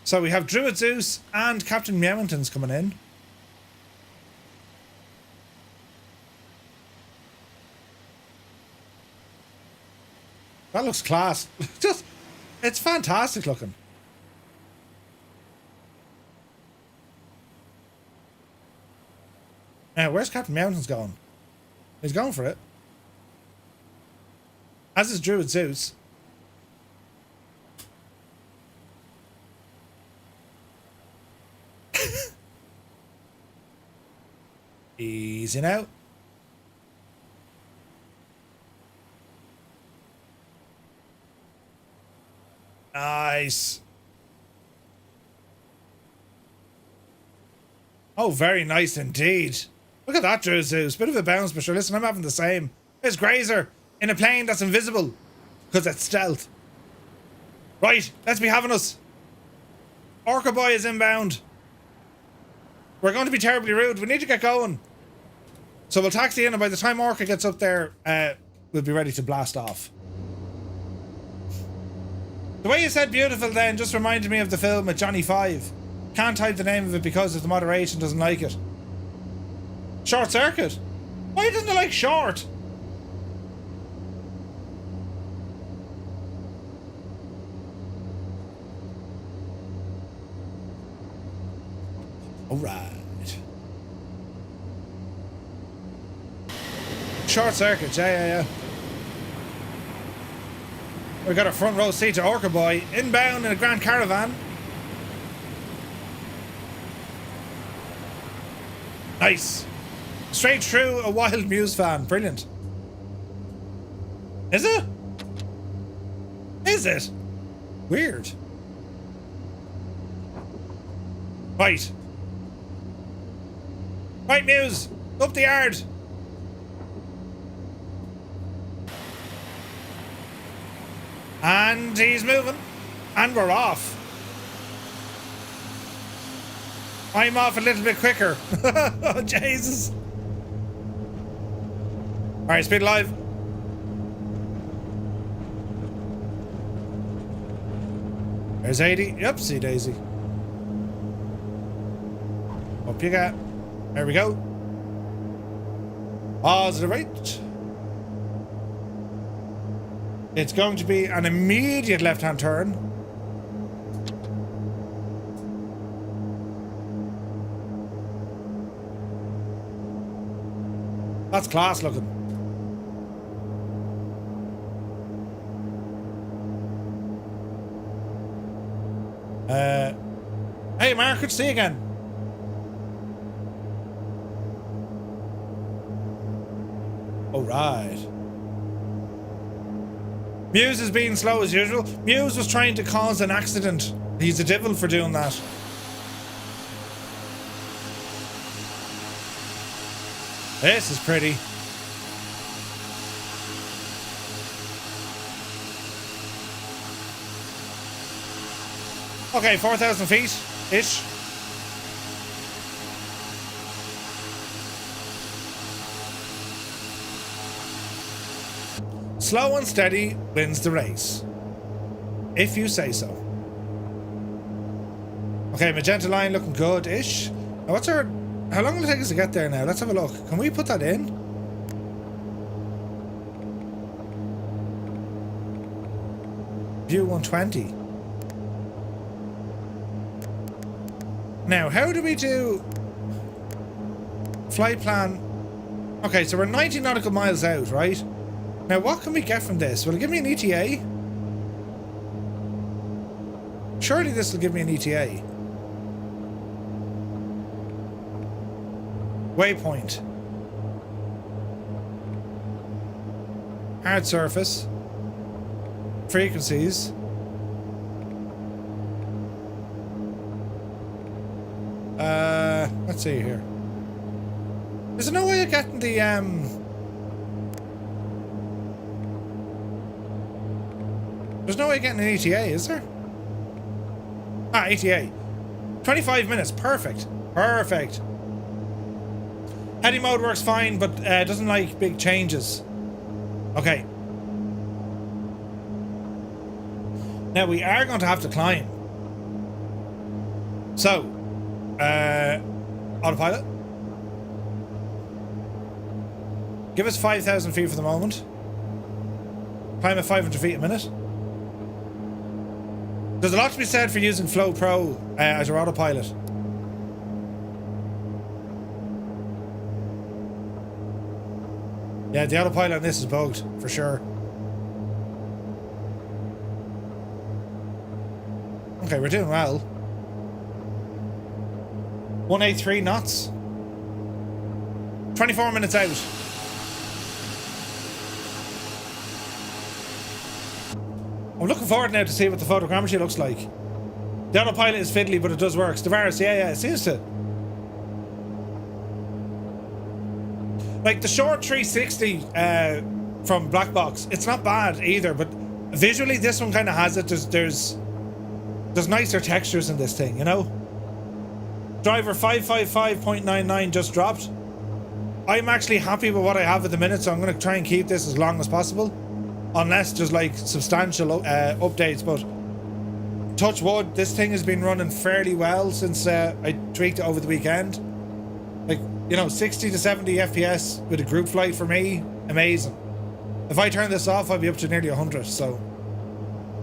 So we have Druid Zeus and Captain Meowingtons coming in. That looks class. Just, it's fantastic looking. Now, where's Captain Mountains going? He's going for it. As is Druid Zeus. Easy now. Nice. Oh, very nice indeed. Look at that, Drew Zeus. Bit of a bounce, but sure, listen, I'm having the same. There's Grazer in a plane that's invisible because it's stealth. Right, let's be having us. Orca Boy is inbound. We're going to be terribly rude. We need to get going. So we'll taxi in, and by the time Orca gets up there, we'll be ready to blast off. The way you said beautiful then just reminded me of the film with Johnny Five. Can't type the name of it because of the moderation doesn't like it. Short Circuit? Why doesn't it like short? Alright. Short Circuit, yeah. We got a front row seat to Orca Boy, inbound in a Grand Caravan. Nice. Straight through a Wild Muse fan. Brilliant. Is it? Is it? Weird. Right. Right, Muse. Up the yard. And he's moving. And we're off. I'm off a little bit quicker. Oh, Jesus. Alright, speed alive. There's 80. Yep, see Daisy. Up you go. There we go. Positive right. It's going to be an immediate left-hand turn. That's class looking. Hey Mark, good to see you again. Alright. Muse is being slow as usual. Muse was trying to cause an accident. He's a devil for doing that. This is pretty. Okay, 4,000 feet-ish. Slow and steady wins the race. If you say so. Okay, magenta line looking good-ish. Now what's our... How long will it take us to get there now? Let's have a look. Can we put that in? View 120. Now, how do we do... Flight plan... Okay, so we're 90 nautical miles out, right? Now, what can we get from this? Will it give me an ETA? Surely this will give me an ETA. Waypoint. Hard surface. Frequencies. Let's see here. Is there no way of getting the There's no way of getting an ETA, is there? Ah, ETA. 25 minutes. Perfect. Perfect. Heady mode works fine, but doesn't like big changes. Okay. Now we are going to have to climb. So, autopilot. Give us 5,000 feet for the moment. climb at 500 feet a minute. There's a lot to be said for using Flow Pro as your autopilot. Yeah, the autopilot on this is bugged, for sure. Okay, we're doing well. 183 knots. 24 minutes out. I'm looking forward now to see what the photogrammetry looks like. The autopilot is fiddly, but it does work. Tavares, yeah, it seems to. Like the short 360 from Black Box, it's not bad either, but visually this one kind of has it. There's nicer textures in this thing, you know? Driver 555.99 just dropped. I'm actually happy with what I have at the minute, so I'm going to try and keep this as long as possible. Unless there's like substantial updates, but touch wood, this thing has been running fairly well since I tweaked it over the weekend. Like, you know, 60 to 70 FPS with a group flight for me, amazing. If I turn this off, I'll be up to nearly 100, so,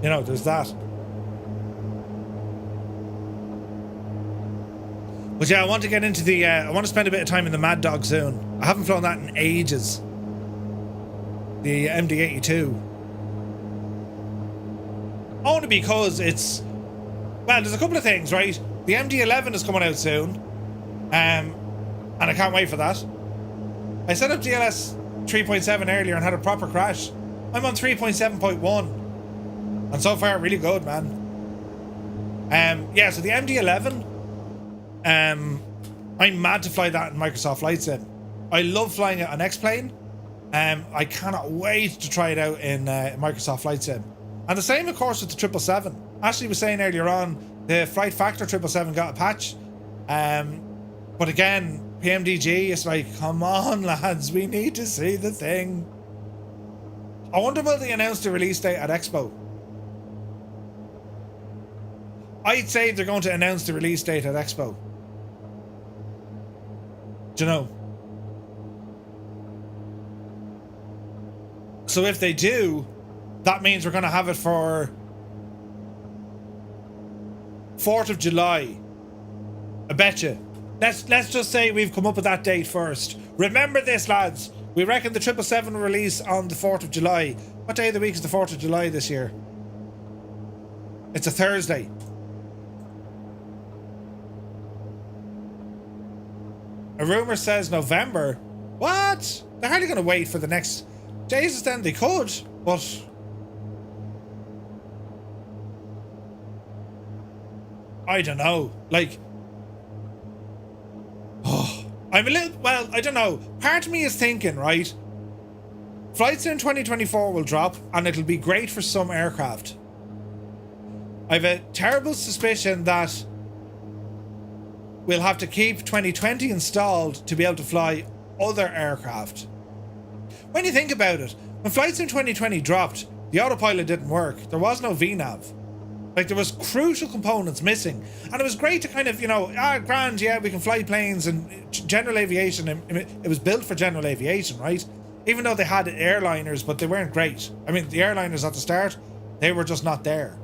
you know, there's that. But yeah, I want to get into the, I want to spend a bit of time in the Mad Dog soon. I haven't flown that in ages. The MD-82. Only because it's, well, there's a couple of things, right? The MD-11 is coming out soon. And I can't wait for that. I set up DLS 3.7 earlier and had a proper crash. I'm on 3.7.1. And so far, really good, man. Yeah, so the MD-11, I'm mad to fly that in Microsoft Flight Sim. I love flying it on X-Plane. I cannot wait to try it out in Microsoft Flight Sim. And the same, of course, with the 777. Ashley was saying earlier on, the Flight Factor 777 got a patch. But again, PMDG is like, come on, lads, we need to see the thing. I wonder will they announce the release date at Expo? I'd say they're going to announce the release date at Expo. Do you know? So if they do, that means we're going to have it for 4th of July. I bet you. Let's just say we've come up with that date first. Remember this, lads. We reckon the 777 will release on the 4th of July. What day of the week is the 4th of July this year? It's a Thursday. A rumor says November. What? They're hardly going to wait for the next... Jesus, then they could, but... I don't know. Like... Oh, I'm a little... Well, I don't know. Part of me is thinking, right? Flight Sim 2024 will drop, and it'll be great for some aircraft. I have a terrible suspicion that we'll have to keep 2020 installed to be able to fly other aircraft. When you think about it, when Flight Sim 2020 dropped, the autopilot didn't work. There was no VNAV. Like, there was crucial components missing. And it was great to kind of, you know, grand, yeah, we can fly planes and general aviation. It was built for general aviation, right? Even though they had airliners, but they weren't great. I mean, the airliners at the start, they were just not there.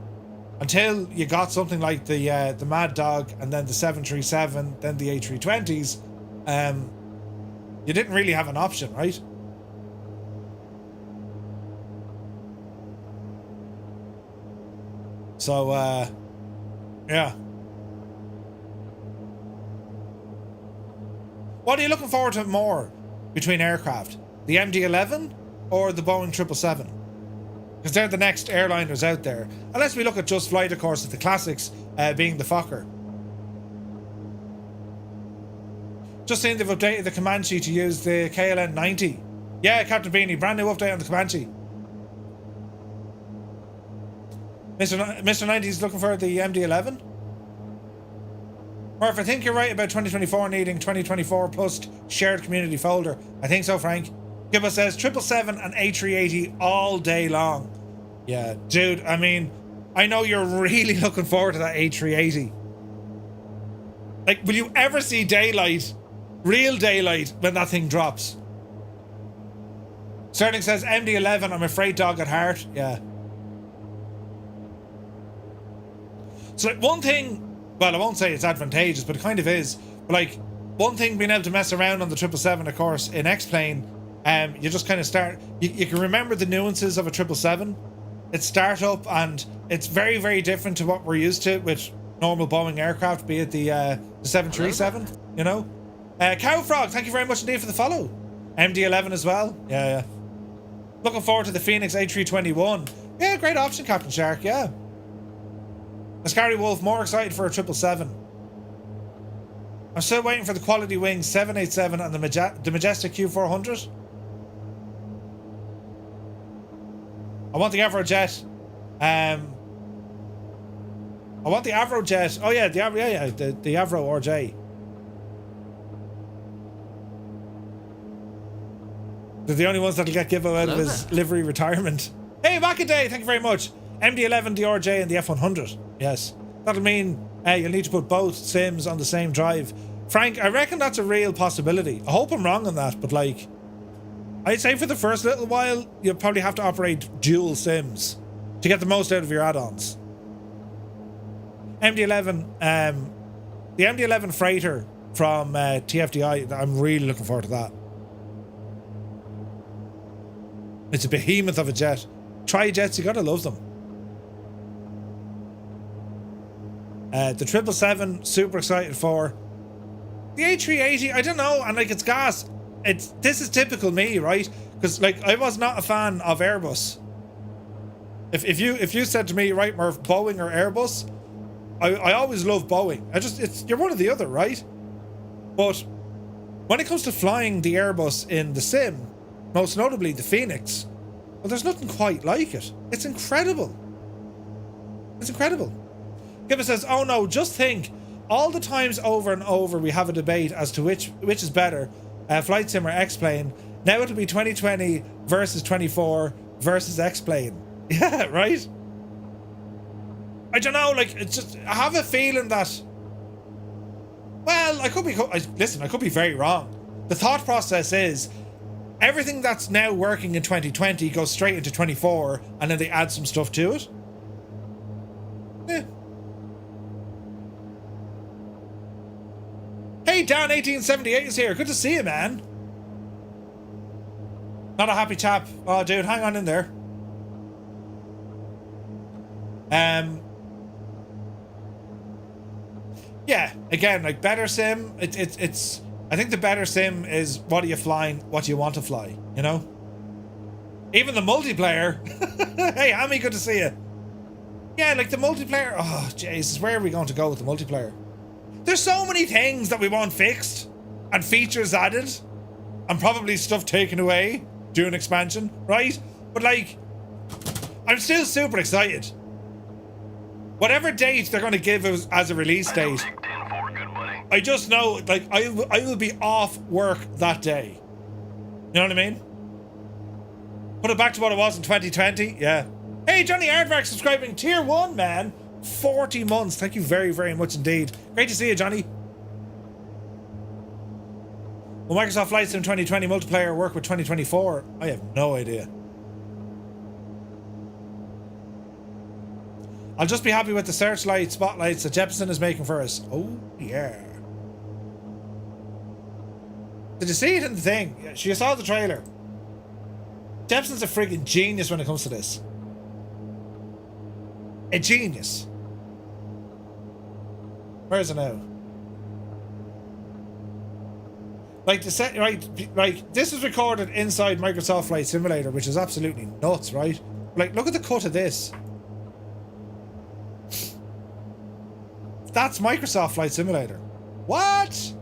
Until you got something like the Mad Dog, and then the 737, then the A320s, you didn't really have an option, right? So, yeah. What are you looking forward to more between aircraft? The MD-11 or the Boeing 777? Because they're the next airliners out there. Unless we look at Just Flight, of course, at the classics being the Fokker. Just saying they've updated the Comanche to use the KLN 90. Yeah, Captain Beanie, brand new update on the Comanche. Mr. 90 is looking for the MD-11. Or if I think you're right about 2024 needing 2024 plus shared community folder. I think so, Frank. Gibba says 777 and A380 all day long. Yeah, dude, I mean, I know you're really looking forward to that A380. Like, will you ever see daylight, real daylight, when that thing drops? Sterling says MD-11, I'm a freight dog at heart. Yeah. So like one thing, well, I won't say it's advantageous, but it kind of is. But like one thing being able to mess around on the 777, of course, in X-Plane, you just kind of start, you can remember the nuances of a 777. It's startup and it's very, very different to what we're used to with normal Boeing aircraft, be it the 737, you know? Cowfrog, thank you very much indeed for the follow. MD-11 as well. Yeah. Looking forward to the Phoenix A321. Yeah, great option, Captain Shark, yeah. Ascari Wolf, more excited for a 777. I'm still waiting for the quality wings 787 and the Majestic Q400. I want the Avrojet. I want the Avrojet. Oh yeah, the Avro RJ. They're the only ones that'll get Gibbo out of his livery retirement. Hey, Mackaday, thank you very much. MD-11, the RJ, and the F100. Yes, that'll mean you'll need to put both sims on the same drive. Frank, I reckon that's a real possibility. I hope I'm wrong on that, but like, I'd say for the first little while, you'll probably have to operate dual sims to get the most out of your add-ons. MD-11, the MD-11 freighter from TFDI, I'm really looking forward to that. It's a behemoth of a jet. Tri-jets, you gotta love them. The 777, super excited for. The A380, I don't know, and like it's gas. This is typical me, right? Because like I was not a fan of Airbus. If you said to me, right, Murph, Boeing or Airbus, I always love Boeing. You're one or the other, right? But when it comes to flying the Airbus in the sim, most notably the Phoenix, well, there's nothing quite like it. It's incredible. It's incredible. Gibbon says, oh no, just think, all the times over and over we have a debate as to which is better, Flight Sim or X-Plane. Now it'll be 2020 versus 24 versus X-Plane. Yeah, right? I don't know, like, it's just, I have a feeling that, well, I could be very wrong. The thought process is, everything that's now working in 2020 goes straight into 24, and then they add some stuff to it. Yeah. Hey, Dan1878 is here. Good to see you, man. Not a happy chap. Oh, dude, hang on in there. Yeah, again, like better sim. It's. I think the better sim is what are you flying, what do you want to fly, you know? Even the multiplayer. Hey, Hammy, good to see you. Yeah, like the multiplayer. Oh, Jesus, where are we going to go with the multiplayer? There's so many things that we want fixed and features added and probably stuff taken away during expansion, right? But like, I'm still super excited. Whatever date they're going to give us as a release date, I just know, like, I will be off work that day. You know what I mean? Put it back to what it was in 2020. Yeah. Hey, Johnny Aardvark subscribing tier 1, man. 40 months. Thank you very, very much indeed. Great to see you, Johnny. Will Microsoft Flight Sim 2020 multiplayer work with 2024? I have no idea. I'll just be happy with the searchlight spotlights that Jeppesen is making for us. Oh, yeah. Did you see it in the thing? Yeah, you saw the trailer. Jepsen's a friggin' genius when it comes to this. A genius. Where is it now? Like the set, right? Like this is recorded inside Microsoft Flight Simulator, which is absolutely nuts, right? Like, look at the cut of this. That's Microsoft Flight Simulator. What?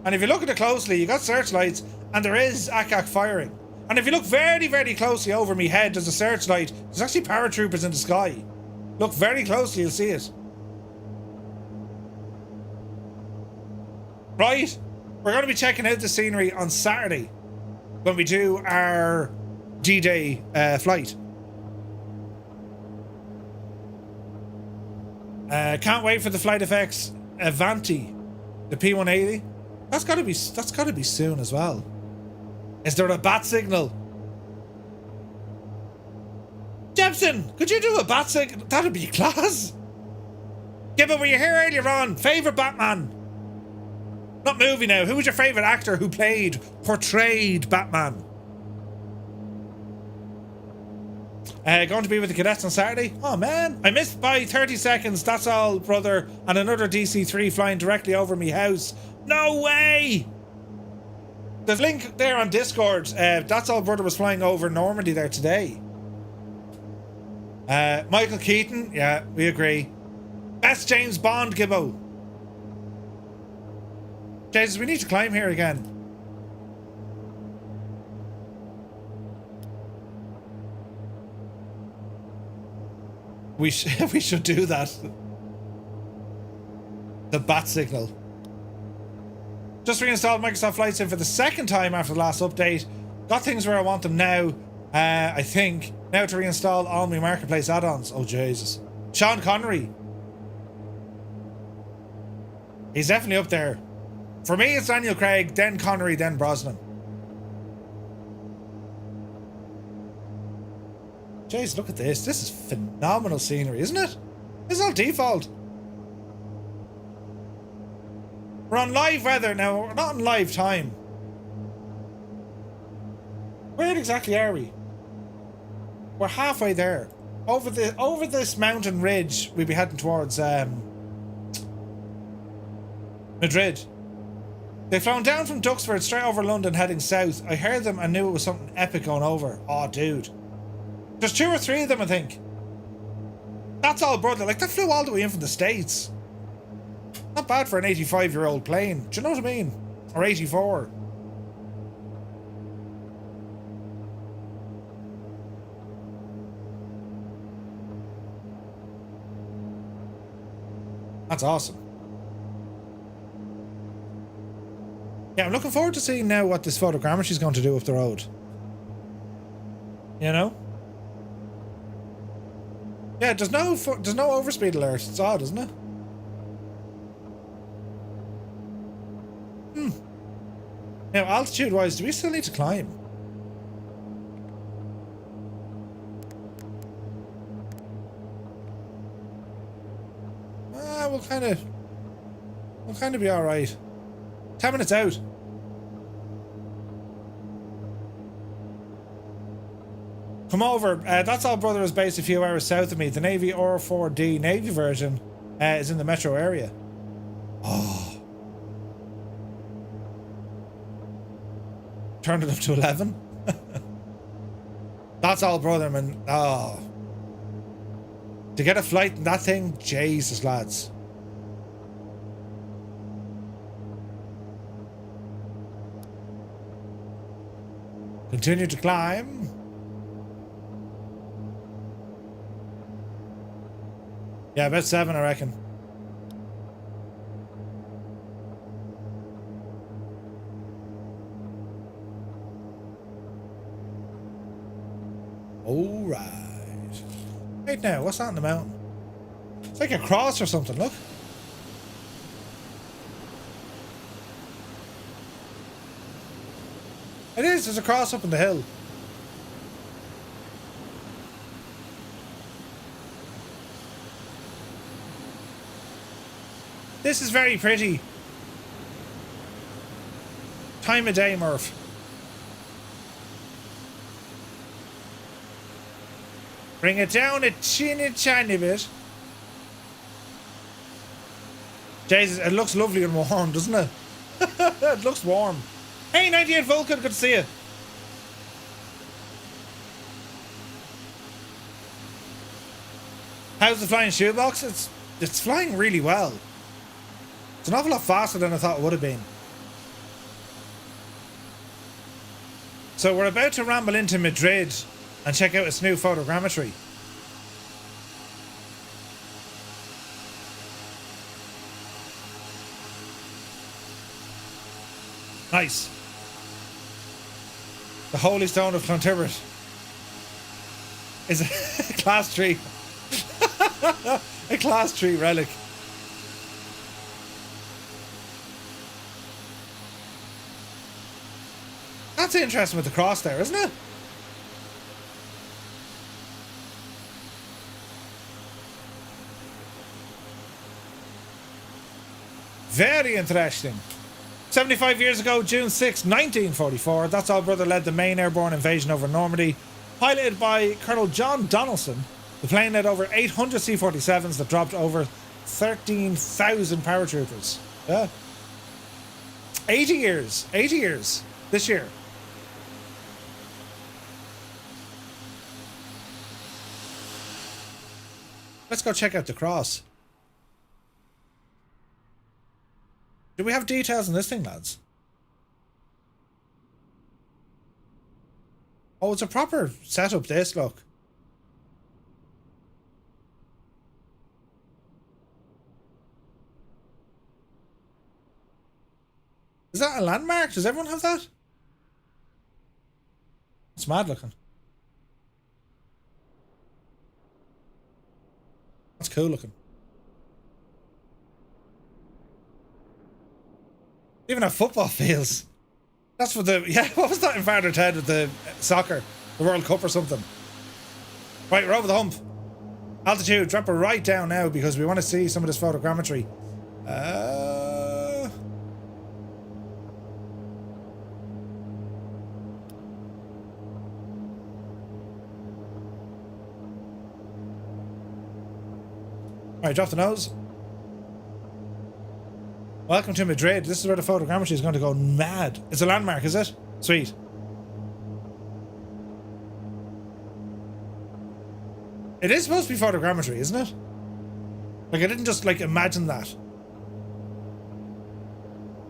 And if you look at it closely, you got searchlights, and there is ACAC firing. And if you look very, very closely over me head, there's a searchlight. There's actually paratroopers in the sky. Look very closely, you'll see it. Right? We're going to be checking out the scenery on Saturday when we do our D-Day flight. Can't wait for the Flight FX Avanti, the P180. That's got to be soon as well. Is there a bat signal? Jepson, could you do a bat signal? That'd be class. Gibbo, were you here earlier on? Favourite Batman? Not movie now. Who was your favourite actor who portrayed Batman? Going to be with the cadets on Saturday? Oh man, I missed by 30 seconds. That's all, brother. And another DC-3 flying directly over me house. No way! There's a link there on Discord. That's all, brother was flying over Normandy there today. Michael Keaton, yeah, we agree. Best James Bond, Gibbo. Jesus, we need to climb here again. We should do that. The bat signal. Just reinstalled Microsoft Flight Sim for the second time after the last update. Got things where I want them now. I think. Now to reinstall all my Marketplace add-ons. Oh, Jesus. Sean Connery. He's definitely up there. For me, it's Daniel Craig, then Connery, then Brosnan. Jeez, look at this. This is phenomenal scenery, isn't it? This is all default. We're on live weather now. We're not on live time. Where exactly are we? We're halfway there. Over this mountain ridge, we'll be heading towards Madrid. They flown down from Duxford straight over London heading south. I heard them and knew it was something epic going over. Oh, dude. There's 2 or 3 of them, I think. That's all, brother. Like, they flew all the way in from the States. Not bad for an 85-year-old plane. Do you know what I mean? Or 84. That's awesome. Yeah, I'm looking forward to seeing now what this photogrammetry's going to do up the road. You know? Yeah, there's no overspeed alert. It's odd, isn't it? Now, altitude-wise, do we still need to climb? We'll kind of be all right. 10 minutes out. Come over. That's all, brother, is based a few hours south of me. The Navy R4D Navy version is in the metro area. Oh. Turned it up to 11. That's all, brother, man. Oh. To get a flight in that thing, Jesus, lads. Continue to climb. Yeah, about 7, I reckon. All right. Wait now, what's that in the mountain? It's like a cross or something, look. It is, there's a cross up in the hill. This is very pretty. Time of day, Murph. Bring it down a tiny bit. Jesus, it looks lovely and warm, doesn't it? It looks warm. Hey, 98 Vulcan, good to see you. How's the flying shoebox? It's flying really well. It's an awful lot faster than I thought it would have been. So we're about to ramble into Madrid and check out its new photogrammetry. Nice. The Holy Stone of Clontarf is a class 3. A class 3 relic. That's interesting with the cross there, isn't it? Very interesting. 75 years ago, June 6, 1944, That's All Brother led the main airborne invasion over Normandy. Piloted by Colonel John Donaldson, the plane led over 800 C-47s that dropped over 13,000 paratroopers. Yeah. 80 years. 80 years this year. Let's go check out the cross. Do we have details on this thing, lads? Oh, it's a proper setup, this, look. Is that a landmark? Does everyone have that? It's mad looking. That's cool looking. Even have football fields. That's for the... Yeah, what was that in Father Ted with the soccer? The World Cup or something. Right, we're over the hump. Altitude, drop it right down now because we want to see some of this photogrammetry. Alright, drop the nose. Welcome to Madrid. This is where the photogrammetry is going to go mad. It's a landmark, is it? Sweet. It is supposed to be photogrammetry, isn't it? Like, I didn't just, like, imagine that.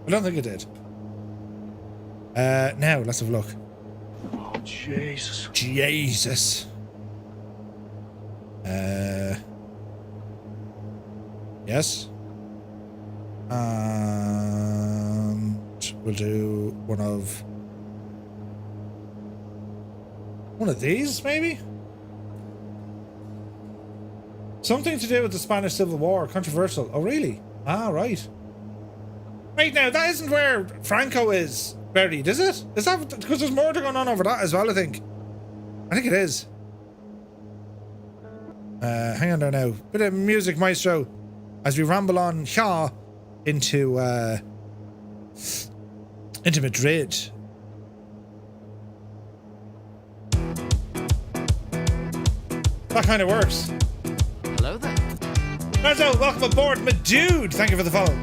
I don't think it did. Now, let's have a look. Oh, Jesus. Jesus. Yes. And we'll do one of these, maybe? Something to do with the Spanish Civil War. Controversial. Oh, really? Ah, right. Wait, now, that isn't where Franco is buried, is it? Is that... Because there's murder going on over that as well, I think. I think it is. Hang on there now. Bit of music, maestro. As we ramble on here into Madrid. That kind of works. Hello there. Marzo, welcome aboard, my dude. Thank you for the follow.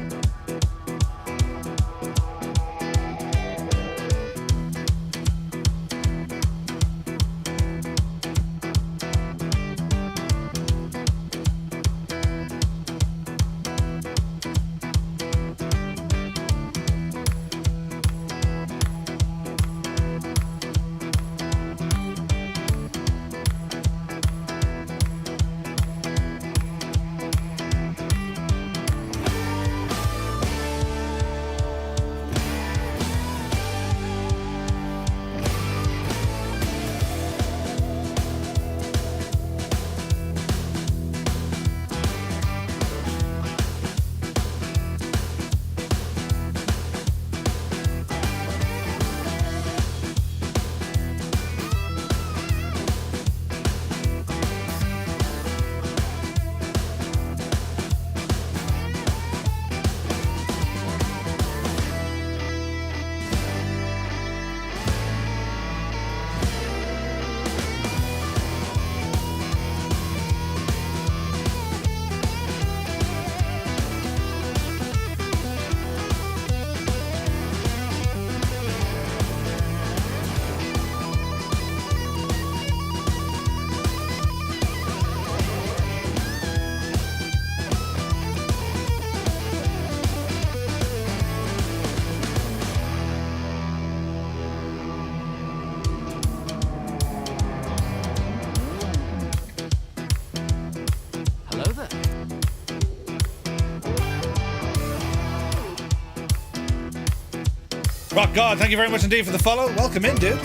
Rock God, thank you very much indeed for the follow. Welcome in, dude.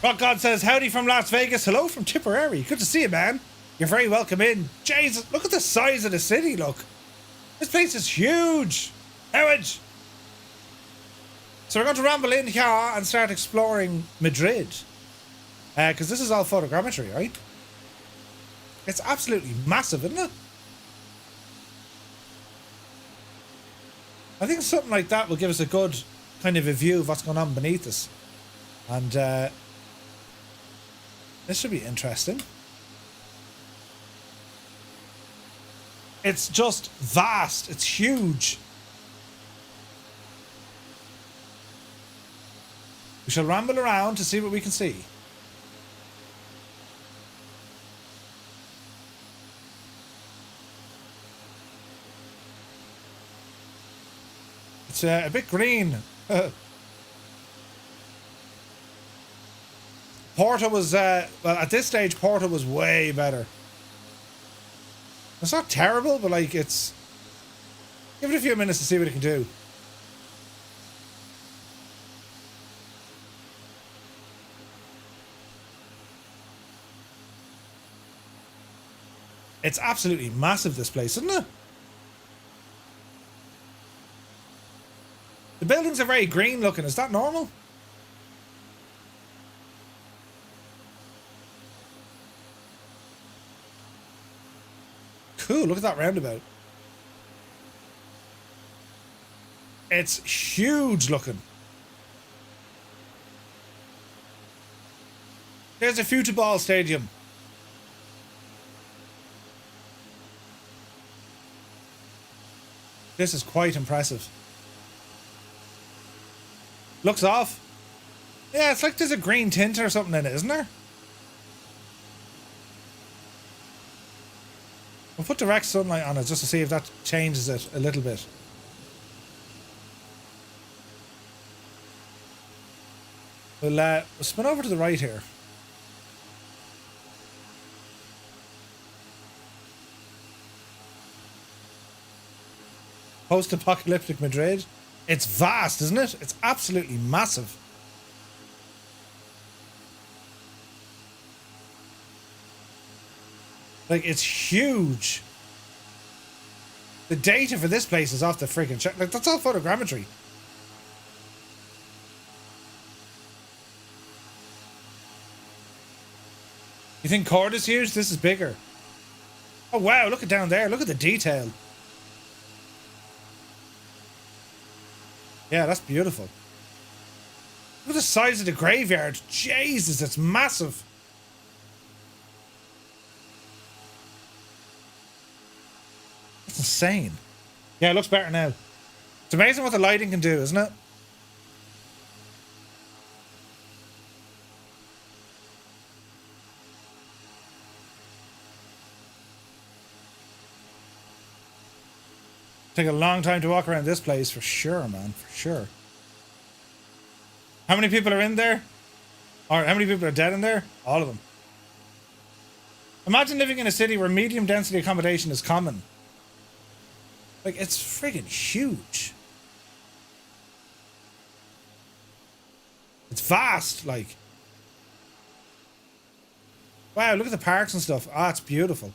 Rock God says, howdy from Las Vegas. Hello from Tipperary. Good to see you, man. You're very welcome in. Jesus, look at the size of the city, look. This place is huge. Huge. So we're going to ramble in here and start exploring Madrid. Because this is all photogrammetry, right? It's absolutely massive, isn't it? I think something like that will give us a good kind of a view of what's going on beneath us. And this should be interesting. It's just vast. It's huge. We shall ramble around to see what we can see. It's a bit green. Porto was, well, at this stage, Porto was way better. It's not terrible, but like, it's... Give it a few minutes to see what it can do. It's absolutely massive, this place, isn't it? The buildings are very green looking. Is that normal? Cool, look at that roundabout. It's huge looking. There's a football stadium. This is quite impressive. Looks off. Yeah, it's like there's a green tint or something in it, isn't there? We'll put direct sunlight on it just to see if that changes it a little bit. We'll spin over to the right here. Post-apocalyptic Madrid. It's vast, isn't it? It's absolutely massive. Like, it's huge. The data for this place is off the freaking check. Like, that's all photogrammetry. You think Cord is huge? This is bigger. Oh, wow. Look at down there. Look at the detail. Yeah, that's beautiful. Look at the size of the graveyard. Jesus, it's massive. That's insane. Yeah, it looks better now. It's amazing what the lighting can do, isn't it? Take a long time to walk around this place for sure, man, for sure. How many people are in there? Or how many people are dead in there? All of them. Imagine living in a city where medium density accommodation is common. Like, it's friggin' huge. It's vast, like. Wow, look at the parks and stuff. Ah, it's beautiful.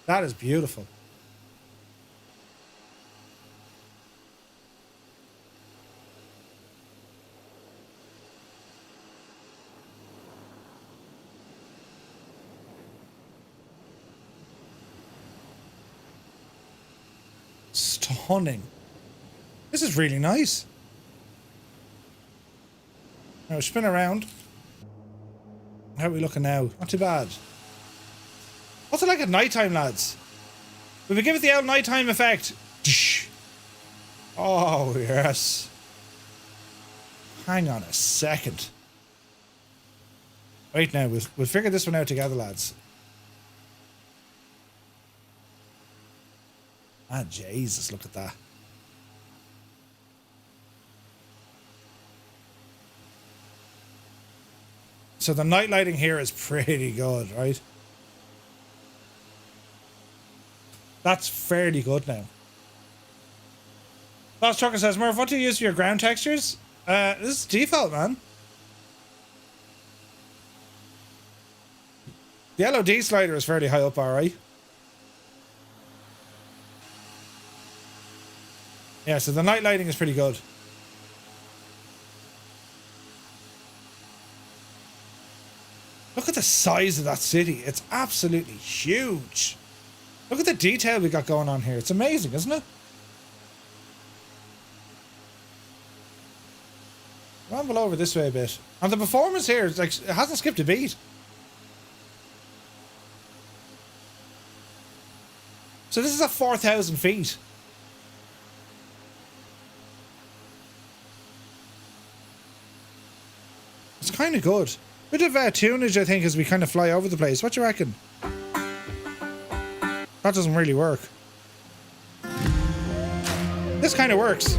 That is beautiful. Stunning. This is really nice. Now spin around. How are we looking now? Not too bad. What's it like at night time, lads? Will we give it the old nighttime effect? Oh, yes. Hang on a second. Wait now, we'll figure this one out together, lads. Ah, Jesus, look at that. So the night lighting here is pretty good, right? That's fairly good now. Lost Trucker says, Murph, what do you use for your ground textures? This is default, man. The LOD slider is fairly high up, alright. Yeah, so the night lighting is pretty good. Look at the size of that city. It's absolutely huge. Look at the detail we got going on here. It's amazing, isn't it? Ramble over this way a bit. And the performance here is like, it hasn't skipped a beat. So this is at 4,000 feet. It's kind of good. Bit of tunage, I think, as we kind of fly over the place. What do you reckon? That doesn't really work. This kind of works.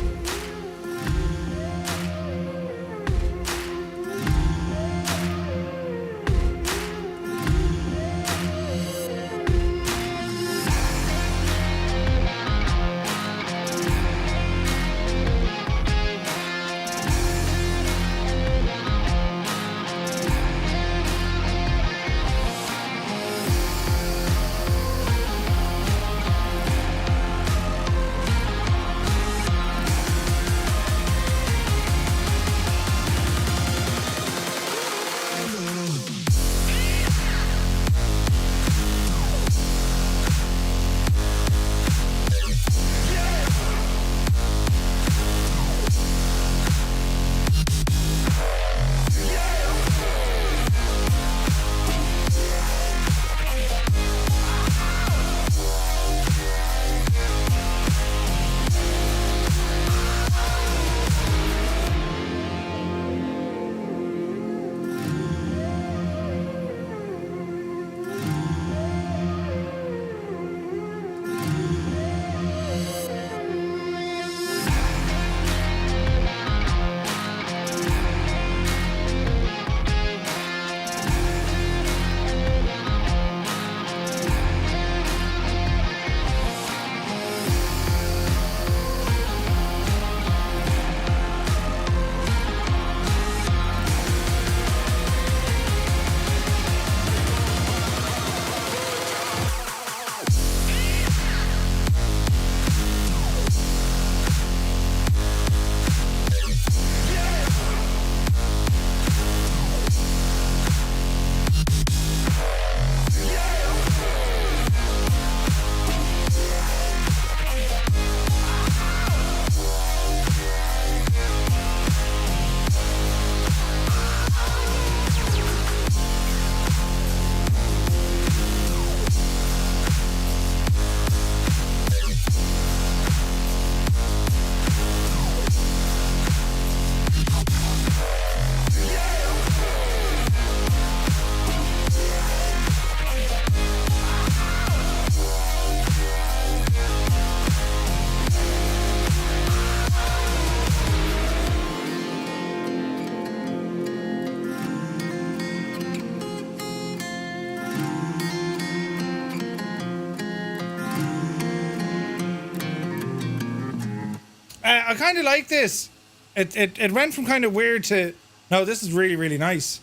I kind of like this. It went from kind of weird to, no, this is really, really nice.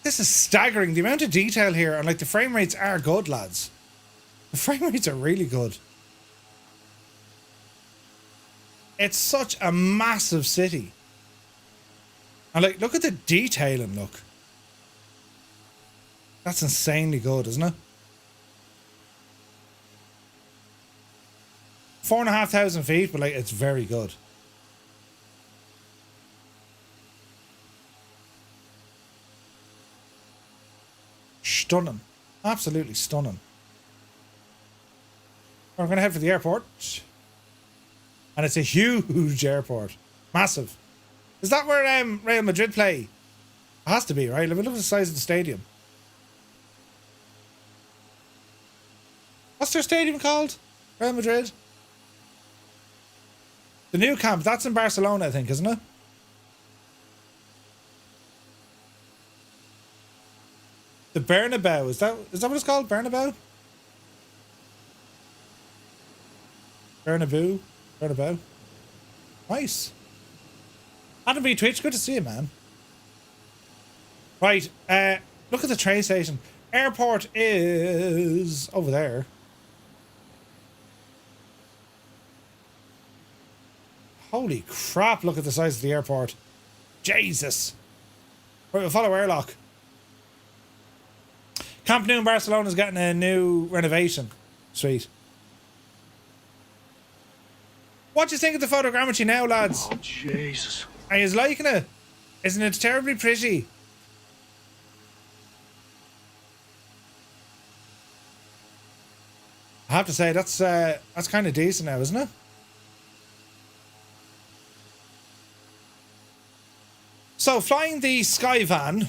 This is staggering. The amount of detail here, and like the frame rates are good, lads. The frame rates are really good. It's such a massive city. And like, look at the detailing, look. That's insanely good, isn't it? 4,500 feet, but like, it's very good. Stunning. Absolutely stunning. We're going to head for the airport. And it's a huge airport. Massive. Is that where Real Madrid play? It has to be, right? Let me look at the size of the stadium. What's their stadium called? Real Madrid? The new camp, that's in Barcelona, I think, isn't it? The Bernabeu, is that what it's called? Bernabeu? Bernabeu. Nice. Adam B. Twitch, good to see you, man. Right, look at the train station. Airport is over there. Holy crap, look at the size of the airport. Jesus. Right, we'll follow airlock. Camp Nou in Barcelona is getting a new renovation. Sweet. What do you think of the photogrammetry now, lads? Oh, Jesus. Are you liking it? Isn't it terribly pretty? I have to say, that's kind of decent now, isn't it? So, flying the Skyvan,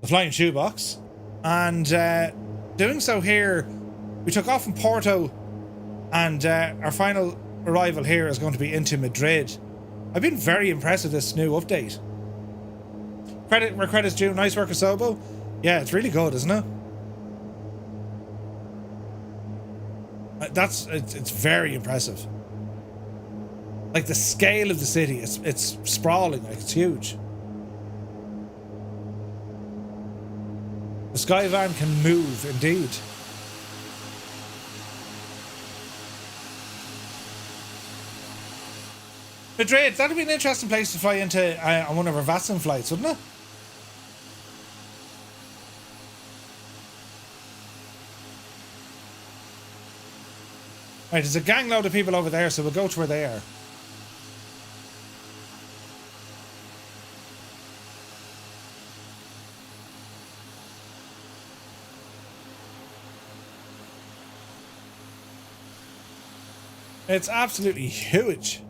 the flying shoebox, and doing so here, we took off from Porto, and our final arrival here is going to be into Madrid. I've been very impressed with this new update. Credit where credit's due. Nice work, Asobo. Yeah, it's really good, isn't it? It's very impressive. Like the scale of the city, it's sprawling, like it's huge. The Skyvan can move, indeed. Madrid, that'd be an interesting place to fly into on one of our Vatsan flights, wouldn't it? Right, there's a gang load of people over there, so we'll go to where they are. It's absolutely huge.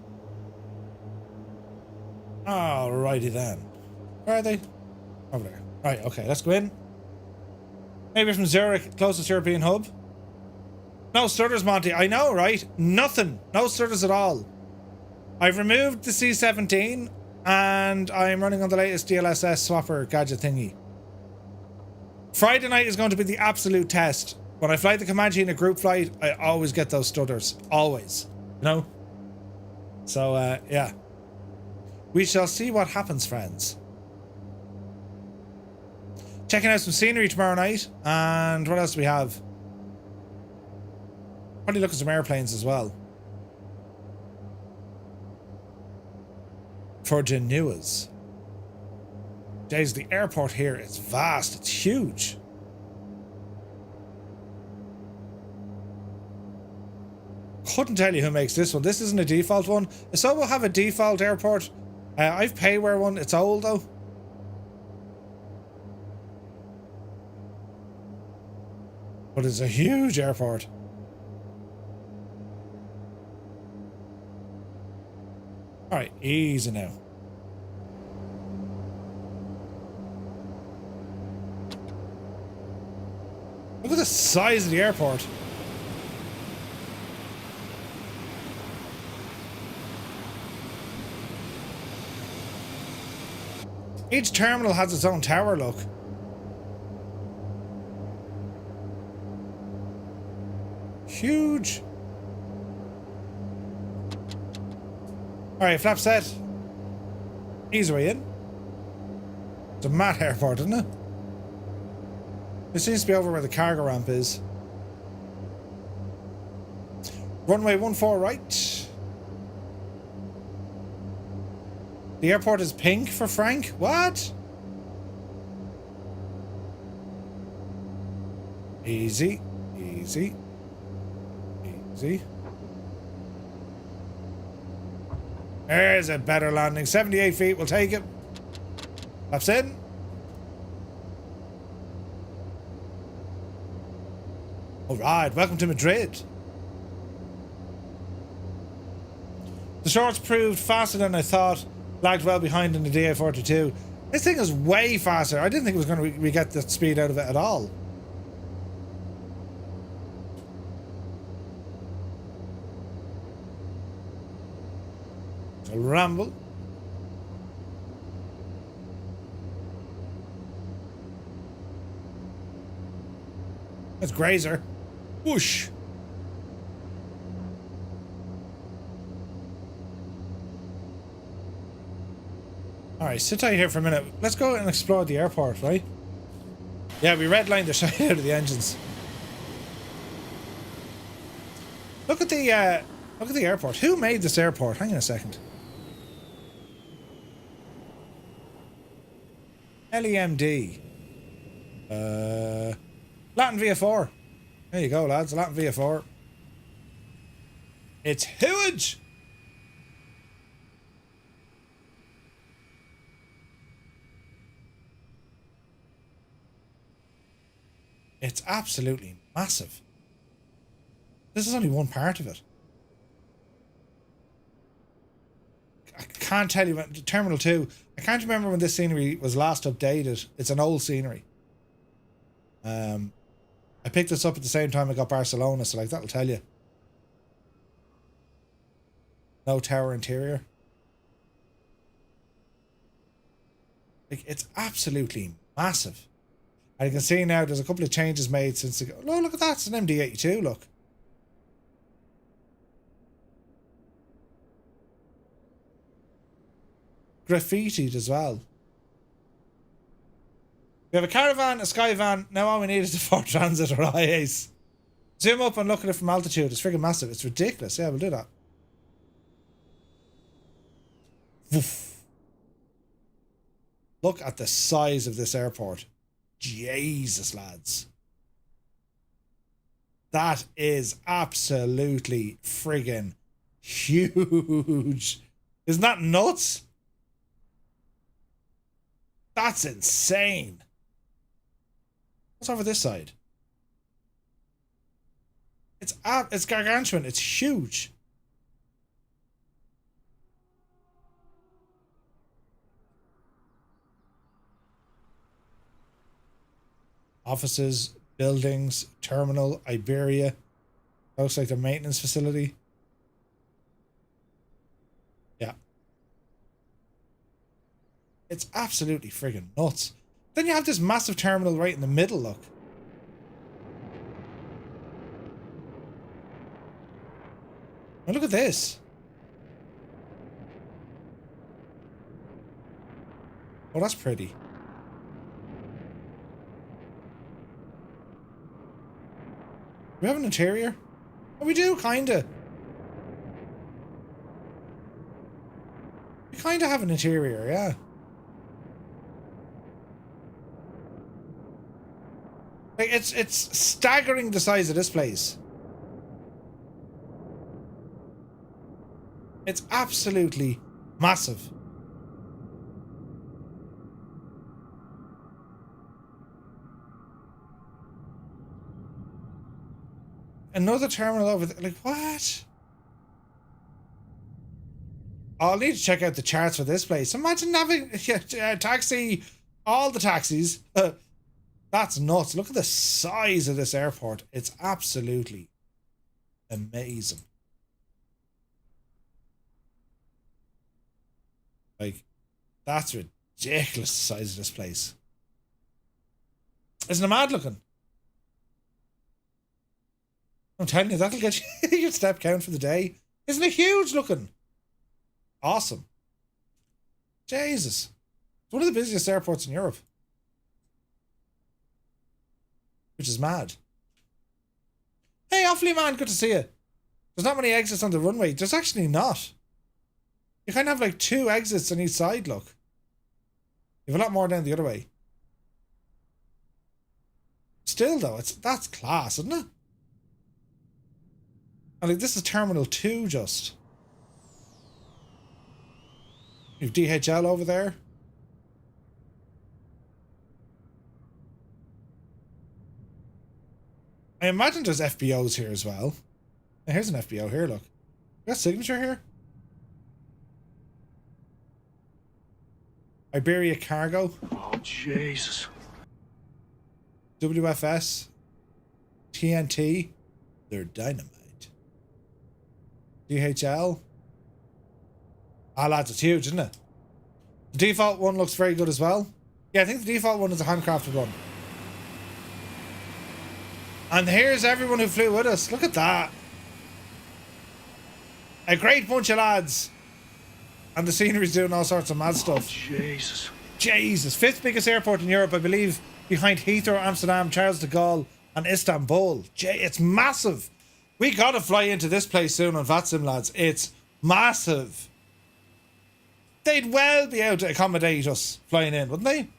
Alrighty then. Where are they? Over there. Right, okay, let's go in. Maybe from Zurich, closest European hub. No stutters, Monty. I know, right? Nothing. No stutters at all. I've removed the C-17 and I'm running on the latest DLSS swapper gadget thingy. Friday night is going to be the absolute test. When I fly the Comanche in a group flight, I always get those stutters. Always. You know? So, yeah. We shall see what happens, friends. Checking out some scenery tomorrow night. And what else do we have? Probably look at some airplanes as well. For Genuas. Jeez, the airport here is vast. It's huge. Couldn't tell you who makes this one. This isn't a default one. So we'll have a default airport. I've payware one. It's old though. But it's a huge airport. Alright, easy now. Look at the size of the airport. Each terminal has its own tower, look. Huge. Alright, flap set. Easy way in. It's a mat airport, isn't it? It seems to be over where the cargo ramp is. Runway 14 right. The airport is pink for Frank? What? Easy. Easy. Easy. There's a better landing. 78 feet, we'll take it. Flaps in. Alright, welcome to Madrid. The shorts proved faster than I thought. Lagged well behind in the DA42. This thing is way faster. I didn't think it was going to get the speed out of it at all. A ramble. That's Grazer. Whoosh. Alright, sit tight here for a minute. Let's go and explore the airport, right? Yeah, we redlined the shit out of the engines. Look at the airport. Who made this airport? Hang on a second. LEMD. Latin VF4. There you go, lads. Latin VF4. It's huge. It's absolutely massive. This is only one part of it. I can't tell you when Terminal 2. I can't remember when this scenery was last updated. It's an old scenery. I picked this up at the same time I got Barcelona, so like that'll tell you. No tower interior. Like it's absolutely massive. And you can see now there's a couple of changes made since the... Oh, look at that. It's an MD-82, look. Graffitied as well. We have a caravan, a Skyvan. Now all we need is a Ford Transit or IAs. Zoom up and look at it from altitude. It's friggin' massive. It's ridiculous. Yeah, we'll do that. Woof. Look at the size of this airport. Jesus, lads. That is absolutely friggin' huge. Isn't that nuts? That's insane. What's over this side? It's gargantuan. It's huge. Offices, buildings, terminal, Iberia. Looks like the maintenance facility. Yeah. It's absolutely friggin' nuts. Then you have this massive terminal right in the middle, look. And look at this. Oh, that's pretty. We have an interior? Oh, we do, kinda. We kinda have an interior, yeah. Like, it's staggering the size of this place. It's absolutely massive. Another terminal over there. Like, what? I'll need to check out the charts for this place. Imagine having a taxi, all the taxis. That's nuts. Look at the size of this airport. It's absolutely amazing. Like, that's ridiculous, the size of this place. Isn't it mad looking? I'm telling you, that'll get you your step count for the day. Isn't it huge looking? Awesome. Jesus. It's one of the busiest airports in Europe. Which is mad. Hey, Offley man, good to see you. There's not many exits on the runway. There's actually not. You kind of have like 2 exits on each side, look. You have a lot more down the other way. Still though, that's class, isn't it? And like, this is Terminal 2 just. You've DHL over there. I imagine there's FBOs here as well. Now, here's an FBO here, look. Got signature here? Iberia Cargo. Oh, Jesus. WFS. TNT. They're dynamite. DHL. Ah, lads, it's huge, isn't it? The default one looks very good as well. Yeah, I think the default one is a handcrafted one. And here's everyone who flew with us. Look at that. A great bunch of lads. And the scenery's doing all sorts of mad stuff. Jesus. Jesus. 5th biggest airport in Europe, I believe. behind Heathrow, Amsterdam, Charles de Gaulle, and Istanbul. It's massive. We gotta fly into this place soon on VATSIM, lads. It's massive. They'd well be able to accommodate us flying in, wouldn't they?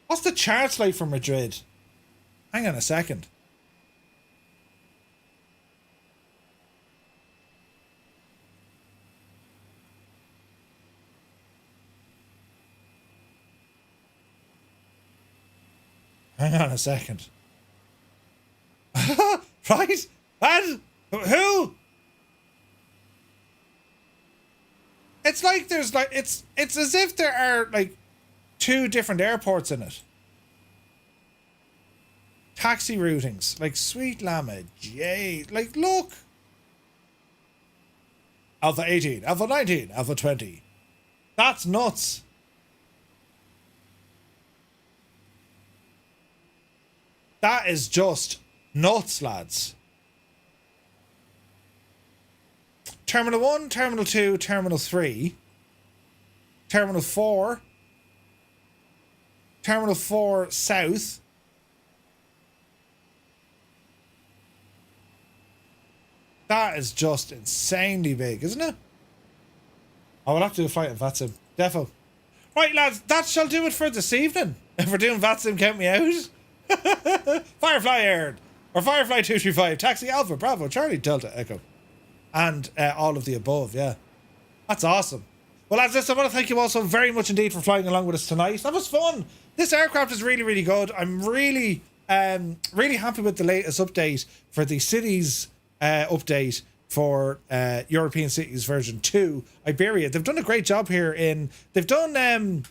What's the charts like for Madrid? Hang on a second. Hang on a second. Right? And who? It's like there's like it's as if there are like 2 different airports in it. Taxi routings, like sweet llama, J. Like look. Alpha 18, Alpha 19, Alpha 20. That's nuts. That is just nuts, lads. Terminal 1, Terminal 2, Terminal 3, Terminal 4, Terminal 4 South, that is just insanely big, isn't it? I will have to do a flight at VATSIM. Defo. Right, lads, that shall do it for this evening. If we're doing VATSIM, count me out. Firefly Air, or Firefly 235, Taxi Alpha, Bravo, Charlie, Delta, Echo. And all of the above, yeah. That's awesome. Well, as this, I want to thank you all so very much indeed for flying along with us tonight. That was fun. This aircraft is really, really good. I'm really, really happy with the latest update for the cities update for European Cities version 2, Iberia. They've done a great job here they've done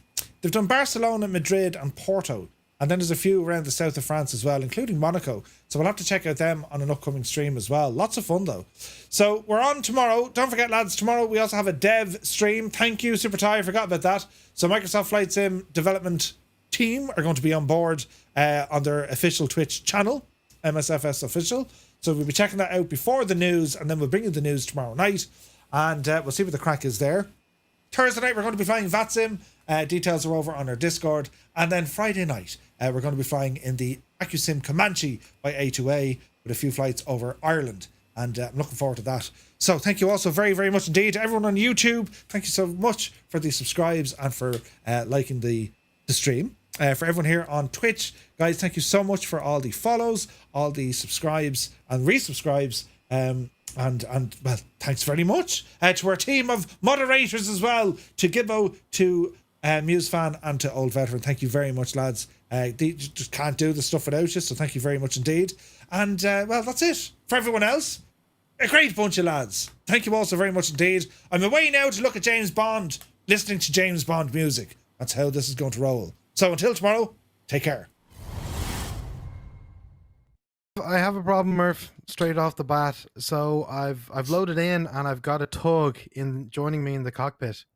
Barcelona, Madrid, and Porto. And then there's a few around the south of France as well, including Monaco. So we'll have to check out them on an upcoming stream as well. Lots of fun, though. So we're on tomorrow. Don't forget, lads, tomorrow we also have a dev stream. Thank you, Super Ty. I forgot about that. So Microsoft Flight Sim development team are going to be on board on their official Twitch channel, MSFS Official. So we'll be checking that out before the news, and then we'll bring you the news tomorrow night. And we'll see what the crack is there. Thursday night, we're going to be flying VATSIM. Details are over on our Discord. And then Friday night, we're going to be flying in the AccuSim Comanche by A2A with a few flights over Ireland. And I'm looking forward to that. So thank you also very, very much indeed to everyone on YouTube. Thank you so much for the subscribes and for liking the stream. For everyone here on Twitch, guys, thank you so much for all the follows, all the subscribes and resubscribes. And well, thanks very much to our team of moderators as well, to Gibbo, to MuseFan, and to Old Veteran. Thank you very much, lads. They just can't do the stuff without you, so thank you very much indeed. And well, that's it. For everyone else, a great bunch of lads. Thank you all so very much indeed. I'm away now to look at James Bond, listening to James Bond music. That's how this is going to roll. So until tomorrow, take care. I have a problem, Murph, straight off the bat. So I've loaded in and I've got a tug in joining me in the cockpit.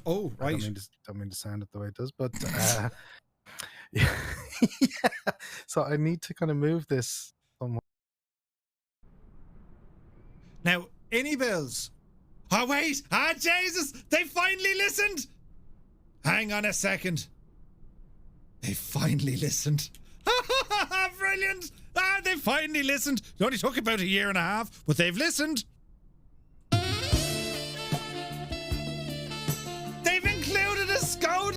Oh, right. I don't mean to sound it the way it does, but yeah. So I need to kind of move this somewhat. Now, any bills? Oh, wait. Ah, Jesus. They finally listened. Hang on a second. They finally listened. Brilliant. Ah, they finally listened. It only took about a year and a half, but they've listened.